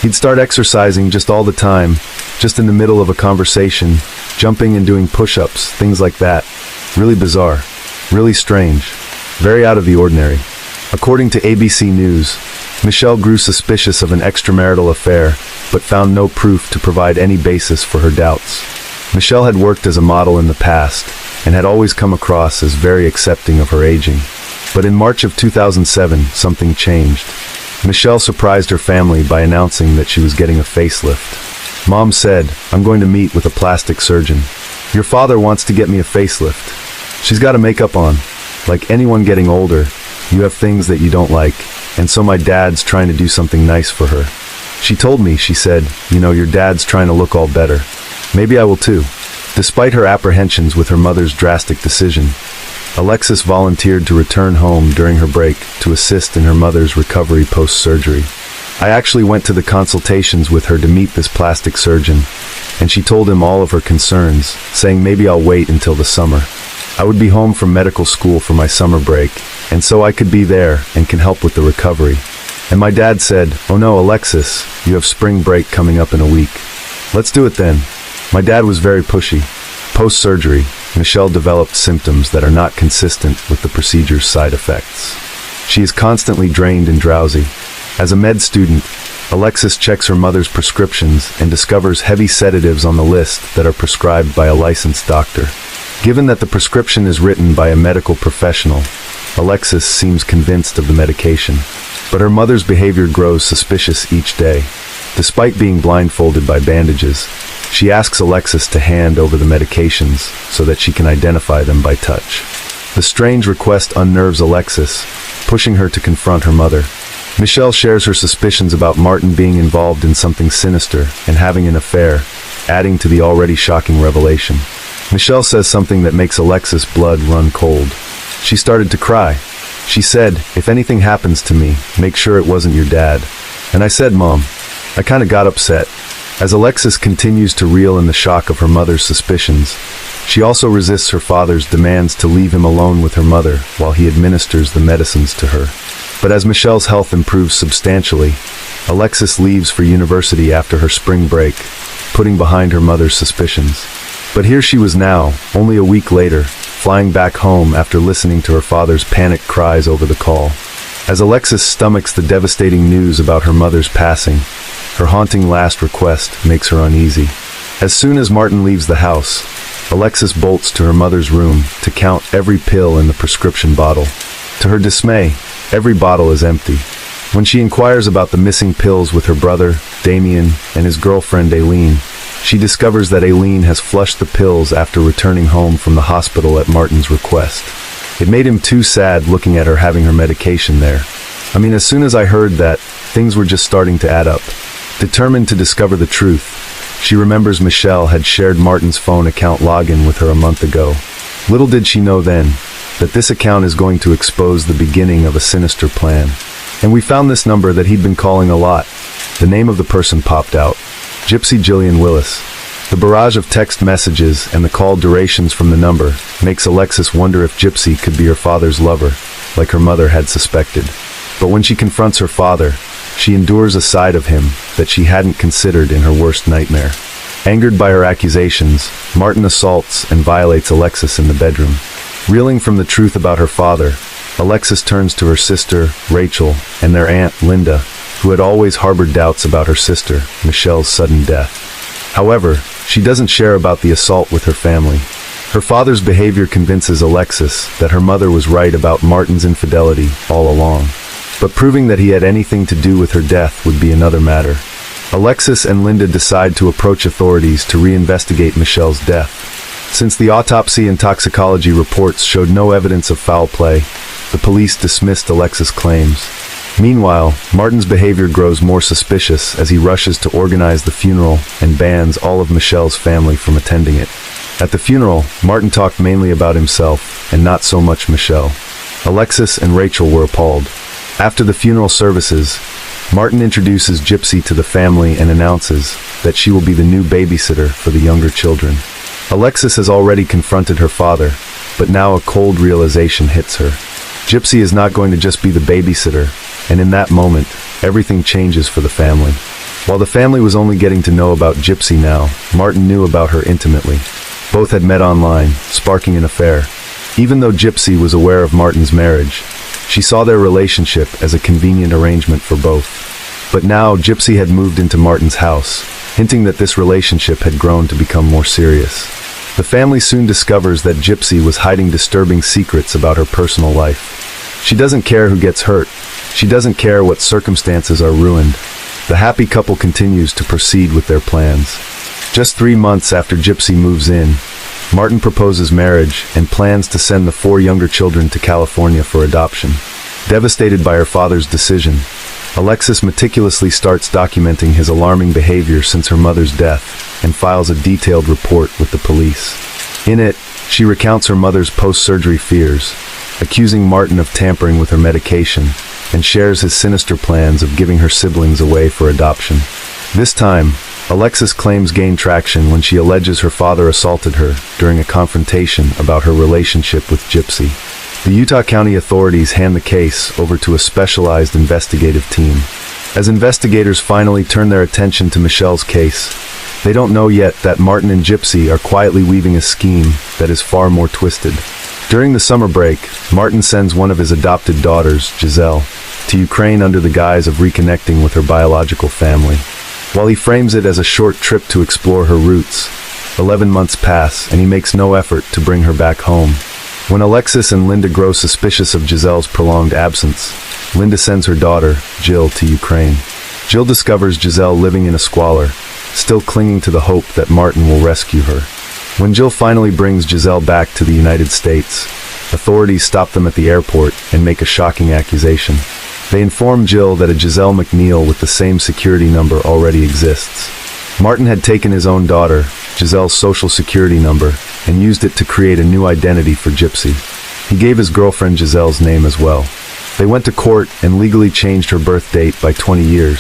He'd start exercising just all the time, just in the middle of a conversation, jumping and doing push-ups, things like that. Really bizarre. Really strange. Very out of the ordinary. According to ABC News, Michelle grew suspicious of an extramarital affair, but found no proof to provide any basis for her doubts. Michelle had worked as a model in the past, and had always come across as very accepting of her aging. But in March of 2007, something changed. Michelle surprised her family by announcing that she was getting a facelift. Mom said, "I'm going to meet with a plastic surgeon. Your father wants to get me a facelift." She's got her makeup on. Like anyone getting older, you have things that you don't like, and so my dad's trying to do something nice for her. She told me, she said, "You know, your dad's trying to look all better. Maybe I will too." Despite her apprehensions with her mother's drastic decision, Alexis volunteered to return home during her break to assist in her mother's recovery post-surgery. I actually went to the consultations with her to meet this plastic surgeon, and she told him all of her concerns, saying maybe I'll wait until the summer. I would be home from medical school for my summer break, and so I could be there and can help with the recovery. And my dad said, "Oh no, Alexis, you have spring break coming up in a week. Let's do it then." My dad was very pushy. Post-surgery, Michelle developed symptoms that are not consistent with the procedure's side effects. She is constantly drained and drowsy. As a med student, Alexis checks her mother's prescriptions and discovers heavy sedatives on the list that are prescribed by a licensed doctor. Given that the prescription is written by a medical professional, Alexis seems convinced of the medication. But her mother's behavior grows suspicious each day. Despite being blindfolded by bandages, she asks Alexis to hand over the medications so that she can identify them by touch. The strange request unnerves Alexis, pushing her to confront her mother. Michelle shares her suspicions about Martin being involved in something sinister and having an affair, adding to the already shocking revelation. Michelle says something that makes Alexis' blood run cold. She started to cry. She said, "If anything happens to me, make sure it wasn't your dad." And I said, "Mom." I kind of got upset. As Alexis continues to reel in the shock of her mother's suspicions, she also resists her father's demands to leave him alone with her mother while he administers the medicines to her. But as Michelle's health improves substantially, Alexis leaves for university after her spring break, putting behind her mother's suspicions. But here she was now, only a week later, flying back home after listening to her father's panicked cries over the call. As Alexis stomachs the devastating news about her mother's passing, her haunting last request makes her uneasy. As soon as Martin leaves the house, Alexis bolts to her mother's room to count every pill in the prescription bottle. To her dismay, every bottle is empty. When she inquires about the missing pills with her brother, Damien, and his girlfriend, Aileen, she discovers that Aileen has flushed the pills after returning home from the hospital at Martin's request. It made him too sad looking at her having her medication there. As soon as I heard that, things were just starting to add up. Determined to discover the truth, she remembers Michelle had shared Martin's phone account login with her a month ago. Little did she know then that this account is going to expose the beginning of a sinister plan. And we found this number that he'd been calling a lot. The name of the person popped out. Gypsy Jillian Willis. The barrage of text messages and the call durations from the number makes Alexis wonder if Gypsy could be her father's lover, like her mother had suspected. But when she confronts her father, she endures a side of him that she hadn't considered in her worst nightmare. Angered by her accusations, Martin assaults and violates Alexis in the bedroom. Reeling from the truth about her father, Alexis turns to her sister, Rachel, and their aunt, Linda, who had always harbored doubts about her sister, Michelle's sudden death. However, she doesn't share about the assault with her family. Her father's behavior convinces Alexis that her mother was right about Martin's infidelity all along. But proving that he had anything to do with her death would be another matter. Alexis and Linda decide to approach authorities to reinvestigate Michelle's death. Since the autopsy and toxicology reports showed no evidence of foul play, the police dismissed Alexis' claims. Meanwhile, Martin's behavior grows more suspicious as he rushes to organize the funeral and bans all of Michelle's family from attending it. At the funeral, Martin talked mainly about himself and not so much Michelle. Alexis and Rachel were appalled. After the funeral services, Martin introduces Gypsy to the family and announces that she will be the new babysitter for the younger children. Alexis has already confronted her father, but now a cold realization hits her. Gypsy is not going to just be the babysitter, and in that moment, everything changes for the family. While the family was only getting to know about Gypsy now, Martin knew about her intimately. Both had met online, sparking an affair. Even though Gypsy was aware of Martin's marriage, she saw their relationship as a convenient arrangement for both. But now, Gypsy had moved into Martin's house, hinting that this relationship had grown to become more serious. The family soon discovers that Gypsy was hiding disturbing secrets about her personal life. She doesn't care who gets hurt. She doesn't care what circumstances are ruined. The happy couple continues to proceed with their plans. Just 3 months after Gypsy moves in, Martin proposes marriage and plans to send the 4 younger children to California for adoption. Devastated by her father's decision, Alexis meticulously starts documenting his alarming behavior since her mother's death and files a detailed report with the police. In it, she recounts her mother's post-surgery fears, accusing Martin of tampering with her medication, and shares his sinister plans of giving her siblings away for adoption. This time, Alexis claims gained traction when she alleges her father assaulted her during a confrontation about her relationship with Gypsy. The Utah County authorities hand the case over to a specialized investigative team. As investigators finally turn their attention to Michelle's case, they don't know yet that Martin and Gypsy are quietly weaving a scheme that is far more twisted. During the summer break, Martin sends one of his adopted daughters, Giselle, to Ukraine under the guise of reconnecting with her biological family. While he frames it as a short trip to explore her roots, 11 months pass and he makes no effort to bring her back home. When Alexis and Linda grow suspicious of Giselle's prolonged absence, Linda sends her daughter, Jill, to Ukraine. Jill discovers Giselle living in a squalor, still clinging to the hope that Martin will rescue her. When Jill finally brings Giselle back to the United States, authorities stop them at the airport and make a shocking accusation. They inform Jill that a Giselle McNeil with the same security number already exists. Martin had taken his own daughter, Giselle's social security number, and used it to create a new identity for Gypsy. He gave his girlfriend Giselle's name as well. They went to court and legally changed her birth date by 20 years.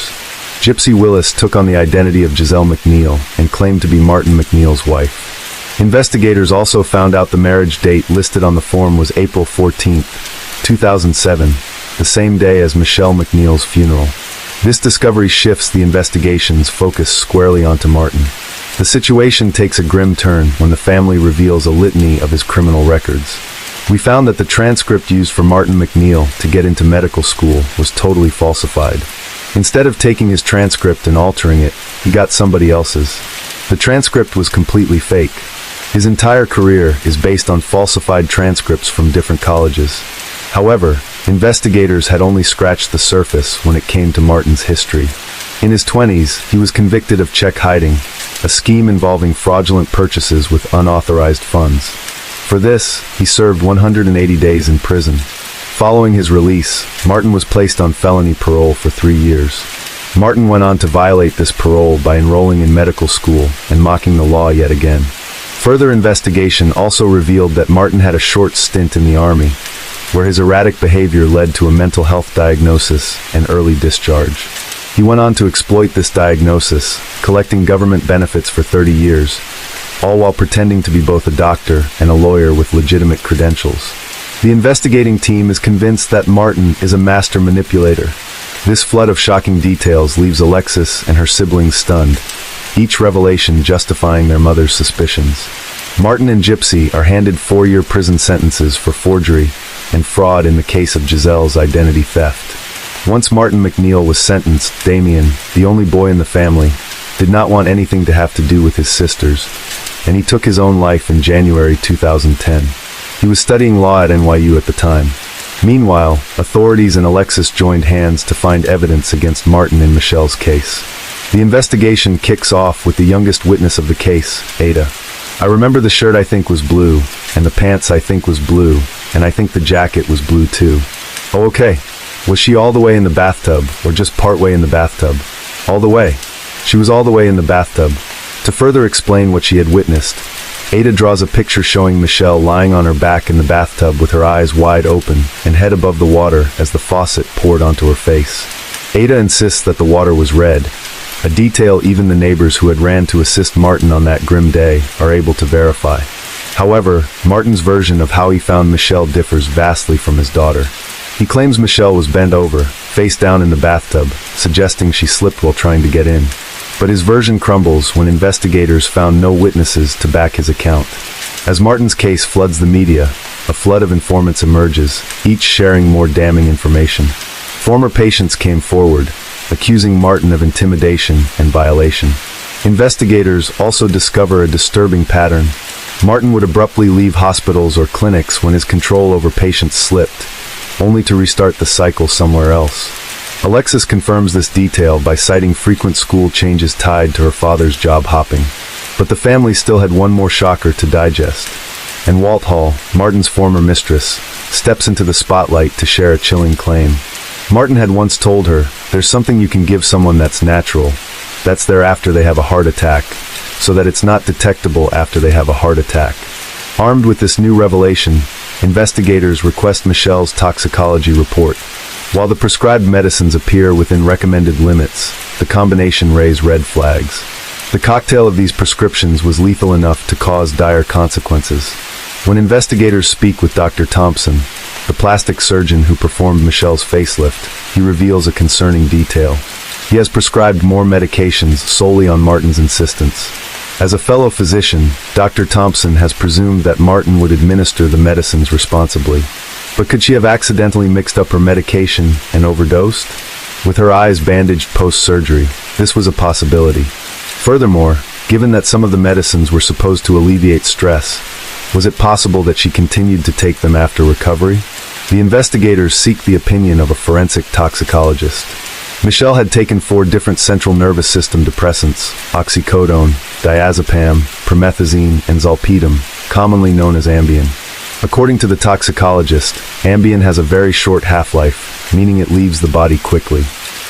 Gypsy Willis took on the identity of Giselle McNeil and claimed to be Martin McNeil's wife. Investigators also found out the marriage date listed on the form was April 14, 2007, the same day as Michelle McNeil's funeral. This discovery shifts the investigation's focus squarely onto Martin. The situation takes a grim turn when the family reveals a litany of his criminal records. We found that the transcript used for Martin McNeil to get into medical school was totally falsified. Instead of taking his transcript and altering it, he got somebody else's. The transcript was completely fake. His entire career is based on falsified transcripts from different colleges. However, investigators had only scratched the surface when it came to Martin's history. In his 20s, he was convicted of check hiding, a scheme involving fraudulent purchases with unauthorized funds. For this, he served 180 days in prison. Following his release, Martin was placed on felony parole for 3 years. Martin went on to violate this parole by enrolling in medical school and mocking the law yet again. Further investigation also revealed that Martin had a short stint in the army, where his erratic behavior led to a mental health diagnosis and early discharge. He went on to exploit this diagnosis, collecting government benefits for 30 years, all while pretending to be both a doctor and a lawyer with legitimate credentials. The investigating team is convinced that Martin is a master manipulator. This flood of shocking details leaves Alexis and her siblings stunned, each revelation justifying their mother's suspicions. Martin and Gypsy are handed 4-year prison sentences for forgery and fraud in the case of Giselle's identity theft. Once Martin McNeil was sentenced, Damien, the only boy in the family, did not want anything to have to do with his sisters, and he took his own life in January 2010. He was studying law at NYU at the time. Meanwhile, authorities and Alexis joined hands to find evidence against Martin in Michelle's case. The investigation kicks off with the youngest witness of the case, Ada. "I remember the shirt I think was blue, and the pants I think was blue, and I think the jacket was blue too." "Oh, okay. Was she all the way in the bathtub, or just part way in the bathtub?" "All the way. She was all the way in the bathtub." To further explain what she had witnessed, Ada draws a picture showing Michelle lying on her back in the bathtub with her eyes wide open and head above the water as the faucet poured onto her face. Ada insists that the water was red, a detail even the neighbors who had ran to assist Martin on that grim day are able to verify. However, Martin's version of how he found Michelle differs vastly from his daughter. He claims Michelle was bent over, face down in the bathtub, suggesting she slipped while trying to get in. But his version crumbles when investigators found no witnesses to back his account. As Martin's case floods the media, a flood of informants emerges, each sharing more damning information. Former patients came forward, accusing Martin of intimidation and violation. Investigators also discover a disturbing pattern. Martin would abruptly leave hospitals or clinics when his control over patients slipped, only to restart the cycle somewhere else. Alexis confirms this detail by citing frequent school changes tied to her father's job hopping. But the family still had one more shocker to digest. And Walt Hall, Martin's former mistress, steps into the spotlight to share a chilling claim. Martin had once told her, "There's something you can give someone that's natural, that's there after they have a heart attack, so that it's not detectable after they have a heart attack." Armed with this new revelation, investigators request Michelle's toxicology report. While the prescribed medicines appear within recommended limits, the combination raise red flags. The cocktail of these prescriptions was lethal enough to cause dire consequences. When investigators speak with Dr. Thompson, the plastic surgeon who performed Michelle's facelift, he reveals a concerning detail. He has prescribed more medications solely on Martin's insistence. As a fellow physician, Dr. Thompson has presumed that Martin would administer the medicines responsibly. But could she have accidentally mixed up her medication and overdosed? With her eyes bandaged post-surgery, this was a possibility. Furthermore, given that some of the medicines were supposed to alleviate stress, was it possible that she continued to take them after recovery? The investigators seek the opinion of a forensic toxicologist. Michelle had taken 4 different central nervous system depressants: oxycodone, diazepam, promethazine, and zolpidem, commonly known as Ambien. According to the toxicologist, Ambien has a very short half-life, meaning it leaves the body quickly.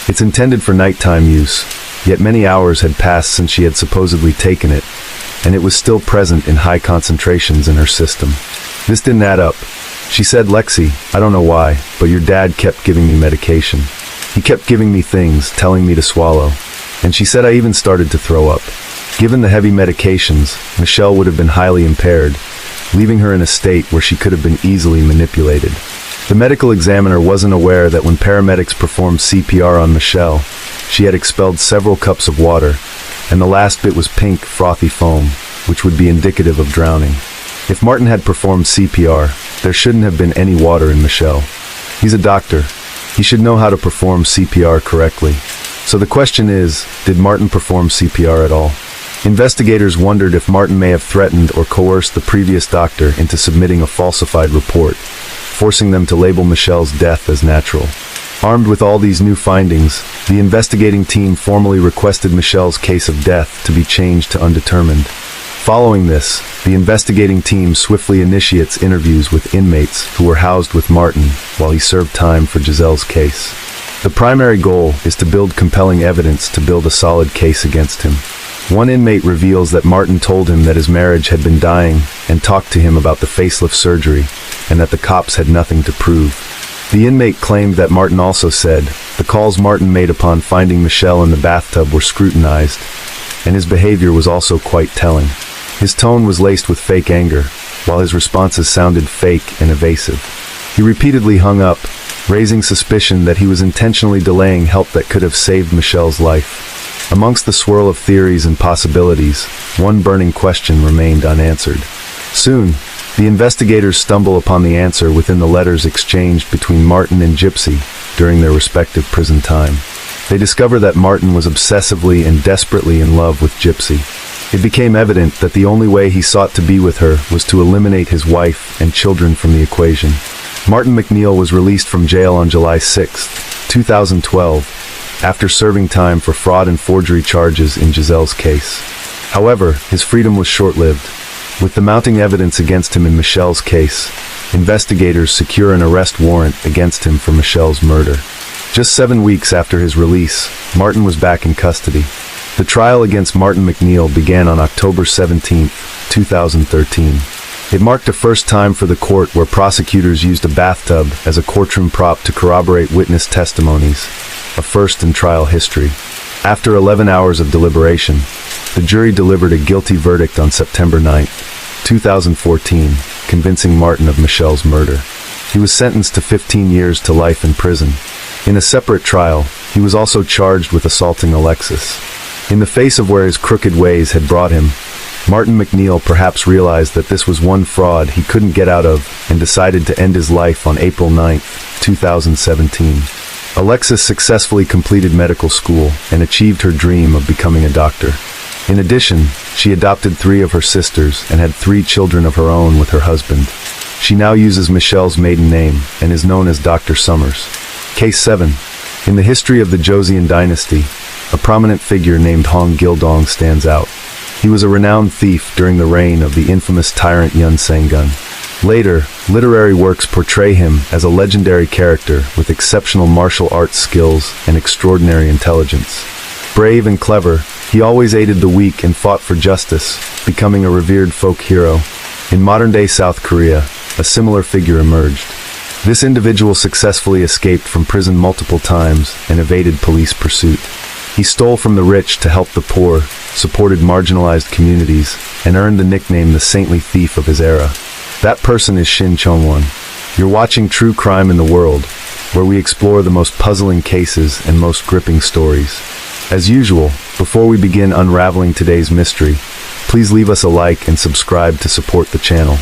It's intended for nighttime use, yet many hours had passed since she had supposedly taken it, and it was still present in high concentrations in her system. This didn't add up. She said, "Lexi, I don't know why, but your dad kept giving me medication. He kept giving me things, telling me to swallow." And she said, "I even started to throw up." Given the heavy medications, Michelle would have been highly impaired, leaving her in a state where she could have been easily manipulated. The medical examiner wasn't aware that when paramedics performed CPR on Michelle, she had expelled several cups of water, and the last bit was pink, frothy foam, which would be indicative of drowning. If Martin had performed CPR, there shouldn't have been any water in Michelle. He's a doctor. He should know how to perform CPR correctly. So the question is, did Martin perform CPR at all? Investigators wondered if Martin may have threatened or coerced the previous doctor into submitting a falsified report, forcing them to label Michelle's death as natural. Armed with all these new findings, the investigating team formally requested Michelle's case of death to be changed to undetermined. Following this, the investigating team swiftly initiates interviews with inmates who were housed with Martin while he served time for Giselle's case. The primary goal is to build compelling evidence to build a solid case against him. One inmate reveals that Martin told him that his marriage had been dying and talked to him about the facelift surgery, and that the cops had nothing to prove. The inmate claimed that Martin also said the calls Martin made upon finding Michelle in the bathtub were scrutinized, and his behavior was also quite telling. His tone was laced with fake anger, while his responses sounded fake and evasive. He repeatedly hung up, raising suspicion that he was intentionally delaying help that could have saved Michelle's life. Amongst the swirl of theories and possibilities, one burning question remained unanswered. Soon, the investigators stumble upon the answer within the letters exchanged between Martin and Gypsy during their respective prison time. They discover that Martin was obsessively and desperately in love with Gypsy. It became evident that the only way he sought to be with her was to eliminate his wife and children from the equation. Martin McNeil was released from jail on July 6, 2012, after serving time for fraud and forgery charges in Giselle's case. However, his freedom was short-lived. With the mounting evidence against him in Michelle's case, investigators secure an arrest warrant against him for Michelle's murder. Just 7 weeks after his release, Martin was back in custody. The trial against Martin McNeil began on October 17, 2013. It marked a first time for the court where prosecutors used a bathtub as a courtroom prop to corroborate witness testimonies, a first in trial history. After 11 hours of deliberation, the jury delivered a guilty verdict on September 9, 2014, convincing Martin of Michelle's murder. He was sentenced to 15 years to life in prison. In a separate trial, he was also charged with assaulting Alexis. In the face of where his crooked ways had brought him, Martin McNeil perhaps realized that this was one fraud he couldn't get out of and decided to end his life on April 9, 2017. Alexis successfully completed medical school and achieved her dream of becoming a doctor. In addition, she adopted 3 of her sisters and had 3 children of her own with her husband. She now uses Michelle's maiden name and is known as Dr. Summers. Case 7. In the history of the Joseon dynasty, a prominent figure named Hong Gildong stands out. He was a renowned thief during the reign of the infamous tyrant Yun Sang-gun. Later, literary works portray him as a legendary character with exceptional martial arts skills and extraordinary intelligence. Brave and clever, he always aided the weak and fought for justice, becoming a revered folk hero. In modern-day South Korea, a similar figure emerged. This individual successfully escaped from prison multiple times and evaded police pursuit. He stole from the rich to help the poor, supported marginalized communities, and earned the nickname the saintly thief of his era. That person is Shin Chong-won. You're watching True Crime in the World, where we explore the most puzzling cases and most gripping stories. As usual, before we begin unraveling today's mystery, please leave us a like and subscribe to support the channel.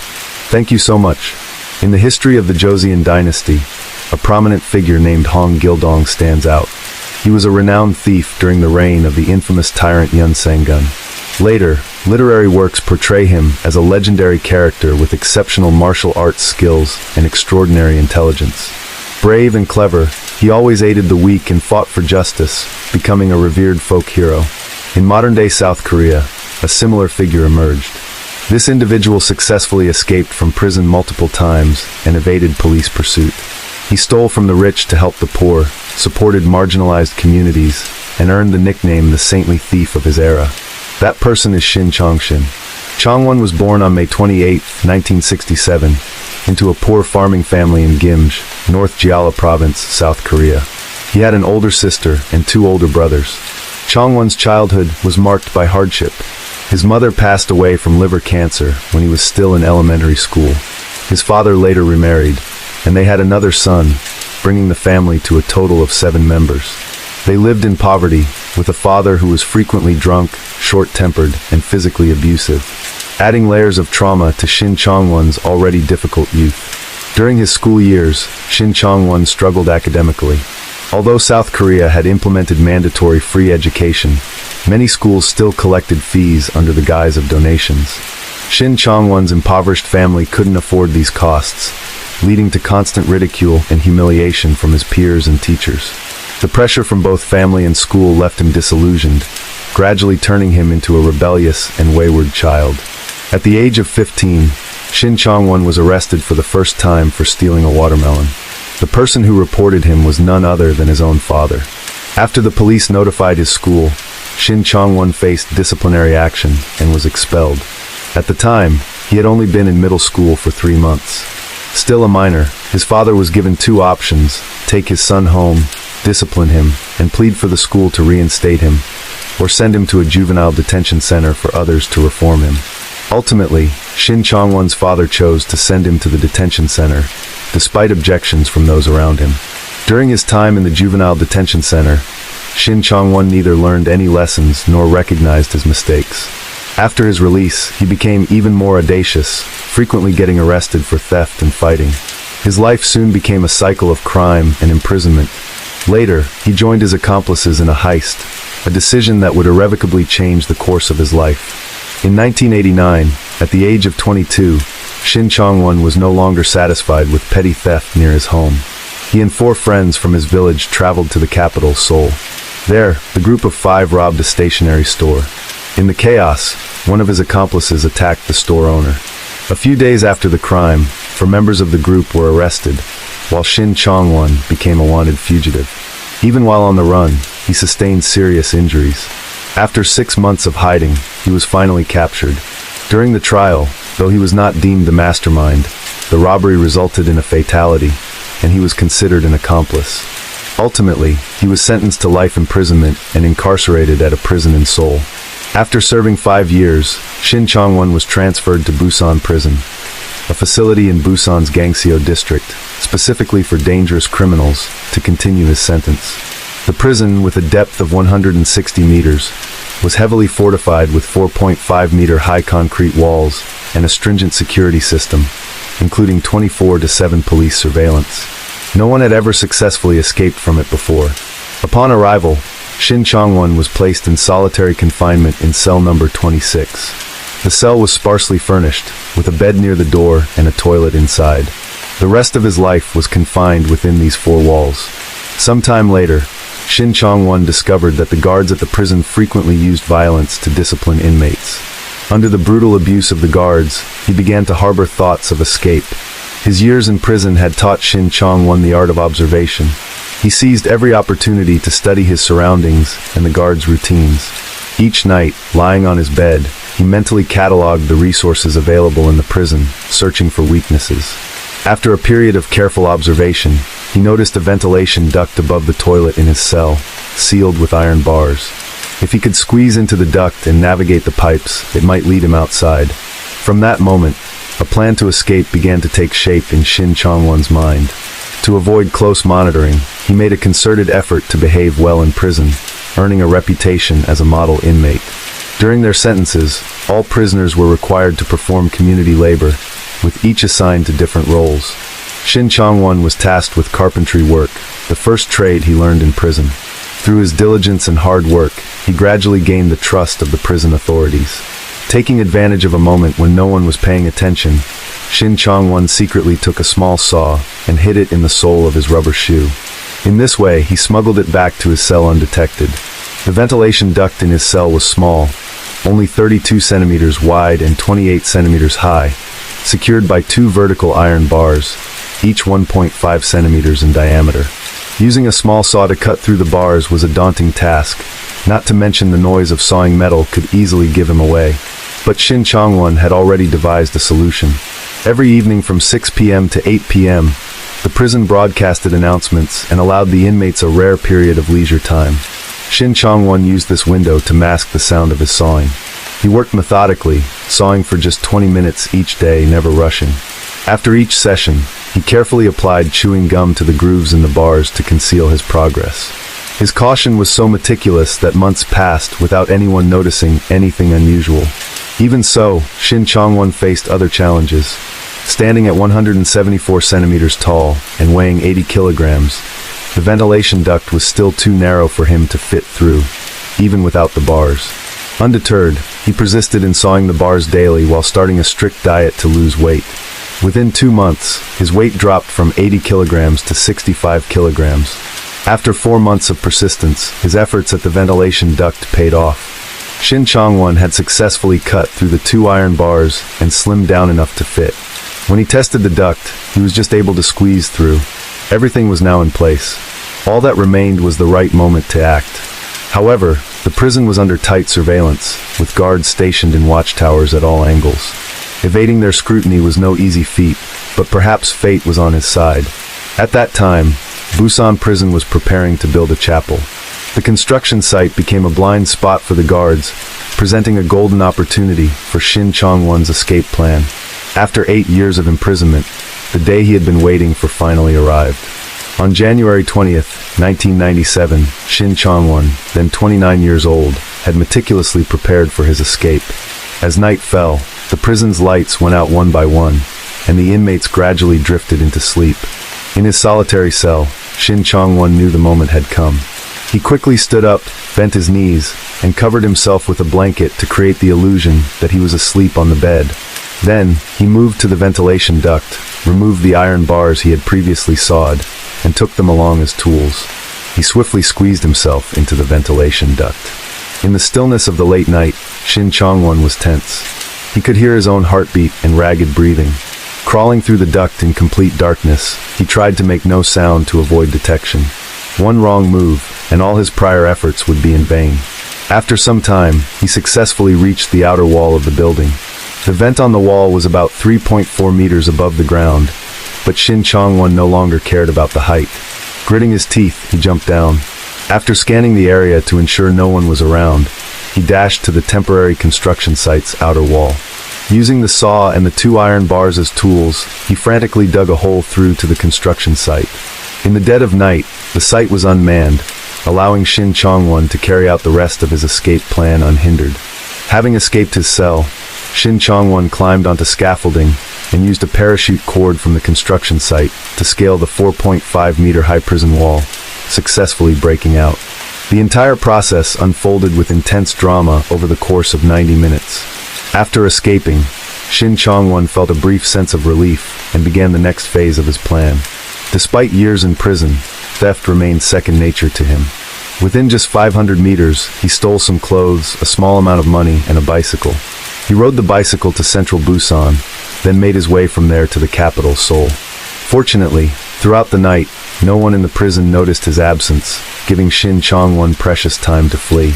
Thank you so much. In the history of the Joseon dynasty, a prominent figure named Hong Gildong stands out. He was a renowned thief during the reign of the infamous tyrant Yun Sang-gun. Later, literary works portray him as a legendary character with exceptional martial arts skills and extraordinary intelligence. Brave and clever, he always aided the weak and fought for justice, becoming a revered folk hero. In modern-day South Korea, a similar figure emerged. This individual successfully escaped from prison multiple times and evaded police pursuit. He stole from the rich to help the poor, supported marginalized communities, and earned the nickname the saintly thief of his era. That person is Shin Chong-shin. Chong-won was born on May 28, 1967, into a poor farming family in Gimje, North Jeolla Province, South Korea. He had an older sister and 2 older brothers. Chong-won's childhood was marked by hardship. His mother passed away from liver cancer when he was still in elementary school. His father later remarried, and they had another son, bringing the family to a total of 7 members. They lived in poverty, with a father who was frequently drunk, short-tempered, and physically abusive, adding layers of trauma to Shin Chong-won's already difficult youth. During his school years, Shin Chong-won struggled academically. Although South Korea had implemented mandatory free education, many schools still collected fees under the guise of donations. Shin Chong-won's impoverished family couldn't afford these costs, leading to constant ridicule and humiliation from his peers and teachers. The pressure from both family and school left him disillusioned, gradually turning him into a rebellious and wayward child. At the age of 15, Shin Chong-won was arrested for the first time for stealing a watermelon. The person who reported him was none other than his own father. After the police notified his school, Shin Chong-won faced disciplinary action and was expelled. At the time, he had only been in middle school for 3 months. Still a minor, his father was given 2 options: take his son home, discipline him, and plead for the school to reinstate him, or send him to a juvenile detention center for others to reform him. Ultimately, Shin Chong-won's father chose to send him to the detention center, despite objections from those around him. During his time in the juvenile detention center, Shin Chong-won neither learned any lessons nor recognized his mistakes. After his release, he became even more audacious, frequently getting arrested for theft and fighting. His life soon became a cycle of crime and imprisonment. Later, he joined his accomplices in a heist, a decision that would irrevocably change the course of his life. In 1989, at the age of 22, Shin Chong-won was no longer satisfied with petty theft near his home. He and 4 friends from his village traveled to the capital, Seoul. There, the group of 5 robbed a stationery store. In the chaos, one of his accomplices attacked the store owner. A few days after the crime, 4 members of the group were arrested, while Shin Chong-won became a wanted fugitive. Even while on the run, he sustained serious injuries. After 6 months of hiding, he was finally captured. During the trial, though he was not deemed the mastermind, the robbery resulted in a fatality, and he was considered an accomplice. Ultimately, he was sentenced to life imprisonment and incarcerated at a prison in Seoul. After serving 5 years, Shin Chong-won was transferred to Busan Prison, a facility in Busan's Gangseo district, specifically for dangerous criminals, to continue his sentence. The prison, with a depth of 160 meters, was heavily fortified with 4.5-meter high concrete walls and a stringent security system, including 24/7 police surveillance. No one had ever successfully escaped from it before. Upon arrival, Shin Chong-won was placed in solitary confinement in cell number 26. The cell was sparsely furnished, with a bed near the door and a toilet inside. The rest of his life was confined within these 4 walls. Sometime later, Shin Chong-won discovered that the guards at the prison frequently used violence to discipline inmates. Under the brutal abuse of the guards, he began to harbor thoughts of escape. His years in prison had taught Shin Chong-won the art of observation. He seized every opportunity to study his surroundings and the guards' routines. Each night, lying on his bed, he mentally cataloged the resources available in the prison, searching for weaknesses. After a period of careful observation, he noticed a ventilation duct above the toilet in his cell, sealed with iron bars. If he could squeeze into the duct and navigate the pipes, it might lead him outside. From that moment, a plan to escape began to take shape in Shin Chong-won's mind. To avoid close monitoring, he made a concerted effort to behave well in prison, earning a reputation as a model inmate. During their sentences, all prisoners were required to perform community labor, with each assigned to different roles. Shin Chong-won was tasked with carpentry work, the first trade he learned in prison. Through his diligence and hard work, he gradually gained the trust of the prison authorities. Taking advantage of a moment when no one was paying attention, Shin Chong-won secretly took a small saw and hid it in the sole of his rubber shoe. In this way, he smuggled it back to his cell undetected. The ventilation duct in his cell was small, only 32 centimeters wide and 28 centimeters high, secured by 2 vertical iron bars, each 1.5 centimeters in diameter. Using a small saw to cut through the bars was a daunting task, not to mention the noise of sawing metal could easily give him away. But Shin Chong-won had already devised a solution. Every evening from 6 p.m. to 8 p.m., the prison broadcasted announcements and allowed the inmates a rare period of leisure time. Shin Chong-won used this window to mask the sound of his sawing. He worked methodically, sawing for just 20 minutes each day, never rushing. After each session, he carefully applied chewing gum to the grooves in the bars to conceal his progress. His caution was so meticulous that months passed without anyone noticing anything unusual. Even so, Shin Chong-won faced other challenges. Standing at 174 centimeters tall and weighing 80 kilograms, the ventilation duct was still too narrow for him to fit through, even without the bars. Undeterred, he persisted in sawing the bars daily while starting a strict diet to lose weight. Within 2 months, his weight dropped from 80 kilograms to 65 kilograms. After 4 months of persistence, his efforts at the ventilation duct paid off. Shin Chong-won had successfully cut through the 2 iron bars and slimmed down enough to fit. When he tested the duct, he was just able to squeeze through. Everything was now in place. All that remained was the right moment to act. However, the prison was under tight surveillance, with guards stationed in watchtowers at all angles. Evading their scrutiny was no easy feat, but perhaps fate was on his side. At that time, Busan Prison was preparing to build a chapel. The construction site became a blind spot for the guards, presenting a golden opportunity for Shin Chong-won's escape plan. After 8 years of imprisonment, the day he had been waiting for finally arrived. On January 20th, 1997, Shin Chong-won, then 29 years old, had meticulously prepared for his escape. As night fell, the prison's lights went out one by one, and the inmates gradually drifted into sleep. In his solitary cell, Shin Chong-won knew the moment had come. He quickly stood up, bent his knees, and covered himself with a blanket to create the illusion that he was asleep on the bed. Then, he moved to the ventilation duct, removed the iron bars he had previously sawed, and took them along as tools. He swiftly squeezed himself into the ventilation duct. In the stillness of the late night, Shin Chong-won was tense. He could hear his own heartbeat and ragged breathing. Crawling through the duct in complete darkness, he tried to make no sound to avoid detection. One wrong move, and all his prior efforts would be in vain. After some time, he successfully reached the outer wall of the building. The vent on the wall was about 3.4 meters above the ground, but Shin Chong-won no longer cared about the height. Gritting his teeth, he jumped down. After scanning the area to ensure no one was around, he dashed to the temporary construction site's outer wall. Using the saw and the 2 iron bars as tools, he frantically dug a hole through to the construction site. In the dead of night, the site was unmanned, allowing Shin Chong-won to carry out the rest of his escape plan unhindered. Having escaped his cell, Shin Chong-won climbed onto scaffolding and used a parachute cord from the construction site to scale the 4.5-meter-high prison wall, successfully breaking out. The entire process unfolded with intense drama over the course of 90 minutes. After escaping, Shin Chong-won felt a brief sense of relief and began the next phase of his plan. Despite years in prison, theft remained second nature to him. Within just 500 meters, he stole some clothes, a small amount of money, and a bicycle. He rode the bicycle to central Busan, then made his way from there to the capital, Seoul. Fortunately, throughout the night, no one in the prison noticed his absence, giving Shin Chong-won precious time to flee.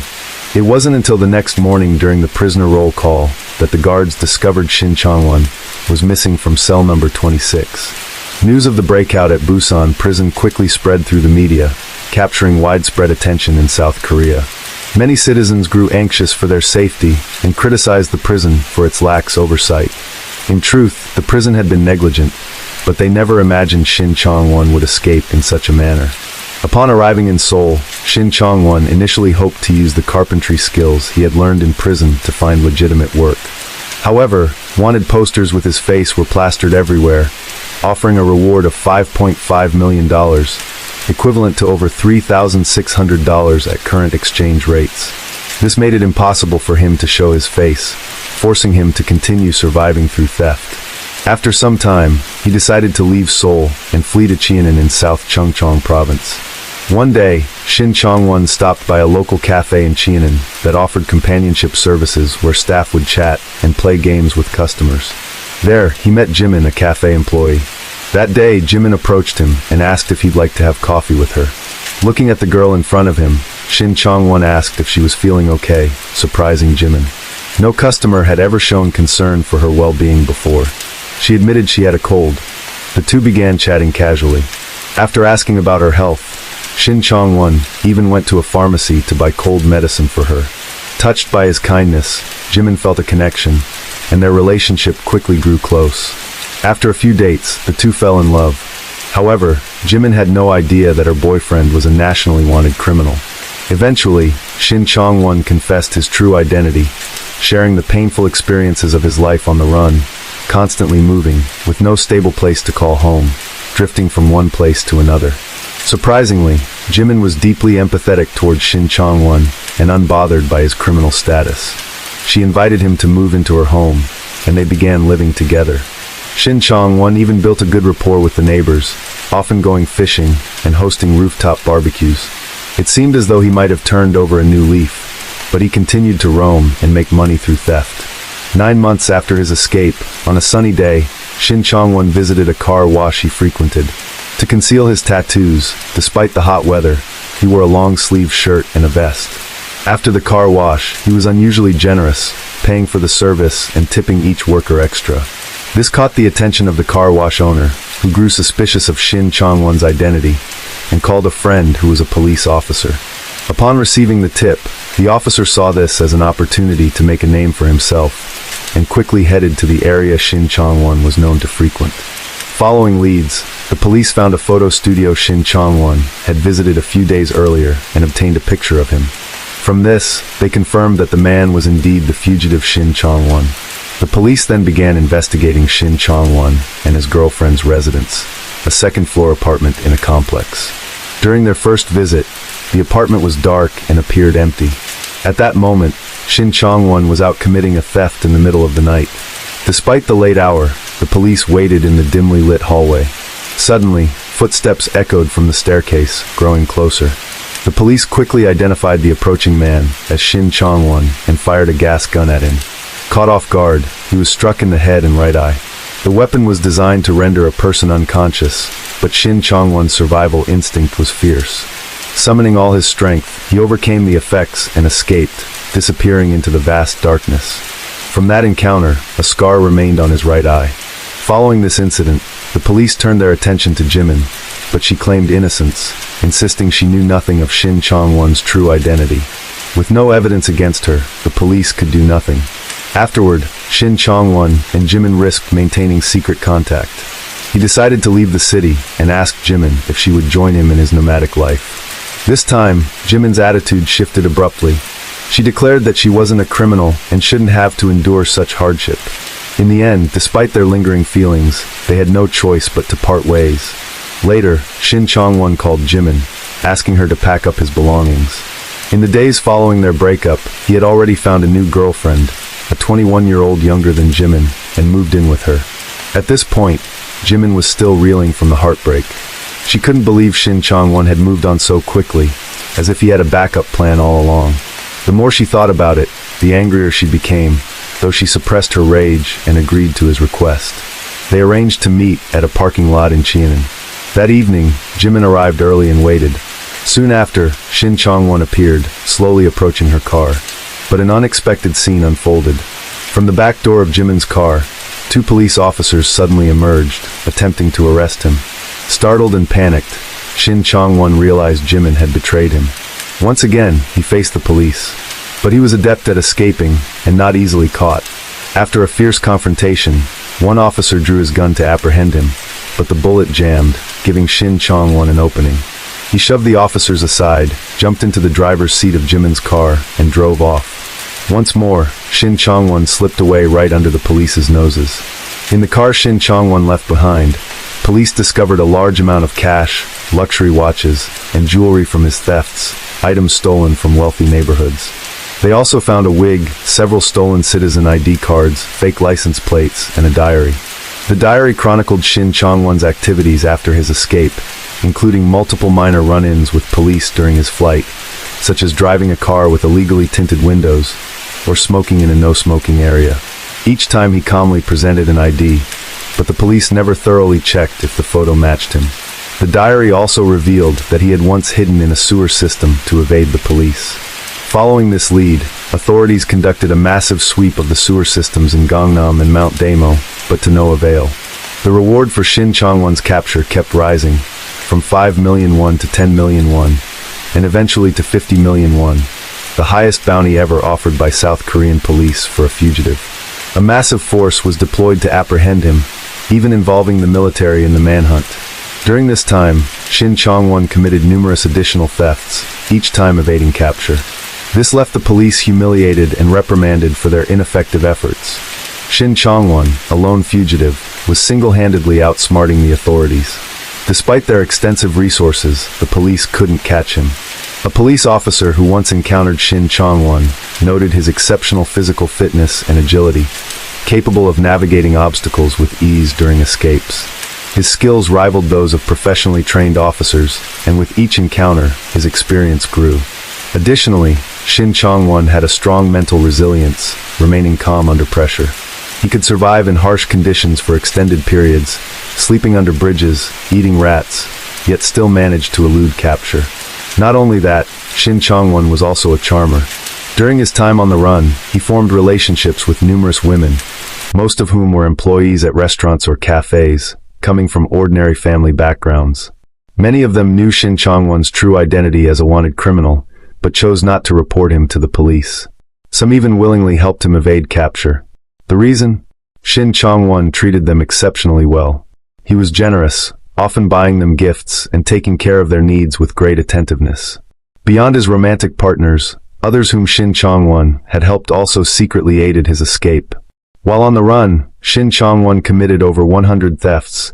It wasn't until the next morning during the prisoner roll call that the guards discovered Shin Chong-won was missing from cell number 26. News of the breakout at Busan prison quickly spread through the media, capturing widespread attention in South Korea. Many citizens grew anxious for their safety and criticized the prison for its lax oversight. In truth, the prison had been negligent, but they never imagined Shin Chong-won would escape in such a manner. Upon arriving in Seoul, Shin Chong-won initially hoped to use the carpentry skills he had learned in prison to find legitimate work. However, wanted posters with his face were plastered everywhere, offering a reward of $5.5 million, equivalent to over $3,600 at current exchange rates. This made it impossible for him to show his face, forcing him to continue surviving through theft. After some time, he decided to leave Seoul and flee to Cheonan in South Chungcheong province. One day, Shin Chong-won stopped by a local cafe in Cheonan that offered companionship services where staff would chat and play games with customers. There, he met Jimin, a cafe employee. That day, Jimin approached him and asked if he'd like to have coffee with her. Looking at the girl in front of him, Shin Chong-won asked if she was feeling okay, surprising Jimin. No customer had ever shown concern for her well-being before. She admitted she had a cold. The two began chatting casually. After asking about her health, Shin Chong-won even went to a pharmacy to buy cold medicine for her. Touched by his kindness, Jimin felt a connection, and their relationship quickly grew close. After a few dates, the two fell in love. However, Jimin had no idea that her boyfriend was a nationally wanted criminal. Eventually, Shin Chong-won confessed his true identity, sharing the painful experiences of his life on the run, constantly moving, with no stable place to call home, drifting from one place to another. Surprisingly, Jimin was deeply empathetic towards Shin Chong-won and unbothered by his criminal status. She invited him to move into her home, and they began living together. Shin Chong-won even built a good rapport with the neighbors, often going fishing and hosting rooftop barbecues. It seemed as though he might have turned over a new leaf, but he continued to roam and make money through theft. 9 months after his escape, on a sunny day, Shin Chong-won visited a car wash he frequented. To conceal his tattoos, despite the hot weather, he wore a long-sleeved shirt and a vest. After the car wash, he was unusually generous, paying for the service and tipping each worker extra. This caught the attention of the car wash owner, who grew suspicious of Shin Chong-won's identity, and called a friend who was a police officer. Upon receiving the tip, the officer saw this as an opportunity to make a name for himself, and quickly headed to the area Shin Chong-won was known to frequent. Following leads, the police found a photo studio Shin Chong-won had visited a few days earlier and obtained a picture of him. From this, they confirmed that the man was indeed the fugitive Shin Chong-won. The police then began investigating Shin Chong-won and his girlfriend's residence, a second-floor apartment in a complex. During their first visit, the apartment was dark and appeared empty. At that moment, Shin Chong-won was out committing a theft in the middle of the night. Despite the late hour, the police waited in the dimly lit hallway. Suddenly, footsteps echoed from the staircase, growing closer. The police quickly identified the approaching man as Shin Chong-won and fired a gas gun at him. Caught off guard, he was struck in the head and right eye. The weapon was designed to render a person unconscious, but Shin Chong-won's survival instinct was fierce. Summoning all his strength, he overcame the effects and escaped, disappearing into the vast darkness. From that encounter, a scar remained on his right eye. Following this incident, the police turned their attention to Jimin, but she claimed innocence, insisting she knew nothing of Shin Chong-won's true identity. With no evidence against her, the police could do nothing. Afterward, Shin Chong-won and Jimin risked maintaining secret contact. He decided to leave the city and asked Jimin if she would join him in his nomadic life. This time, Jimin's attitude shifted abruptly. She declared that she wasn't a criminal and shouldn't have to endure such hardship. In the end, despite their lingering feelings, they had no choice but to part ways. Later, Shin Chong-won called Jimin, asking her to pack up his belongings. In the days following their breakup, he had already found a new girlfriend, a 21-year-old younger than Jimin, and moved in with her. At this point, Jimin was still reeling from the heartbreak. She couldn't believe Shin Chong-won had moved on so quickly, as if he had a backup plan all along. The more she thought about it, the angrier she became, though she suppressed her rage and agreed to his request. They arranged to meet at a parking lot in Cheonan. That evening, Jimin arrived early and waited. Soon after, Shin Chong-won appeared, slowly approaching her car. But an unexpected scene unfolded. From the back door of Jimin's car, 2 police officers suddenly emerged, attempting to arrest him. Startled and panicked, Shin Chong-won realized Jimin had betrayed him. Once again, he faced the police. But he was adept at escaping, and not easily caught. After a fierce confrontation, one officer drew his gun to apprehend him, but the bullet jammed, giving Shin Chong-won an opening. He shoved the officers aside, jumped into the driver's seat of Jimin's car, and drove off. Once more, Shin Chong-won slipped away right under the police's noses. In the car Shin Chong-won left behind, police discovered a large amount of cash, luxury watches, and jewelry from his thefts, items stolen from wealthy neighborhoods. They also found a wig, several stolen citizen ID cards, fake license plates, and a diary. The diary chronicled Shin Chong-won's activities after his escape, including multiple minor run-ins with police during his flight, such as driving a car with illegally tinted windows, or smoking in a no-smoking area. Each time he calmly presented an ID, but the police never thoroughly checked if the photo matched him. The diary also revealed that he had once hidden in a sewer system to evade the police. Following this lead, authorities conducted a massive sweep of the sewer systems in Gangnam and Mount Daemo, but to no avail. The reward for Shin Chong-won's capture kept rising, from 5 million won to 10 million won, and eventually to 50 million won, the highest bounty ever offered by South Korean police for a fugitive. A massive force was deployed to apprehend him, even involving the military in the manhunt. During this time, Shin Chong-won committed numerous additional thefts, each time evading capture. This left the police humiliated and reprimanded for their ineffective efforts. Shin Chong-won, a lone fugitive, was single-handedly outsmarting the authorities. Despite their extensive resources, the police couldn't catch him. A police officer who once encountered Shin Chong-won noted his exceptional physical fitness and agility, capable of navigating obstacles with ease during escapes. His skills rivaled those of professionally trained officers, and with each encounter, his experience grew. Additionally, Shin Chong-won had a strong mental resilience, remaining calm under pressure. He could survive in harsh conditions for extended periods, sleeping under bridges, eating rats, yet still managed to elude capture. Not only that, Shin Chong-won was also a charmer. During his time on the run, he formed relationships with numerous women, most of whom were employees at restaurants or cafes, coming from ordinary family backgrounds. Many of them knew Shin Chong-won's true identity as a wanted criminal, but chose not to report him to the police. Some even willingly helped him evade capture. The reason? Shin Chong-won treated them exceptionally well. He was generous, often buying them gifts and taking care of their needs with great attentiveness. Beyond his romantic partners, others whom Shin Chong-won had helped also secretly aided his escape. While on the run, Shin Chong-won committed over 100 thefts,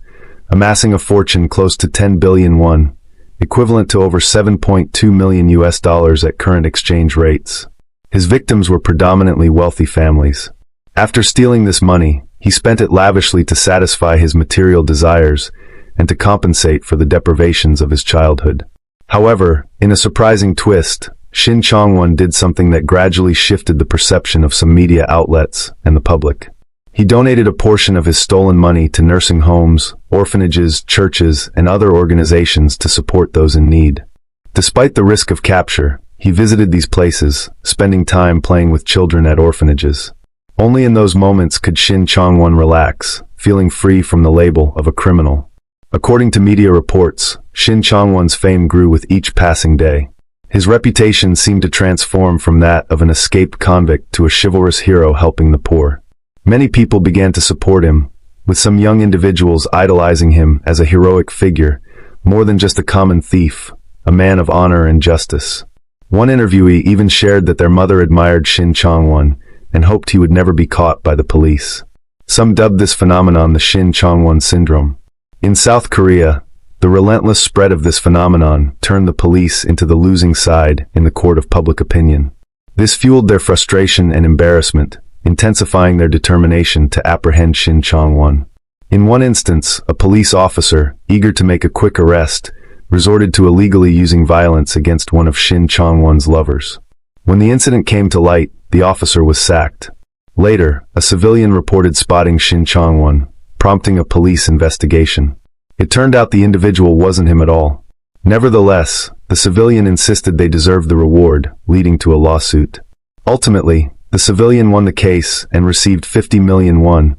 amassing a fortune close to 10 billion won, equivalent to over $7.2 million at current exchange rates. His victims were predominantly wealthy families. After stealing this money, he spent it lavishly to satisfy his material desires and to compensate for the deprivations of his childhood. However, in a surprising twist, Shin Chong-won did something that gradually shifted the perception of some media outlets and the public. He donated a portion of his stolen money to nursing homes, orphanages, churches, and other organizations to support those in need. Despite the risk of capture, he visited these places, spending time playing with children at orphanages. Only in those moments could Shin Chong-won relax, feeling free from the label of a criminal. According to media reports, Shin Chong-won's fame grew with each passing day. His reputation seemed to transform from that of an escaped convict to a chivalrous hero helping the poor. Many people began to support him, with some young individuals idolizing him as a heroic figure, more than just a common thief, a man of honor and justice. One interviewee even shared that their mother admired Shin Chong-won and hoped he would never be caught by the police. Some dubbed this phenomenon the Shin Chong-won syndrome. In South Korea, the relentless spread of this phenomenon turned the police into the losing side in the court of public opinion. This fueled their frustration and embarrassment, intensifying their determination to apprehend Shin Chong-won. In one instance, a police officer, eager to make a quick arrest, resorted to illegally using violence against one of Shin Chong-won's lovers. When the incident came to light, the officer was sacked. Later, a civilian reported spotting Shin Chong-won, prompting a police investigation. It turned out the individual wasn't him at all. Nevertheless, the civilian insisted they deserved the reward, leading to a lawsuit. Ultimately, the civilian won the case and received 50 million won,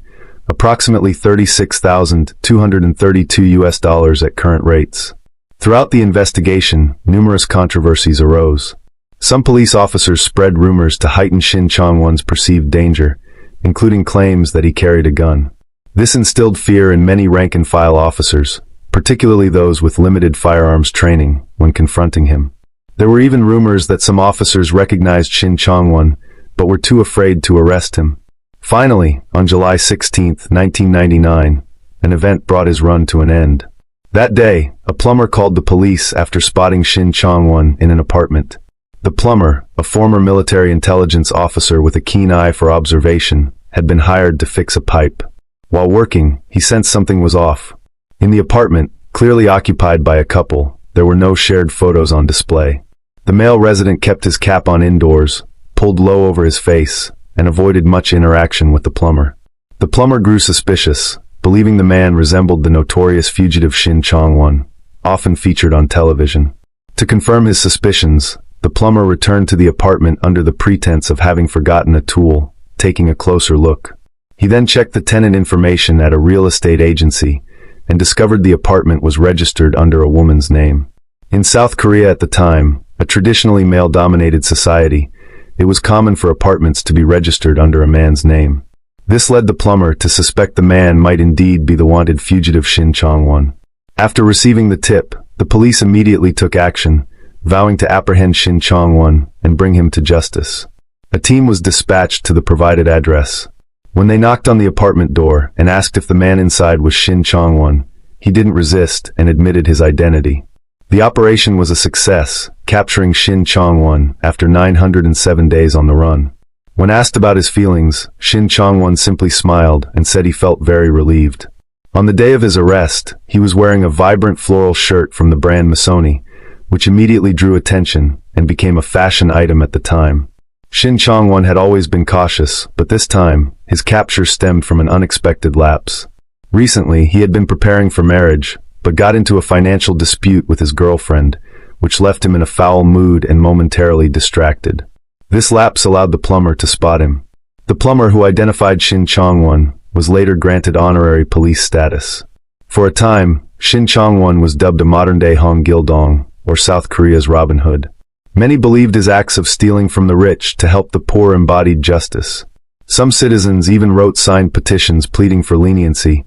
approximately $36,232 at current rates. Throughout the investigation, numerous controversies arose. Some police officers spread rumors to heighten Shin Chong-won's perceived danger, including claims that he carried a gun. This instilled fear in many rank-and-file officers, particularly those with limited firearms training, when confronting him. There were even rumors that some officers recognized Shin Chong-won, but were too afraid to arrest him. Finally, on July 16, 1999, an event brought his run to an end. That day, a plumber called the police after spotting Shin Chong-won in an apartment. The plumber, a former military intelligence officer with a keen eye for observation, had been hired to fix a pipe. While working, he sensed something was off. In the apartment, clearly occupied by a couple, there were no shared photos on display. The male resident kept his cap on indoors, pulled low over his face, and avoided much interaction with the plumber. The plumber grew suspicious, believing the man resembled the notorious fugitive Shin Chong-won, often featured on television. To confirm his suspicions, the plumber returned to the apartment under the pretense of having forgotten a tool, taking a closer look. He then checked the tenant information at a real estate agency and discovered the apartment was registered under a woman's name. In South Korea at the time, a traditionally male-dominated society, it was common for apartments to be registered under a man's name. This led the plumber to suspect the man might indeed be the wanted fugitive Shin Chong-won. After receiving the tip, the police immediately took action, vowing to apprehend Shin Chong-won and bring him to justice. A team was dispatched to the provided address. When they knocked on the apartment door and asked if the man inside was Shin Chong-won, he didn't resist and admitted his identity. The operation was a success, capturing Shin Chong-won after 907 days on the run. When asked about his feelings, Shin Chong-won simply smiled and said he felt very relieved. On the day of his arrest, he was wearing a vibrant floral shirt from the brand Missoni, which immediately drew attention and became a fashion item at the time. Shin Chong-won had always been cautious, but this time, his capture stemmed from an unexpected lapse. Recently, he had been preparing for marriage, but got into a financial dispute with his girlfriend, which left him in a foul mood and momentarily distracted. This lapse allowed the plumber to spot him. The plumber, who identified Shin Chong-won, was later granted honorary police status. For a time, Shin Chong-won was dubbed a modern-day Hong Gil-dong, or South Korea's Robin Hood. Many believed his acts of stealing from the rich to help the poor embodied justice. Some citizens even wrote signed petitions pleading for leniency,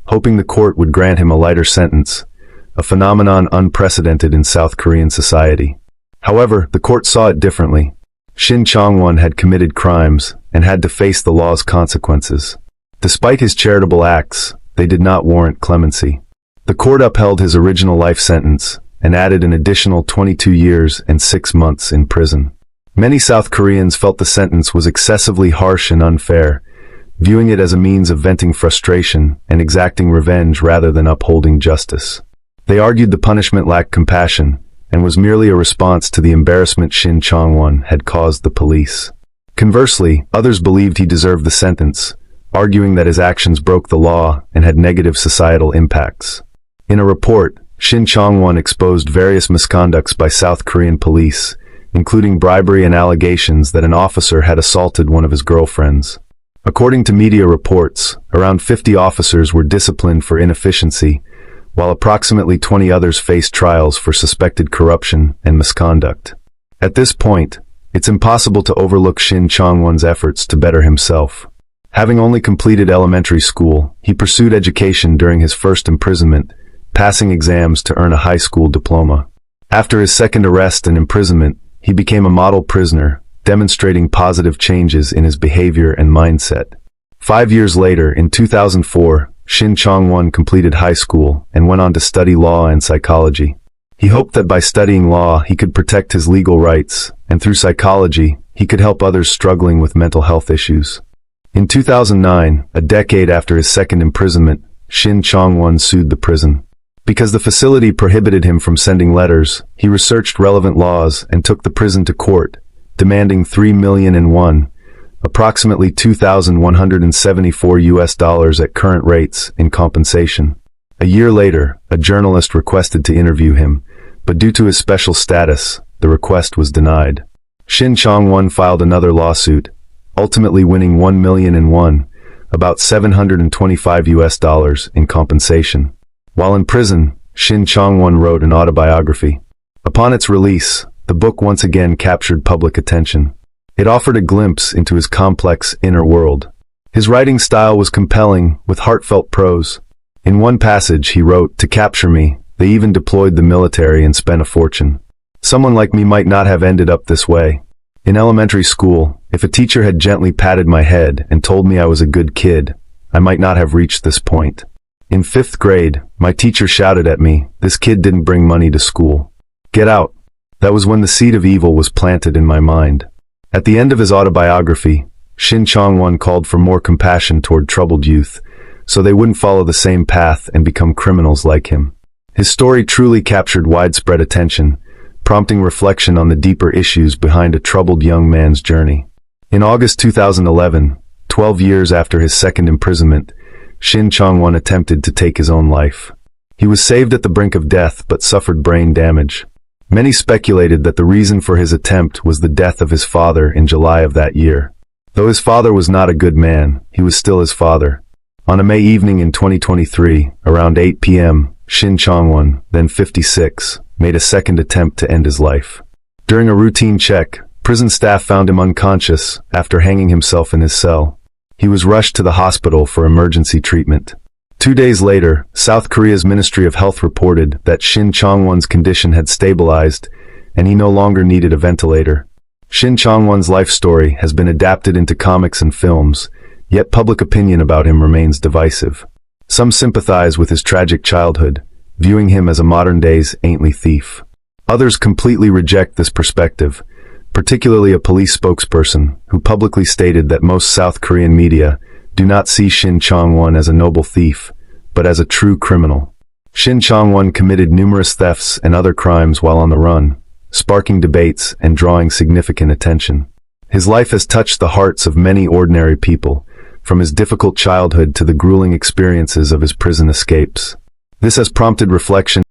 hoping the court would grant him a lighter sentence, a phenomenon unprecedented in South Korean society. However, the court saw it differently. Shin Chong-won had committed crimes and had to face the law's consequences. Despite his charitable acts, they did not warrant clemency. The court upheld his original life sentence and added an additional 22 years and 6 months in prison. Many South Koreans felt the sentence was excessively harsh and unfair, viewing it as a means of venting frustration and exacting revenge rather than upholding justice. They argued the punishment lacked compassion and was merely a response to the embarrassment Shin Chong-won had caused the police. Conversely, others believed he deserved the sentence, arguing that his actions broke the law and had negative societal impacts. In a report, Shin Chong-won exposed various misconducts by South Korean police, including bribery and allegations that an officer had assaulted one of his girlfriends. According to media reports, around 50 officers were disciplined for inefficiency, while approximately 20 others faced trials for suspected corruption and misconduct. At this point, it's impossible to overlook Shin Chong-won's efforts to better himself. Having only completed elementary school, he pursued education during his first imprisonment, passing exams to earn a high school diploma. After his second arrest and imprisonment, he became a model prisoner, demonstrating positive changes in his behavior and mindset. 5 years later, in 2004, Shin Chong-won completed high school and went on to study law and psychology. He hoped that by studying law, he could protect his legal rights, and through psychology, he could help others struggling with mental health issues. In 2009, a decade after his second imprisonment, Shin Chong-won sued the prison. Because the facility prohibited him from sending letters, he researched relevant laws and took the prison to court, demanding $3 million, approximately $2,174 at current rates, in compensation. A year later, a journalist requested to interview him, but due to his special status, the request was denied. Shin Chong-won filed another lawsuit, ultimately winning $1 million, about $725 in compensation. While in prison, Shin Chong-won wrote an autobiography. Upon its release, the book once again captured public attention. It offered a glimpse into his complex inner world. His writing style was compelling, with heartfelt prose. In one passage, he wrote, "To capture me, they even deployed the military and spent a fortune. Someone like me might not have ended up this way. In elementary school, if a teacher had gently patted my head and told me I was a good kid, I might not have reached this point. In 5th grade, my teacher shouted at me, 'This kid didn't bring money to school. Get out.' That was when the seed of evil was planted in my mind." At the end of his autobiography, Shin Chong-won called for more compassion toward troubled youth, so they wouldn't follow the same path and become criminals like him. His story truly captured widespread attention, prompting reflection on the deeper issues behind a troubled young man's journey. In August 2011, 12 years after his second imprisonment, Shin Chong-won attempted to take his own life. He was saved at the brink of death but suffered brain damage. Many speculated that the reason for his attempt was the death of his father in July of that year. Though his father was not a good man, he was still his father. On a May evening in 2023, around 8 p.m., Shin Chong-won, then 56, made a second attempt to end his life. During a routine check, prison staff found him unconscious after hanging himself in his cell. He was rushed to the hospital for emergency treatment. 2 days later, South Korea's Ministry of Health reported that Shin Chong-won's condition had stabilized and he no longer needed a ventilator. Shin Chong-won's life story has been adapted into comics and films, yet public opinion about him remains divisive. Some sympathize with his tragic childhood, viewing him as a modern-day's saintly thief. Others completely reject this perspective, particularly a police spokesperson who publicly stated that most South Korean media do not see Shin Chong-won as a noble thief, but as a true criminal. Shin Chong-won committed numerous thefts and other crimes while on the run, sparking debates and drawing significant attention. His life has touched the hearts of many ordinary people, from his difficult childhood to the grueling experiences of his prison escapes. This has prompted reflection